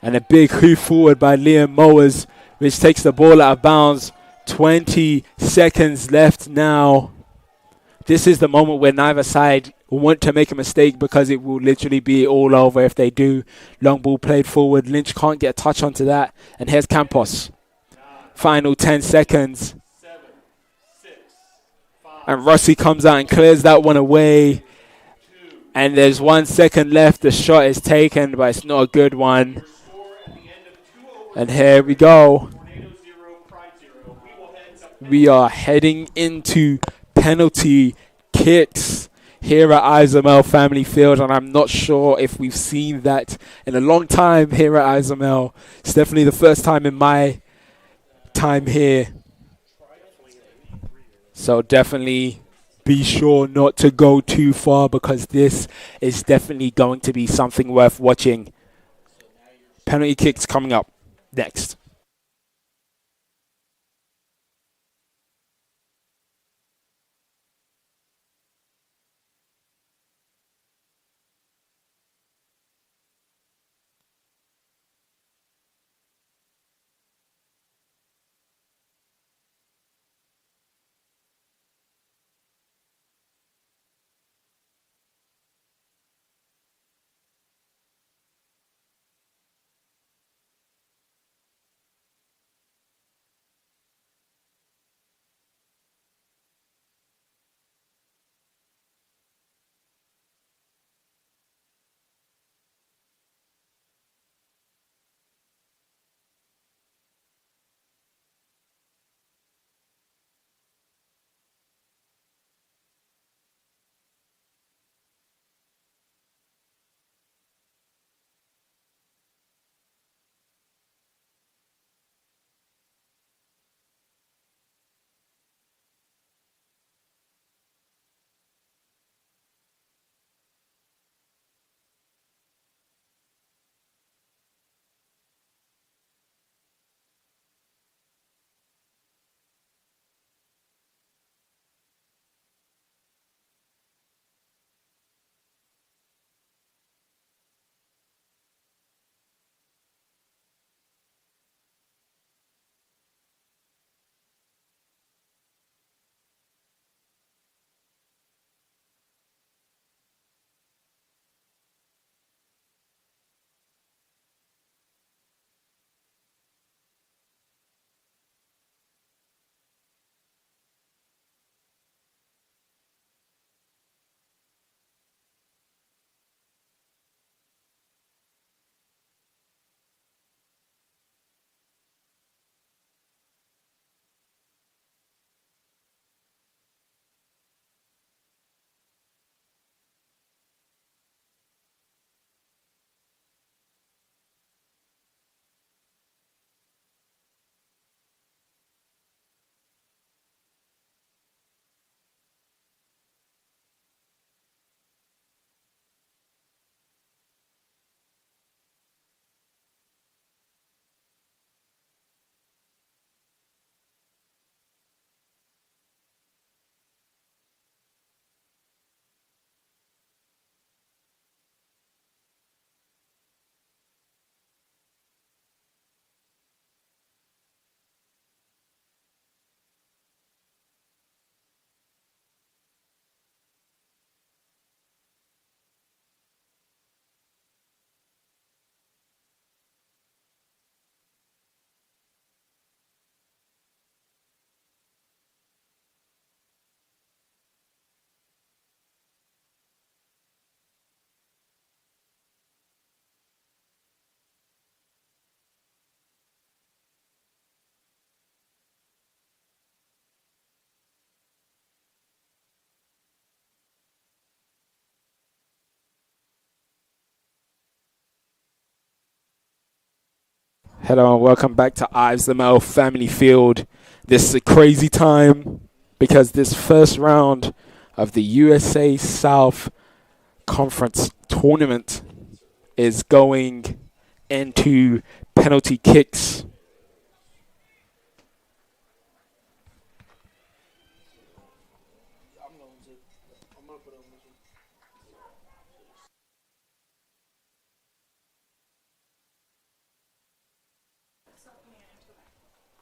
And a big hoof forward by Liam Mowers, which takes the ball out of bounds. 20 seconds left now. This is the moment where neither side want to make a mistake because it will literally be all over if they do. Long ball played forward. Lynch can't get a touch onto that. And here's Campos. Final 10 seconds. And Rossi comes out and clears that one away. And there's 1 second left. The shot is taken, but it's not a good one. And here we go. We are heading into penalty kicks here at Izamel Family Field, and I'm not sure if we've seen that in a long time here at Izamel. It's definitely the first time in my time here. So definitely be sure not to go too far because this is definitely going to be something worth watching. Penalty kicks coming up next. Hello and welcome back to Ives the Mel Family Field. This is a crazy time because this first round of the USA South Conference tournament is going into penalty kicks.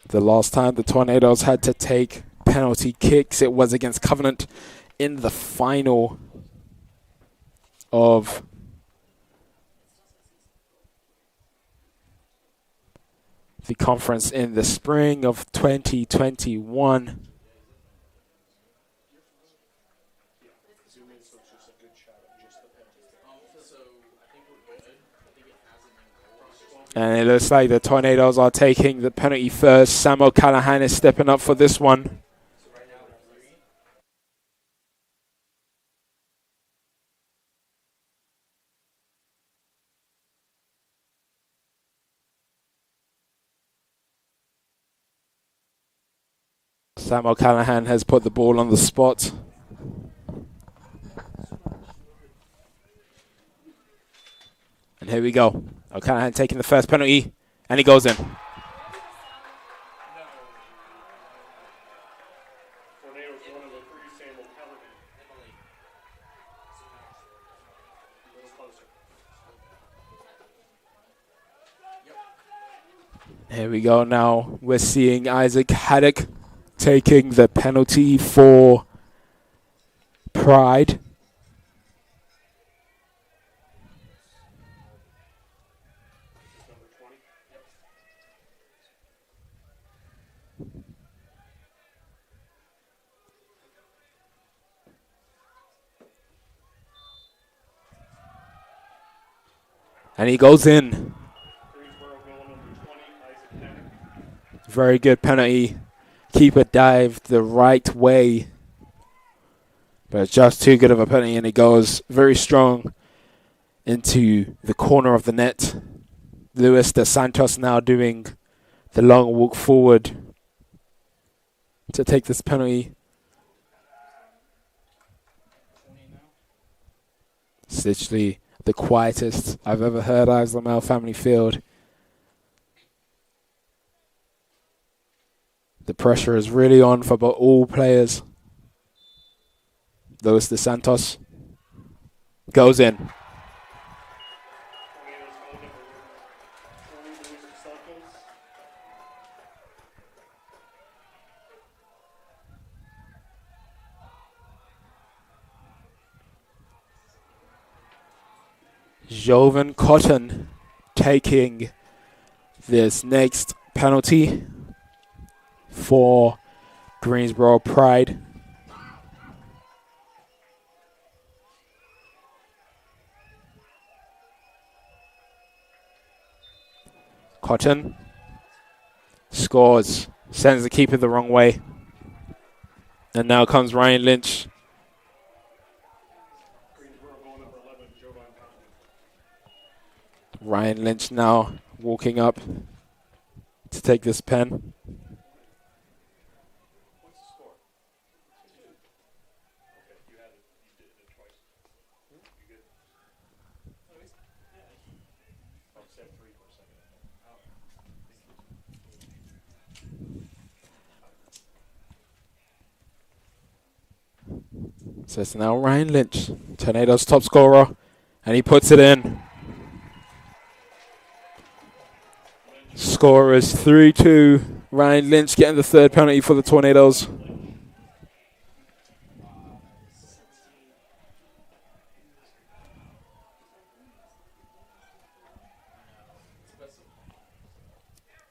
The last time the Tornadoes had to take penalty kicks, it was against Covenant in the final of the conference in the spring of 2021. And it looks like the Tornadoes are taking the penalty first. Sam O'Callaghan is stepping up for this one. Sam O'Callaghan has put the ball on the spot. And here we go. O'Callaghan taking the first penalty, and he goes in. Here we go now. We're seeing Isaac Haddock taking the penalty for Pride. And he goes in. Very good penalty. Keeper dived the right way. But it's just too good of a penalty, and he goes very strong into the corner of the net. Luis dos Santos now doing the long walk forward to take this penalty. It's literally the quietest I've ever heard Ives the Mel Family Field. The pressure is really on for all players. Luis dos Santos goes in. Jovan Cotton taking this next penalty for Greensboro Pride. Cotton scores, sends the keeper the wrong way. And now comes Ryan Lynch. Ryan Lynch now walking up to take this pen. So it's now Ryan Lynch, Tornado's top scorer, and he puts it in. Score is 3-2. Ryan Lynch getting the third penalty for the Tornadoes.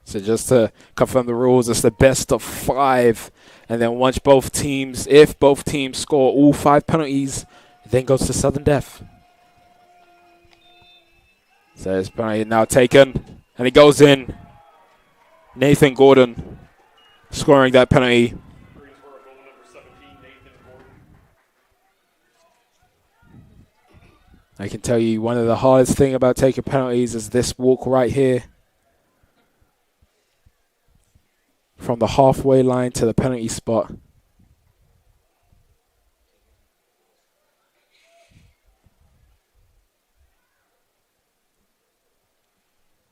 So just to confirm the rules, it's the best of 5. And then once if both teams score all 5 penalties, it then goes to sudden death. So this penalty now taken, and he goes in. Nathan Gordon scoring that penalty. I can tell you one of the hardest thing about taking penalties is this walk right here. from the halfway line to the penalty spot.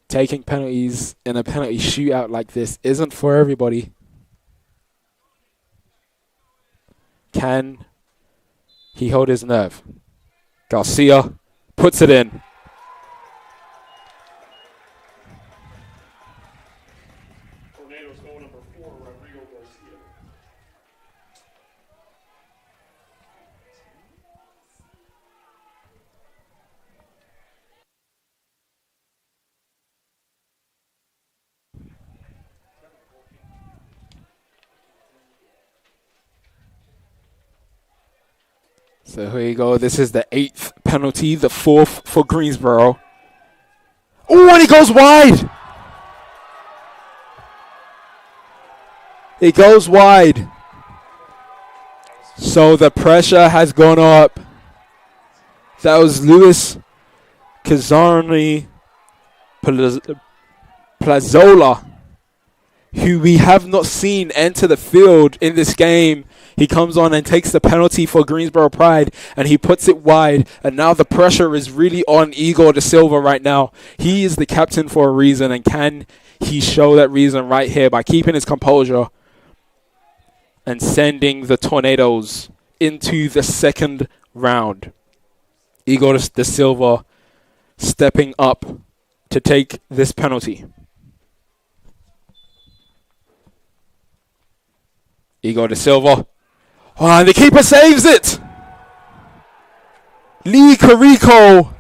Taking penalties in a penalty shootout like this isn't for everybody. Can he hold his nerve? Garcia puts it in. Tornadoes goal number 4, Rodrigo Garcia. So here you go. This is the 8th penalty, the 4th for Greensboro. Oh, and he goes wide. He goes wide. So the pressure has gone up. That was Luis Kazarni Plazola, who we have not seen enter the field in this game. He comes on and takes the penalty for Greensboro Pride, and he puts it wide. And now the pressure is really on Igor da Silva right now. He is the captain for a reason, and can he show that reason right here by keeping his composure and sending the Tornadoes into the second round? Igor da Silva stepping up to take this penalty. Igor da Silva. Oh, and the keeper saves it. Lee Carico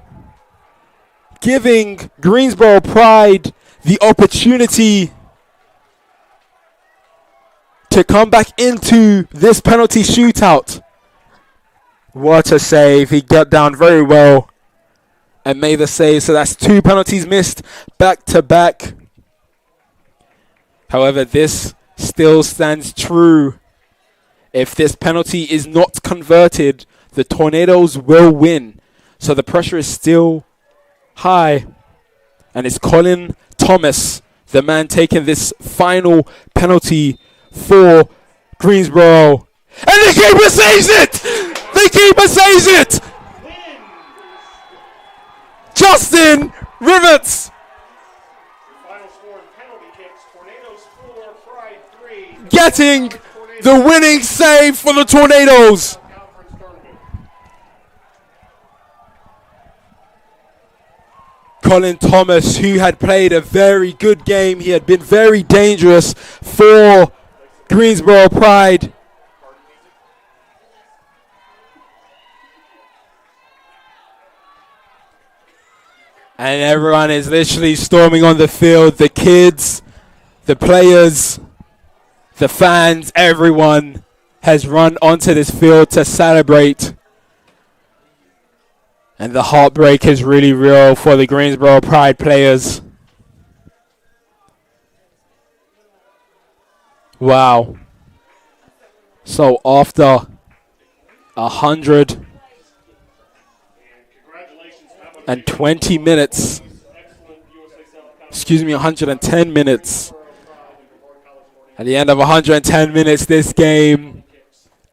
giving Greensboro Pride the opportunity to come back into this penalty shootout. What a save. He got down very well and made the save. So that's 2 penalties missed back to back. However, this still stands true. If this penalty is not converted, the Tornadoes will win. So the pressure is still high. And it's Colin Thomas, the man taking this final penalty for Greensboro. And the keeper saves it! The keeper saves it! Justin Rivets! Final score in penalty kicks. Tornadoes 4, Pride 3. Getting the winning save for the Tornadoes. Colin Thomas, who had played a very good game. He had been very dangerous for Greensboro Pride. And everyone is literally storming on the field. The kids, the players, the fans, everyone has run onto this field to celebrate. And the heartbreak is really real for the Greensboro Pride players. Wow. So after 120 minutes, 110 minutes. At the end of 110 minutes, this game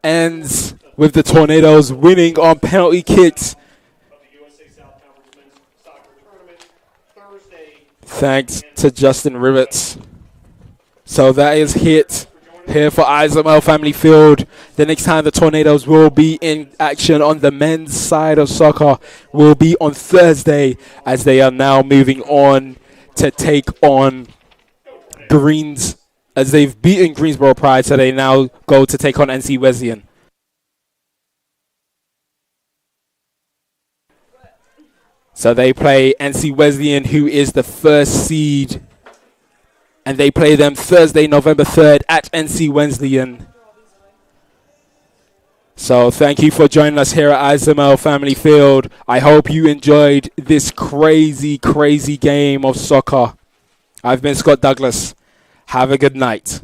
ends with the Tornadoes winning on penalty kicks. Thanks to Justin Rivets. So that is hit here for Isomel Family Field. The next time the Tornadoes will be in action on the men's side of soccer will be on Thursday, as they are now moving on to take on as they've beaten Greensboro Pride, so they now go to take on NC Wesleyan. So they play NC Wesleyan, who is the first seed. And they play them Thursday, November 3rd at NC Wesleyan. So thank you for joining us here at Isomel Family Field. I hope you enjoyed this crazy, crazy game of soccer. I've been Scott Douglas. Have a good night.